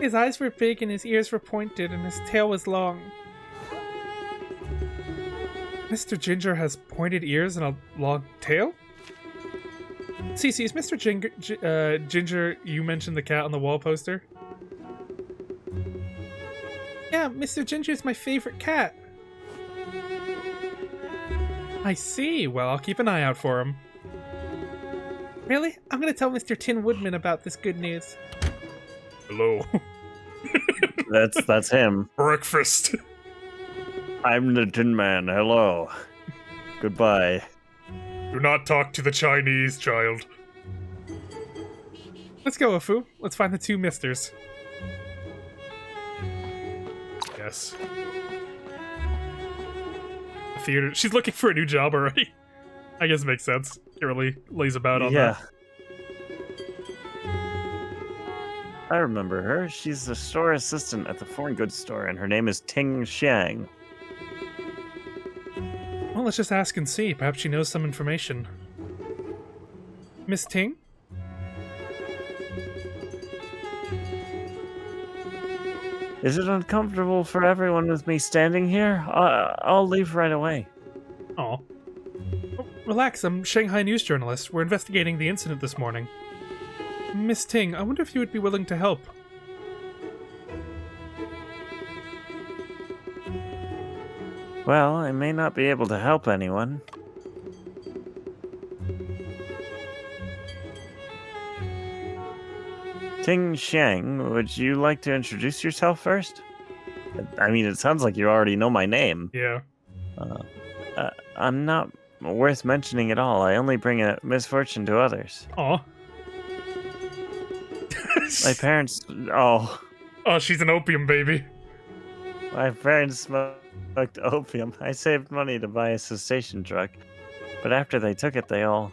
His eyes were big and his ears were pointed and his tail was long. Mr. Ginger has pointed ears and a long tail? Cece, is Mr. Ginger, you mentioned the cat on the wall poster? Yeah, Mr. Ginger is my favorite cat. I see. Well, I'll keep an eye out for him. Really? I'm gonna tell Mr. Tin Woodman about this good news. Hello. That's him. Breakfast. I'm the Tin Man. Hello. Goodbye. Do not talk to the Chinese, child. Let's go, Afu. Let's find the two misters. Yes. theater. She's looking for a new job already. I guess it makes sense. She really lays about on Yeah. that. I remember her. She's the store assistant at the foreign goods store, and her name is Ting Xiang. Well, let's just ask and see. Perhaps she knows some information. Miss Ting? Is it uncomfortable for everyone with me standing here? I'll leave right away. Oh. Relax, I'm Shanghai news journalist. We're investigating the incident this morning. Miss Ting, I wonder if you would be willing to help. Well, I may not be able to help anyone. Ting Xiang, would you like to introduce yourself first? I mean, it sounds like you already know my name. Yeah. I'm not worth mentioning at all. I only bring a misfortune to others. Aw. My parents... Oh, Oh, she's an opium baby. my parents smoked opium. I saved money to buy a cessation drug. But after they took it, they all...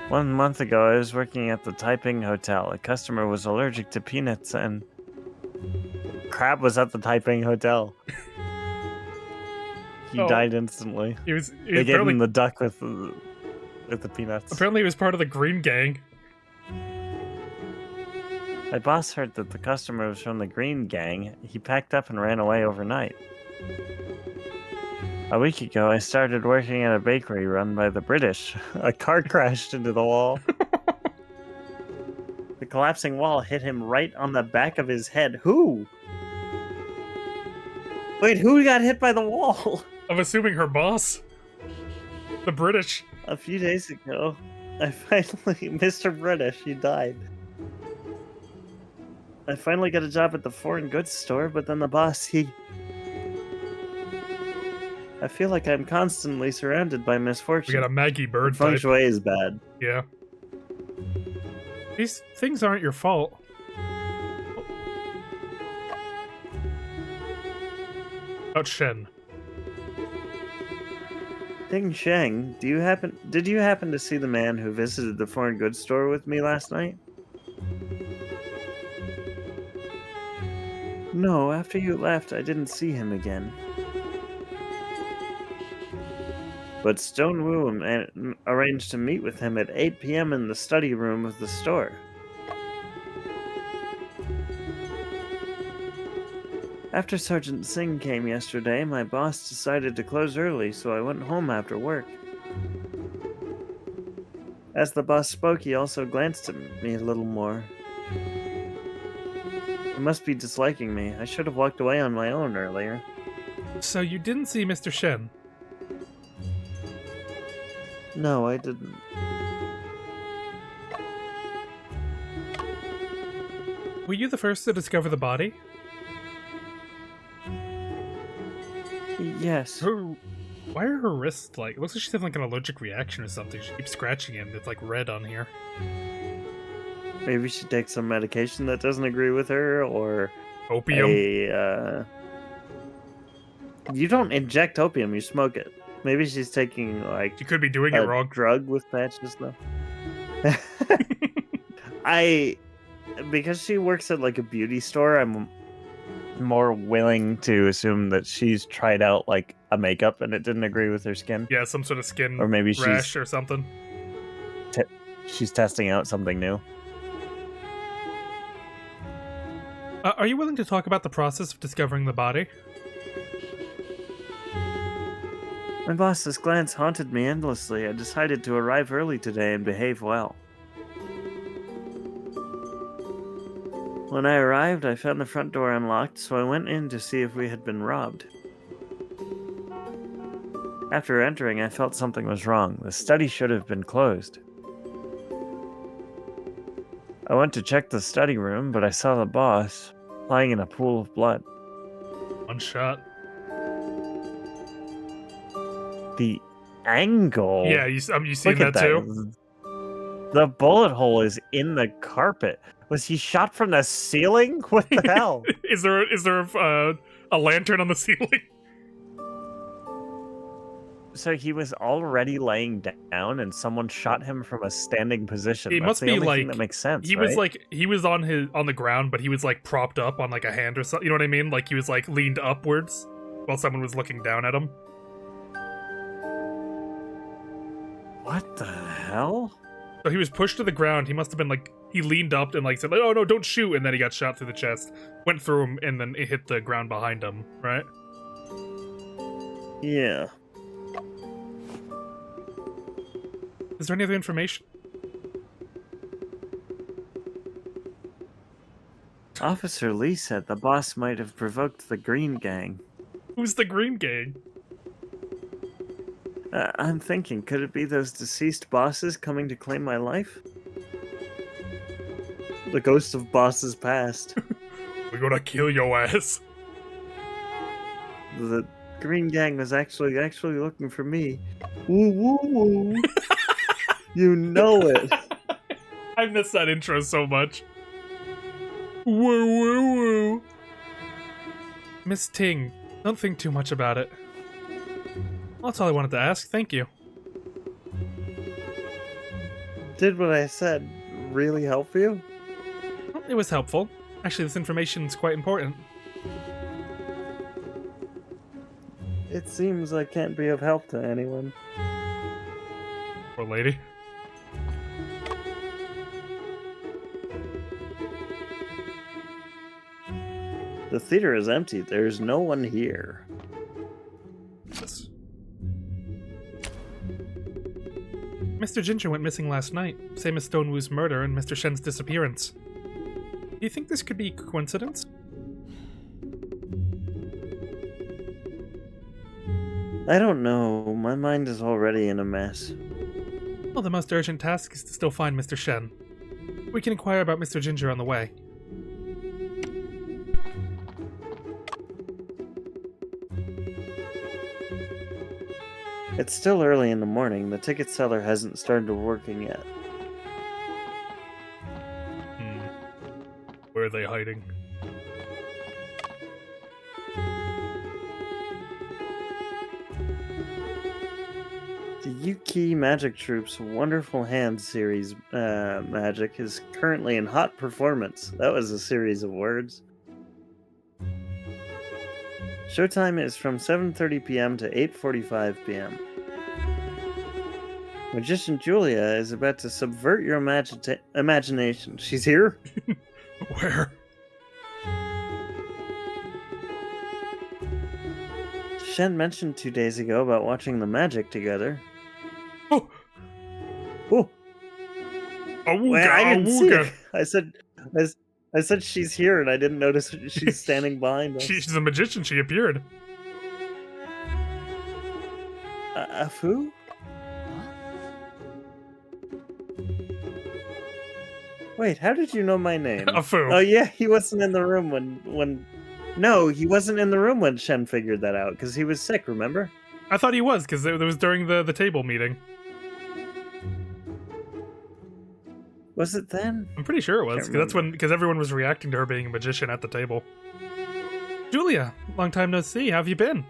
1 month ago, I was working at the Taiping Hotel. A customer was allergic to peanuts and... Crab was at the Taiping Hotel. He Oh. died instantly. He was They gave him the duck with the peanuts. apparently he was part of the Green Gang. My boss heard that the customer was from the Green Gang. He packed up and ran away overnight. A week ago, I started working at a bakery run by the British. A car crashed into the wall. The collapsing wall hit him right on the back of his head. Who? Wait, who got hit by the wall? I'm assuming her boss. The British. A few days ago, I finally... Mr. British, he died. I finally got a job at the foreign goods store, but then the boss, he... I feel like I'm constantly surrounded by We misfortune. got a Maggie Bird Feng type. Shui is bad. Yeah. These things aren't your fault. About Shen. Ting Sheng, did you happen to see the man who visited the foreign goods store with me last night? No, after you left, I didn't see him again. But Stone Wu arranged to meet with him at 8 p.m. in the study room of the store. After Sergeant Singh came yesterday, my boss decided to close early, so I went home after work. As the boss spoke, he also glanced at me a little more. He must be disliking me. I should have walked away on my own earlier. So you didn't see Mr. Shen? No, I didn't. Were you the first to discover the body? Yes. Why are her wrists like... It looks like she's having like an allergic reaction or something. She keeps scratching it and it's like red on here. Maybe she takes some medication that doesn't agree with her, or Opium. You don't inject opium, you smoke it. Maybe she's taking, like, She could be doing it a wrong. drug with patches, though. Because she works at, like, a beauty store, I'm more willing to assume that she's tried out, like, a makeup and it didn't agree with her skin. Yeah, some sort of skin Or maybe rash or something. she's testing out something new. Are you willing to talk about the process of discovering the body? My boss's glance haunted me endlessly. I decided to arrive early today and behave well. When I arrived, I found the front door unlocked, so I went in to see if we had been robbed. After entering, I felt something was wrong. The study should have been closed. I went to check the study room, but I saw the boss lying in a pool of blood. One shot. The angle. Yeah, you seen Look at that too? The bullet hole is in the carpet. Was he shot from the ceiling? What the hell? Is there a lantern on the ceiling. So he was already laying down, and someone shot him from a standing position. It That's must the be only thing like that makes sense, he right? was like he was on the ground, but he was like propped up on like a hand or something. You know what I mean? Like he was like leaned upwards while someone was looking down at him. What the hell? So he was pushed to the ground. He must have been like he leaned up and like said, "Oh no, don't shoot!" And then he got shot through the chest, went through him, and then it hit the ground behind him. Right? Yeah. Is there any other information? Officer Lee said the boss might have provoked the Green Gang. Who's the Green Gang? I'm thinking, could it be those deceased bosses coming to claim my life? The ghosts of bosses past. We're gonna kill your ass. The Green Gang was actually looking for me. Woo woo woo. You know it. I miss that intro so much. Woo woo woo. Miss Ting, don't think too much about it. That's all I wanted to ask. Thank you. Did what I said really help you? Well, it was helpful. Actually, this information is quite important. It seems I can't be of help to anyone. Poor lady. The theater is empty. There's no one here. Yes. Mr. Ginger went missing last night, same as Stonewoo's murder and Mr. Shen's disappearance. Do you think this could be coincidence? I don't know. My mind is already in a mess. Well, the most urgent task is to still find Mr. Shen. We can inquire about Mr. Ginger on the way. It's still early in the morning. The ticket seller hasn't started working yet. Where are they hiding? The Yuki Magic Troop's Wonderful Hands series magic is currently in hot performance. That was a series of words. Showtime is from 7:30 p.m. to 8:45 p.m. Magician Julia is about to subvert your imagination. She's here? Where? Shen mentioned 2 days ago about watching the magic together. Oh! Oh! Awooga, Wait, I didn't see awooga. it. I said she's here, and I didn't notice she's standing behind us. She's a magician. She appeared. Afu? Wait, how did you know my name? Afu. Oh yeah, he wasn't in the room when. No, he wasn't in the room when Shen figured that out because he was sick. Remember? I thought he was because it was during the table meeting. Was it then? I'm pretty sure it was Can't because everyone was reacting to her being a magician at the table. Julia, long time no see. How have you been?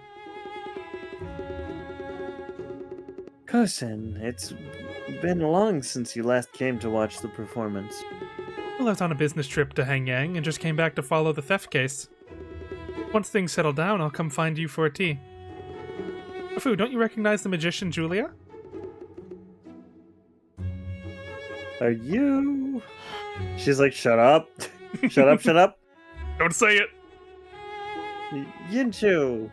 Kosen, it's been long since you last came to watch the performance. Well, I was on a business trip to Hanyang and just came back to follow the theft case. Once things settle down, I'll come find you for a tea. Afu, don't you recognize the magician Julia? Are you? She's like, shut up. Shut up, shut up. Don't say it! Yinchu.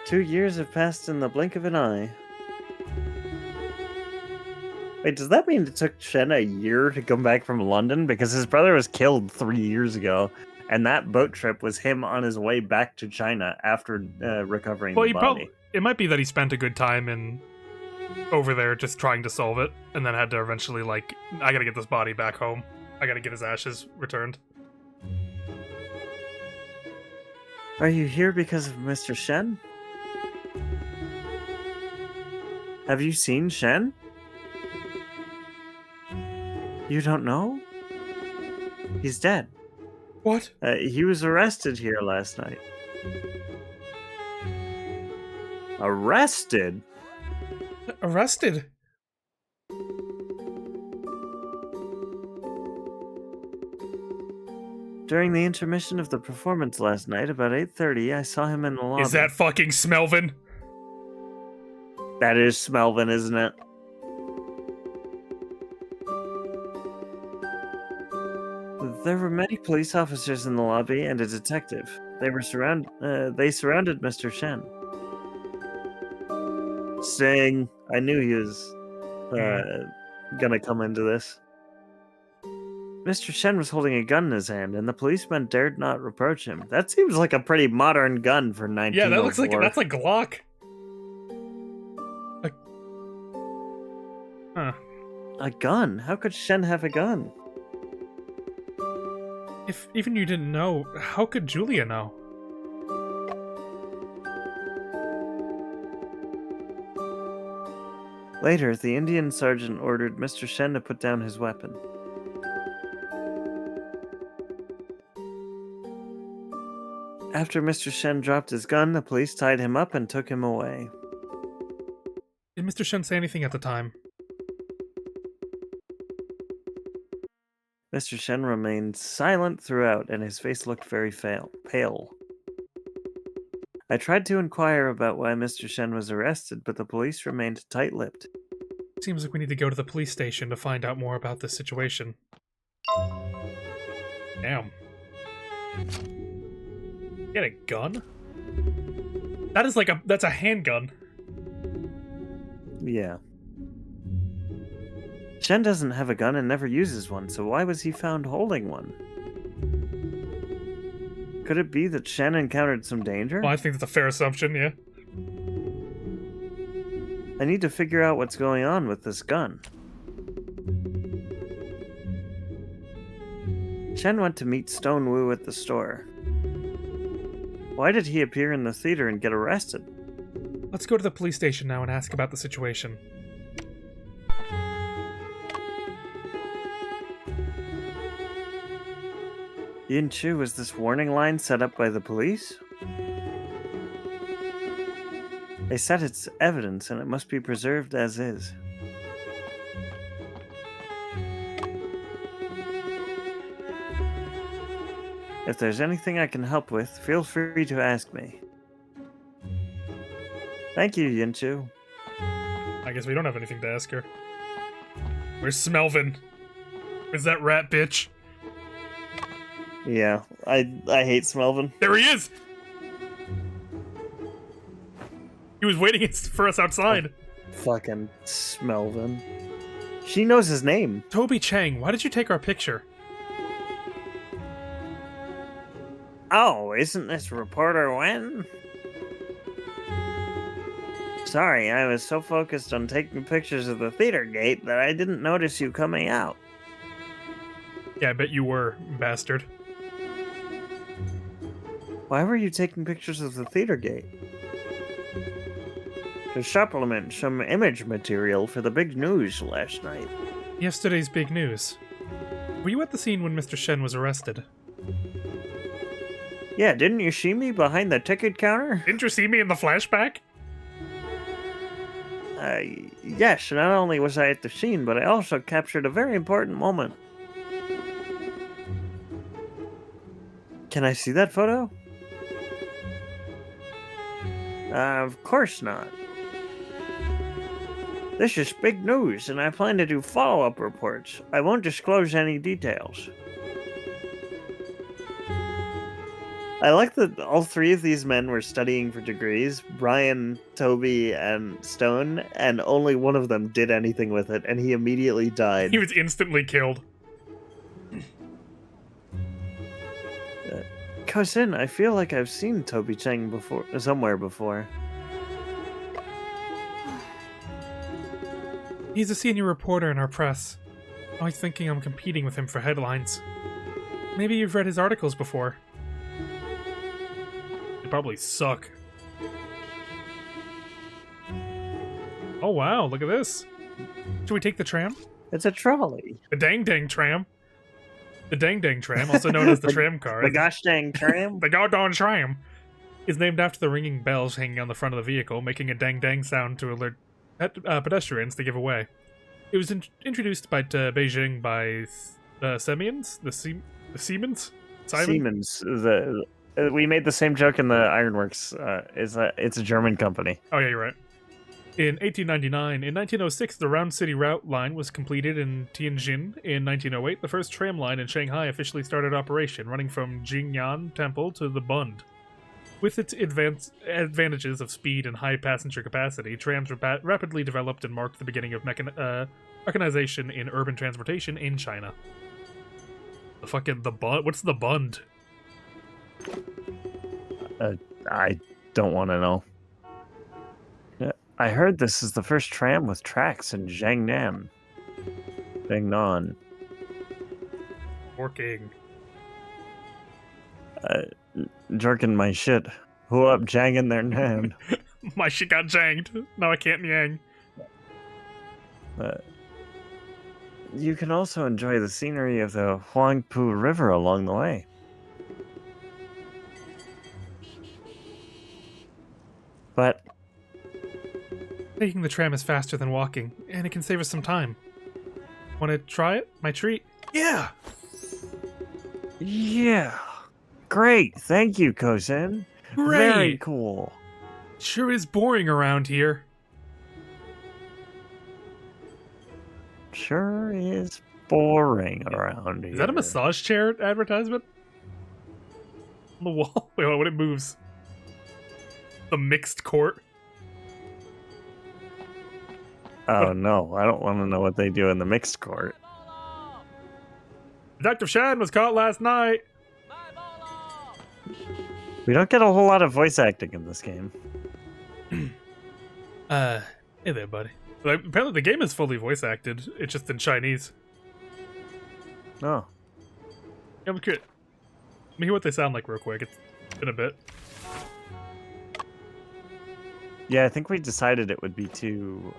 2 years have passed in the blink of an eye. Wait, does that mean it took Shen a year to come back from London? Because his brother was killed 3 years ago, and that boat trip was him on his way back to China after recovering the body. It might be that he spent a good time over there just trying to solve it, and then had to eventually, like, I gotta get this body back home. I gotta get his ashes returned. Are you here because of Mr. Shen? Have you seen Shen? You don't know? He's dead. What? He was arrested here last night. Arrested? Arrested? During the intermission of the performance last night, about 8:30, I saw him in the lobby. Is that fucking Smelvin? That is Smelvin, isn't it? There were many police officers in the lobby and a detective. They surrounded Mr. Shen. Saying, I knew he was gonna come into this. Mr. Shen was holding a gun in his hand, and the policemen dared not reproach him. That seems like a pretty modern gun for 1904. Yeah, that looks like that's a Glock. Huh. A gun? How could Shen have a gun? If even you didn't know, how could Julia know? Later, the Indian sergeant ordered Mr. Shen to put down his weapon. After Mr. Shen dropped his gun, the police tied him up and took him away. Did Mr. Shen say anything at the time? Mr. Shen remained silent throughout, and his face looked very pale. I tried to inquire about why Mr. Shen was arrested, but the police remained tight-lipped. Seems like we need to go to the police station to find out more about this situation. Damn. Get a gun? That's a handgun. Yeah. Shen doesn't have a gun and never uses one, so why was he found holding one? Could it be that Shen encountered some danger? Well, I think that's a fair assumption, yeah. I need to figure out what's going on with this gun. Shen went to meet Stone Wu at the store. Why did he appear in the theater and get arrested? Let's go to the police station now and ask about the situation. Yangtze, was this warning line set up by the police? They said it's evidence and it must be preserved as is. If there's anything I can help with, feel free to ask me. Thank you, Yangtze. I guess we don't have anything to ask her. Where's Smelvin? Where's that rat bitch? Yeah, I hate Smelvin. There he is! He was waiting for us outside. Fucking Smelvin. She knows his name. Toby Chang, why did you take our picture? Oh, isn't this reporter Wen? Sorry, I was so focused on taking pictures of the theater gate that I didn't notice you coming out. Yeah, I bet you were, bastard. Why were you taking pictures of the theater gate? To supplement some image material for the big news last night. Yesterday's big news. Were you at the scene when Mr. Shen was arrested? Yeah, didn't you see me behind the ticket counter? Didn't you see me in the flashback? Yes, not only was I at the scene, but I also captured a very important moment. Can I see that photo? Of course not. This is big news, and I plan to do follow-up reports. I won't disclose any details. I like that all three of these men were studying for degrees, Brian, Toby, and Stone, and only one of them did anything with it, and he immediately died. He was instantly killed. Cousin, I feel like I've seen Toby Chang somewhere before. He's a senior reporter in our press. Always thinking I'm competing with him for headlines. Maybe you've read his articles before. They probably suck. Oh wow, look at this. Should we take the tram? It's a trolley. The dang tram. The Dang Dang tram, also known as the tram car, The gosh dang tram. the goddamn tram, is named after the ringing bells hanging on the front of the vehicle, making a dang dang sound to alert pedestrians to give away. It was introduced to Beijing by the Siemens, the Siemens, Siemens. We made the same joke in the Ironworks. It's a German company. Oh yeah, you're right. In 1899, in 1906, the Round City Route line was completed in Tianjin. In 1908, the first tram line in Shanghai officially started operation, running from Jingyan Temple to the Bund. With its advantages of speed and high passenger capacity, trams were rapidly developed and marked the beginning of mechanization in urban transportation in China. The Bund? What's the Bund? I don't want to know. I heard this is the first tram with tracks in Jiangnan. Jiangnan. Working. Jerking my shit. Who up janging their nan? My shit got janged. Now I can't yang. You can also enjoy the scenery of the Huangpu River along the way. But Taking the tram is faster than walking, and it can save us some time. Want to try it? My treat. Yeah. yeah, great. Thank you, Kosen. Very Great. cool. Sure is boring around here. Sure is boring around here. Is that a massage chair advertisement? On the wall? Wait, when it moves. The mixed court. Oh no, I don't want to know what they do in the mixed court. Detective Shan was caught last night. We don't get a whole lot of voice acting in this game. Hey there, buddy. Like, apparently the game is fully voice acted. It's just in Chinese. Oh. Yeah, I'm good. Let me hear what they sound like real quick. It's been a bit. Yeah, I think we decided it would be too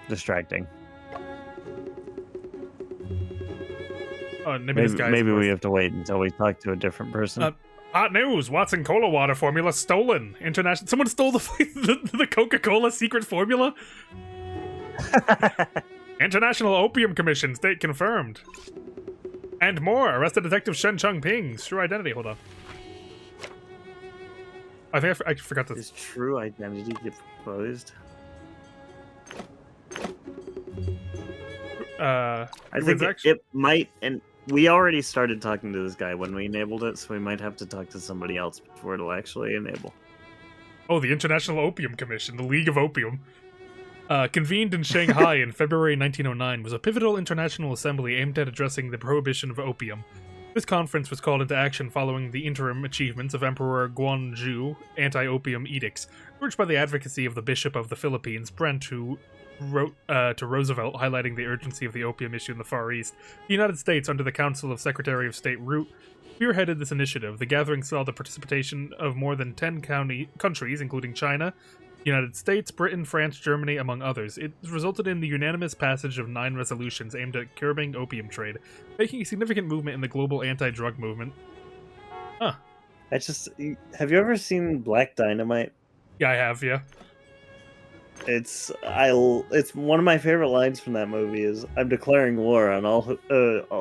distracting. Oh, maybe this guy's maybe we voice. have to wait until we talk to a different person. Hot news! Watson Cola Water formula stolen. International. Someone stole the Coca-Cola secret formula. International Opium Commission state confirmed. And more. Arrested Detective Shen Chung Ping's true identity. Hold on. I think I forgot this. Is true identity get proposed? I think it might, and we already started talking to this guy when we enabled it, so we might have to talk to somebody else before it'll actually enable. Oh, the International Opium Commission, the League of Opium. Convened in Shanghai in February 1909, was a pivotal international assembly aimed at addressing the prohibition of opium. This conference was called into action following the interim achievements of Emperor Guangzhou anti-opium edicts, urged by the advocacy of the Bishop of the Philippines, Brent, who wrote to Roosevelt highlighting the urgency of the opium issue in the Far East. The United States, under the Council of Secretary of State Root, spearheaded this initiative. The gathering saw the participation of more than 10 countries, including China, United States, Britain, France, Germany, among others. It resulted in the unanimous passage of 9 resolutions aimed at curbing opium trade, making a significant movement in the global anti-drug movement. Huh. Have you ever seen Black Dynamite? Yeah, I have, yeah. It's one of my favorite lines from that movie is, "I'm declaring war on all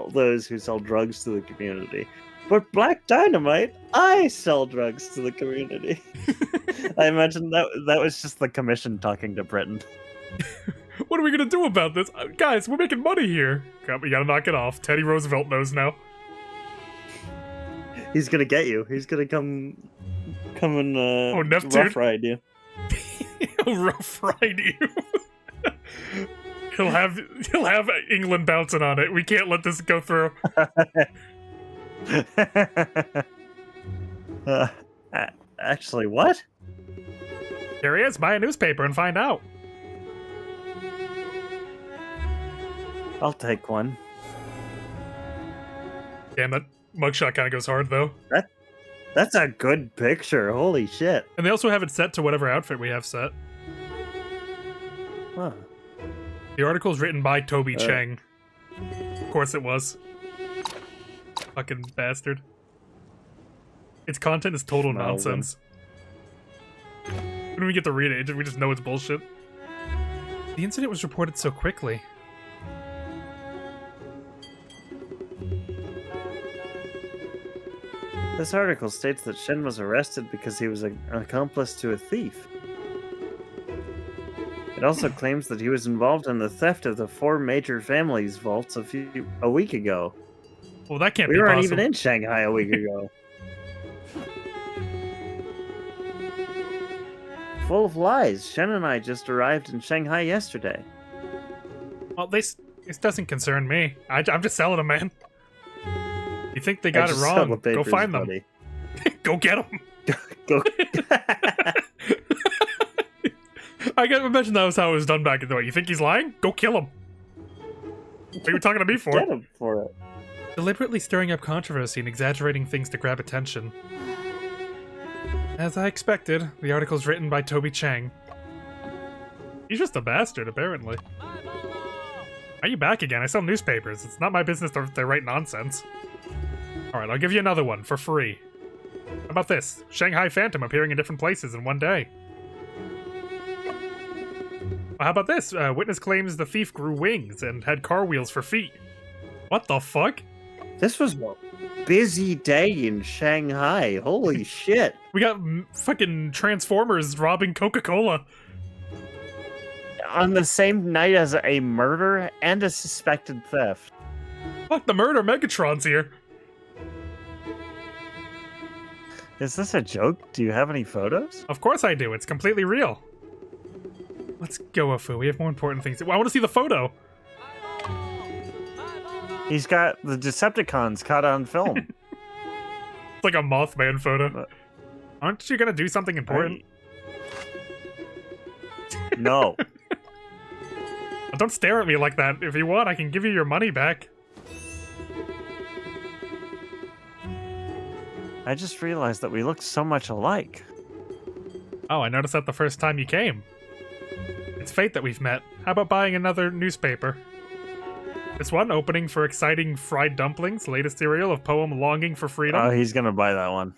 those who sell drugs to the community. But Black Dynamite, I sell drugs to the community." I imagine that was just the commission talking to Britain. What are we gonna do about this? Guys, we're making money here. God, we gotta knock it off. Teddy Roosevelt knows now. He's gonna get you. He's gonna come and Neptune. rough ride you. He'll rough ride you. He'll have England bouncing on it. We can't let this go through. Actually, what? Here he is. Buy a newspaper and find out. I'll take one. Damn, that mugshot kind of goes hard, though. That's a good picture. Holy shit. And they also have it set to whatever outfit we have set. Huh. The article's written by Toby Chang. Of course it was. Fucking bastard. Its content is total Melvin. nonsense. When we get to read it, we just know it's bullshit. The incident was reported so quickly. This article states that Shen was arrested because he was an accomplice to a thief. It also claims that he was involved in the theft of the 4 major families' vaults a week ago. Well, that can't We be weren't possible. even in Shanghai a week ago. Full of lies. Shen and I just arrived in Shanghai yesterday. Well, this doesn't concern me. I'm just selling them, man. You think they got it wrong? Go find them. Go get them. Go. I can't imagine that was how it was done back in the day. You think he's lying? Go kill him. What are you talking to me for? Get him for it. Deliberately stirring up controversy and exaggerating things to grab attention. As I expected, the article's written by Toby Chang. He's just a bastard, apparently. Are you back again? I sell newspapers. It's not my business if they write nonsense. Alright, I'll give you another one for free. How about this? Shanghai Phantom appearing in different places in one day. Well, how about this? Witness claims the thief grew wings and had car wheels for feet. What the fuck? This was a busy day in Shanghai. Holy shit. We got fucking Transformers robbing Coca-Cola. On the same night as a murder and a suspected theft. Fuck the murder, Megatron's here. Is this a joke? Do you have any photos? Of course I do. It's completely real. Let's go, Afu. We have more important things. I want to see the photo. He's got the Decepticons caught on film. It's like a Mothman photo. Aren't you gonna do something important? No. Don't stare at me like that. If you want, I can give you your money back. I just realized that we look so much alike. Oh, I noticed that the first time you came. It's fate that we've met. How about buying another newspaper? This one, opening for exciting fried dumplings, latest serial of poem Longing for Freedom. Oh, he's gonna buy that one.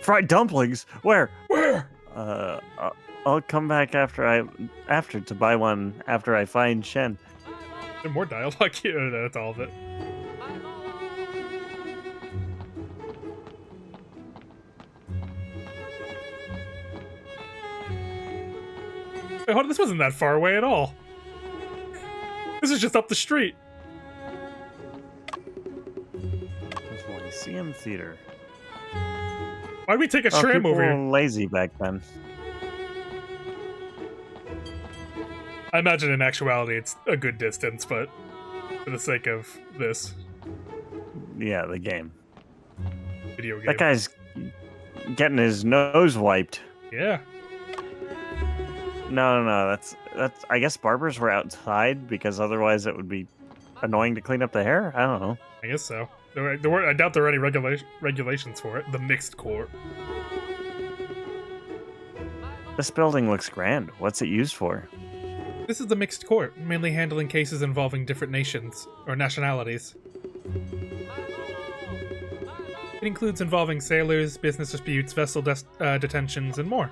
Fried dumplings? Where? Where? I'll come back after to buy one after I find Shen. There's more dialogue here. That's all of it. Wait, hold on, this wasn't that far away at all. This is just up the street. Lyceum Theater. Why'd we take a tram people over here? were lazy back then. I imagine in actuality it's a good distance, but for the sake of this Yeah, the game. video game. That guy's getting his nose wiped. Yeah. No, that's. I guess barbers were outside because otherwise it would be annoying to clean up the hair. I don't know. I guess so. There were, I doubt there are any regulations for it. The mixed court. This building looks grand. What's it used for? This is the mixed court, mainly handling cases involving different nations, or nationalities. It includes involving sailors, business disputes, vessel detentions, and more.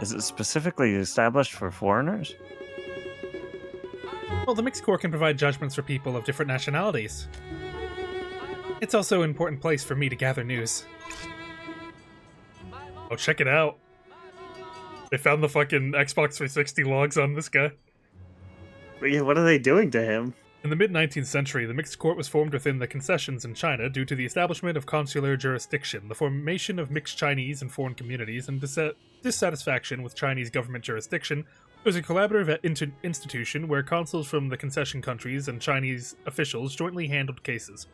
Is it specifically established for foreigners? Well, the mixed court can provide judgments for people of different nationalities. It's also an important place for me to gather news. Oh, check it out. They found the fucking Xbox 360 logs on this guy. What are they doing to him? In the mid-19th century, the mixed court was formed within the concessions in China due to the establishment of consular jurisdiction, the formation of mixed Chinese and foreign communities, and dissatisfaction with Chinese government jurisdiction. It was a collaborative institution where consuls from the concession countries and Chinese officials jointly handled cases.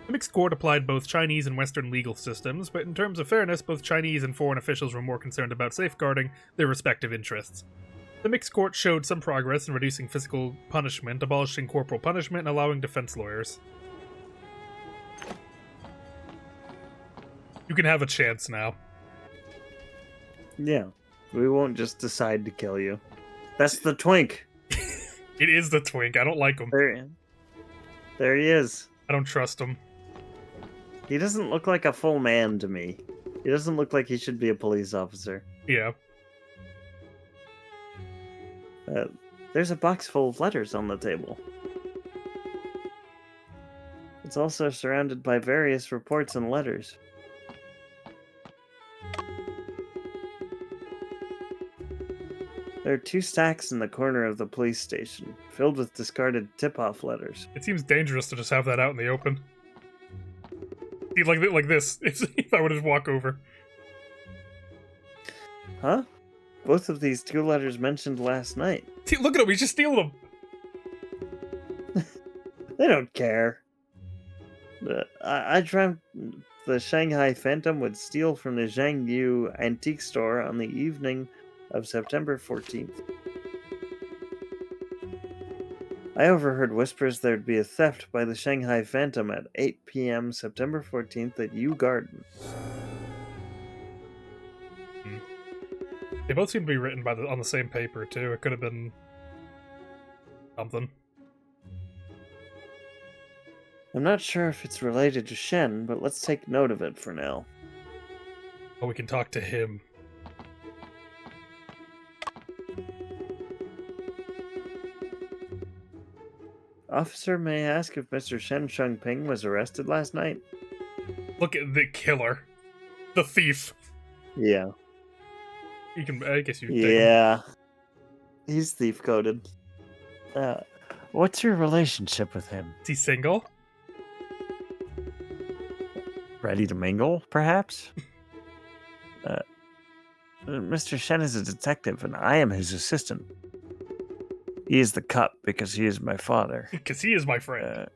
The mixed court applied both Chinese and Western legal systems, but in terms of fairness, both Chinese and foreign officials were more concerned about safeguarding their respective interests. The mixed court showed some progress in reducing physical punishment, abolishing corporal punishment, and allowing defense lawyers. You can have a chance now. Yeah. We won't just decide to kill you. That's the twink. It is the twink. I don't like him. There he is. I don't trust him. He doesn't look like a full man to me. He doesn't look like he should be a police officer. Yeah. There's a box full of letters on the table. It's also surrounded by various reports and letters. There are 2 stacks in the corner of the police station, filled with discarded tip-off letters. It seems dangerous to just have that out in the open. See, like this. It's if I would just walk over. Huh? Both of these 2 letters mentioned last night. See, look at him. He's just stealing them. They don't care. I dreamt the Shanghai Phantom would steal from the Zhangyu antique store on the evening of September 14th. I overheard whispers there'd be a theft by the Shanghai Phantom at 8 p.m. September 14th at Yew Garden. They both seem to be written on the same paper, too. It could have been something. I'm not sure if it's related to Shen, but let's take note of it for now. Oh, we can talk to him. Officer, may I ask if Mr. Shen Shengping was arrested last night? Look at the killer. The thief. Yeah. You can, I guess you can take him. Yeah. He's thief-coded. What's your relationship with him? Is he single? Ready to mingle, perhaps? Mr. Shen is a detective, and I am his assistant. He is the cup because he is my father. Because he is my friend.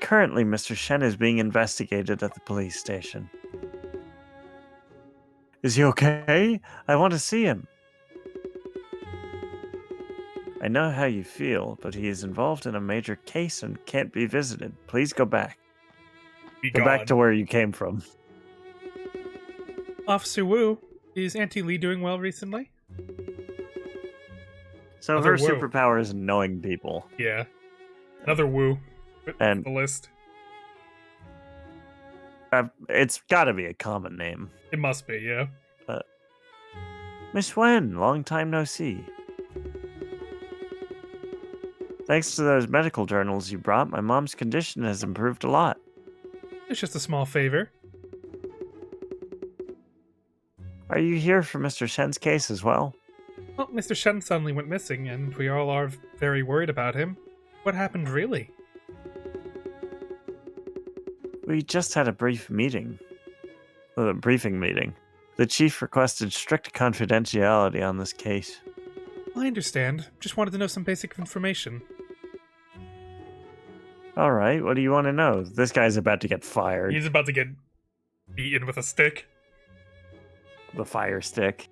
Currently, Mr. Shen is being investigated at the police station. Is he okay? I want to see him. I know how you feel, but he is involved in a major case and can't be visited. Please go back. Go back to where you came from. Officer Wu, is Auntie Lee doing well recently? So Another her Wu. superpower is knowing people. Yeah. Another Wu. And the list. It's got to be a common name. It must be, yeah. Miss Wen, long time no see. Thanks to those medical journals you brought, my mom's condition has improved a lot. It's just a small favor. Are you here for Mr. Shen's case as well? Well, Mr. Shen suddenly went missing, and we all are very worried about him. What happened, really? We just had a briefing meeting. The chief requested strict confidentiality on this case. I understand. Just wanted to know some basic information. All right, what do you want to know? This guy's about to get fired. He's about to get beaten with a stick. The fire stick.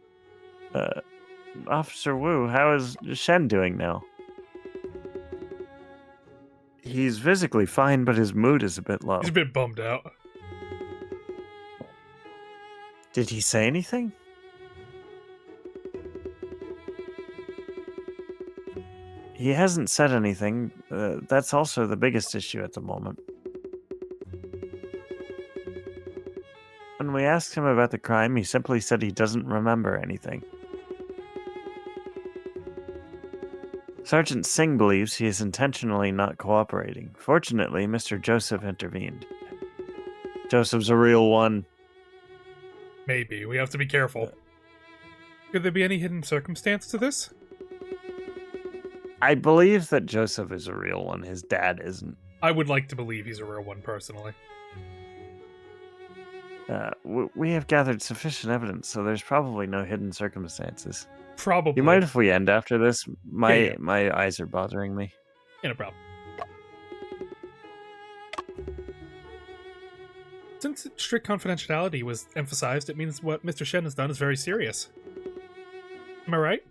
Officer Wu, how is Shen doing now? He's physically fine, but his mood is a bit low. He's a bit bummed out. Did he say anything? He hasn't said anything. That's also the biggest issue at the moment. When we asked him about the crime, he simply said he doesn't remember anything. Sergeant Singh believes he is intentionally not cooperating. Fortunately, Mr. Joseph intervened. Joseph's a real one. Maybe. We have to be careful. Could there be any hidden circumstance to this? I believe that Joseph is a real one. His dad isn't. I would like to believe he's a real one, personally. We have gathered sufficient evidence, so there's probably no hidden circumstances. Probably. You mind if we end after this? Yeah. My eyes are bothering me. Yeah, no problem. Since strict confidentiality was emphasized, it means what Mr. Shen has done is very serious. Am I right?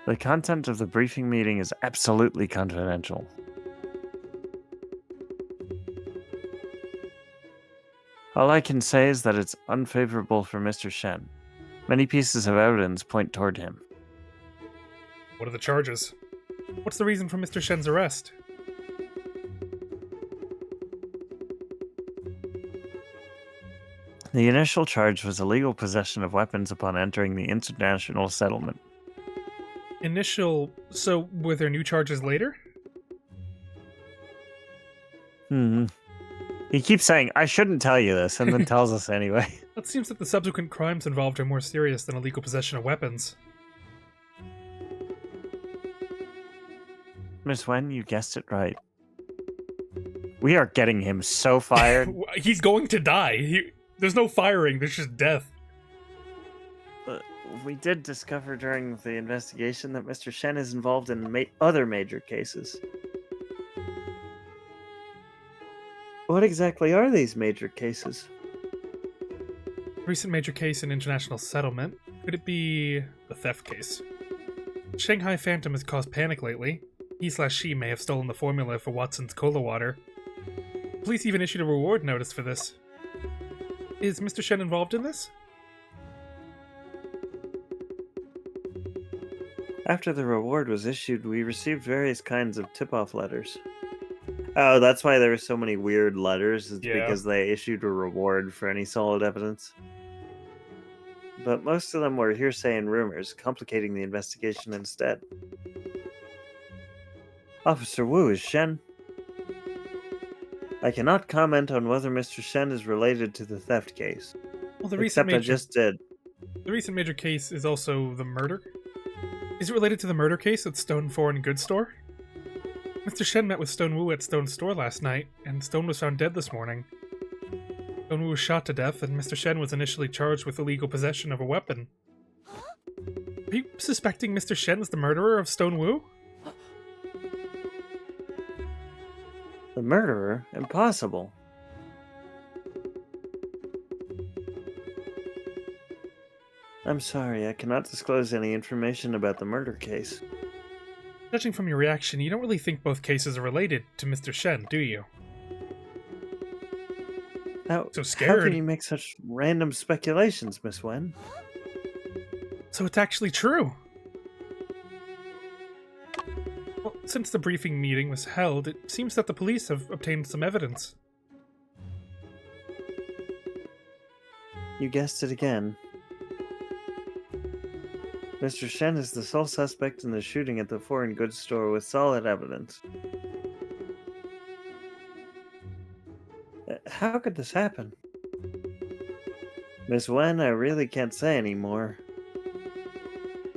The content of the briefing meeting is absolutely confidential. All I can say is that it's unfavorable for Mr. Shen. Many pieces of evidence point toward him. What are the charges? What's the reason for Mr. Shen's arrest? The initial charge was illegal possession of weapons upon entering the international settlement. So were there new charges later? He keeps saying, I shouldn't tell you this, and then tells us anyway. It seems that the subsequent crimes involved are more serious than illegal possession of weapons. Miss Wen, you guessed it right. We are getting him so fired. He's going to die. There's no firing, there's just death. We did discover during the investigation that Mr. Shen is involved in other major cases. What exactly are these major cases? Recent major case in international settlement. Could it be the theft case? Shanghai Phantom has caused panic lately. He/she may have stolen the formula for Watson's cola water. Police even issued a reward notice for this. Is Mr. Shen involved in this? After the reward was issued, we received various kinds of tip-off letters. Oh, that's why there were so many weird letters, is because they issued a reward for any solid evidence. But most of them were hearsay and rumors, complicating the investigation instead. Officer Wu, is Shen? I cannot comment on whether Mr. Shen is related to the theft case. Well, the except I just did. The recent major case is also the murder? Is it related to the murder case at Stone Foreign Goods Store? Mr. Shen met with Stone Wu at Stone's store last night, and Stone was found dead this morning. Stone Wu was shot to death, and Mr. Shen was initially charged with illegal possession of a weapon. Are you suspecting Mr. Shen is the murderer of Stone Wu? The murderer? Impossible. I'm sorry, I cannot disclose any information about the murder case. Judging from your reaction, you don't really think both cases are related to Mr. Shen, do you? So scared. How can you make such random speculations, Miss Wen? So it's actually true. Well, since the briefing meeting was held, it seems that the police have obtained some evidence. You guessed it again. Mr. Shen is the sole suspect in the shooting at the foreign goods store with solid evidence. How could this happen? Miss Wen, I really can't say any more.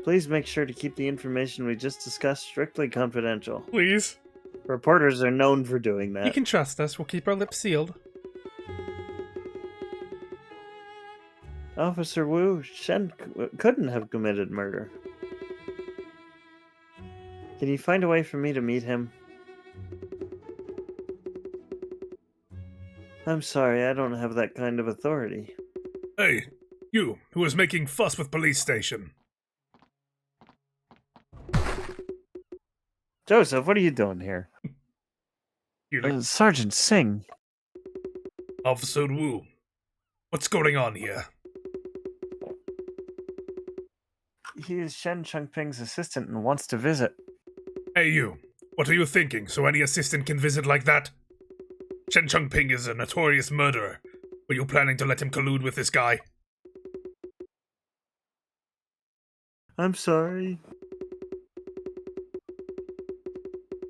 Please make sure to keep the information we just discussed strictly confidential. Please. Reporters are known for doing that. You can trust us. We'll keep our lips sealed. Officer Wu, Shen couldn't have committed murder. Can you find a way for me to meet him? I'm sorry, I don't have that kind of authority. Hey, you, who was making fuss with police station. Joseph, what are you doing here? Sergeant Singh. Officer Wu, what's going on here? He is Shen Changping's assistant and wants to visit. Hey you, what are you thinking? So any assistant can visit like that? Shen Changping is a notorious murderer. Were you planning to let him collude with this guy? I'm sorry.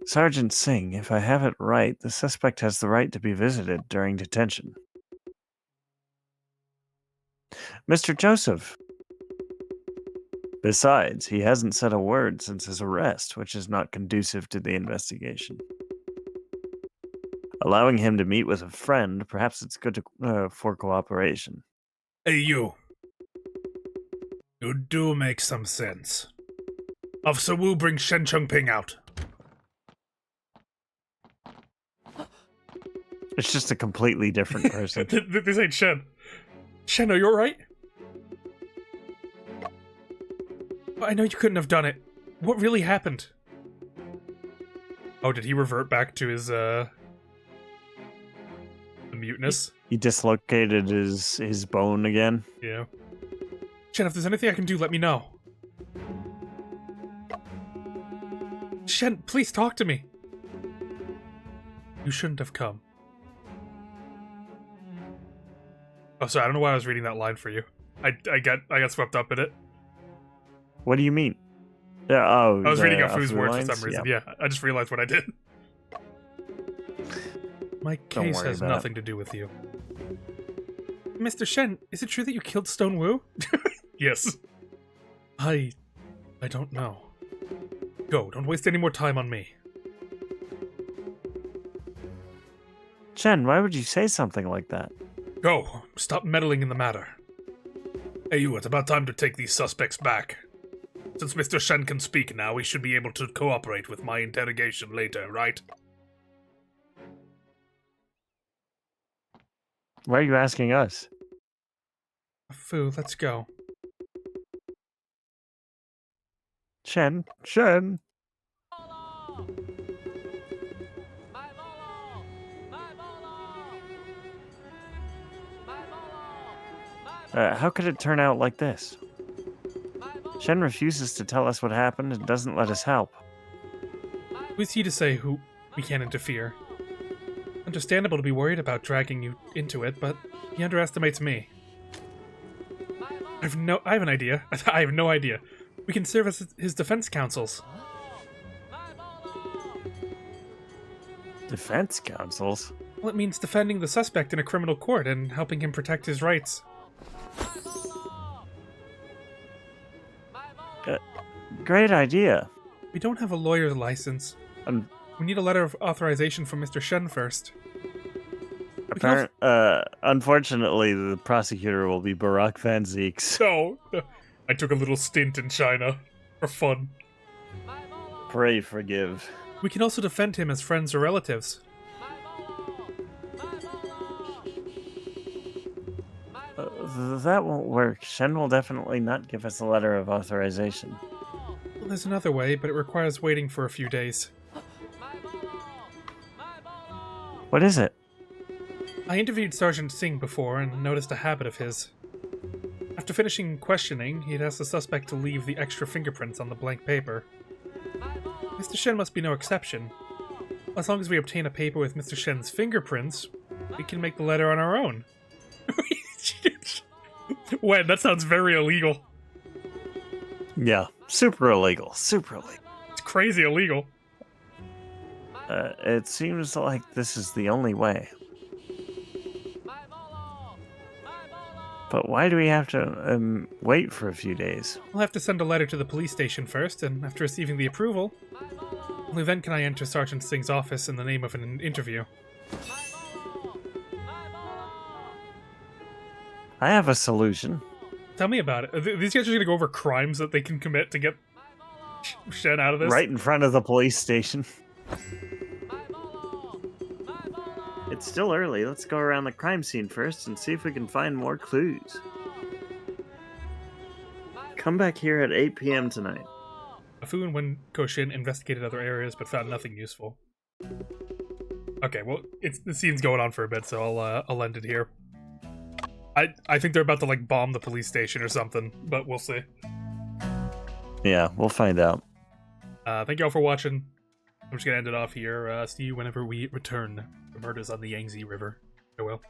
Sergeant Singh, if I have it right, the suspect has the right to be visited during detention. Mr. Joseph. Besides, he hasn't said a word since his arrest, which is not conducive to the investigation. Allowing him to meet with a friend, perhaps it's good for cooperation. Hey you. You do make some sense. Officer Wu brings Shen Changping out. It's just a completely different person. This ain't Shen. Shen, are you alright? I know you couldn't have done it. What really happened? Oh, did he revert back to his, the mutant cuteness. He dislocated his bone again. Yeah. Shen, if there's anything I can do, let me know. Shen, please talk to me. You shouldn't have come. Oh, sorry, I don't know why I was reading that line for you. I got swept up in it. What do you mean? Yeah, oh, I was reading Afu's Afu's words lines? for some reason. Yeah, I just realized what I did. My case worry has about it. nothing to do with you. Mr. Shen, is it true that you killed Stone Wu? Yes. I don't know. Go, don't waste any more time on me. Chen, why would you say something like that? Go, stop meddling in the matter. Hey, you, it's about time to take these suspects back. Since Mr. Shen can speak now, he should be able to cooperate with my interrogation later, right? Why are you asking us? Fu, let's go. Chen. How could it turn out like this? Shen refuses to tell us what happened and doesn't let us help. Who's he to say who we can't interfere? Understandable to be worried about dragging you into it, but he underestimates me. I have an idea. I have no idea. We can serve as his defense counsels. Defense counsels? Well, it means defending the suspect in a criminal court and helping him protect his rights. Great idea. We don't have a lawyer's license. We need a letter of authorization from Mr. Shen first. Unfortunately, the prosecutor will be Barack Van Zieks. So, I took a little stint in China for fun. Pray forgive. We can also defend him as friends or relatives. That won't work. Shen will definitely not give us a letter of authorization. Well, there's another way, but it requires waiting for a few days. What is it? I interviewed Sergeant Singh before and noticed a habit of his. After finishing questioning, he'd ask the suspect to leave the extra fingerprints on the blank paper. Mr. Shen must be no exception. As long as we obtain a paper with Mr. Shen's fingerprints, we can make the letter on our own. When? That sounds very illegal. Yeah, super illegal. It's crazy illegal. It seems like this is the only way. But why do we have to wait for a few days? We'll have to send a letter to the police station first, and after receiving the approval, only then can I enter Sergeant Singh's office in the name of an interview. I have a solution. Tell me about it. These guys are going to go over crimes that they can commit to get Shen out of this? Right in front of the police station. It's still early. Let's go around the crime scene first and see if we can find more clues. Come back here at 8 p.m. tonight. Fu and Wen Koshin investigated other areas but found nothing useful. Okay, well, the scene's going on for a bit, so I'll end it here. I think they're about to like bomb the police station or something, but we'll see. Yeah, we'll find out. Thank you all for watching. I'm just gonna end it off here. See you whenever we return to Murders on the Yangtze River. Farewell.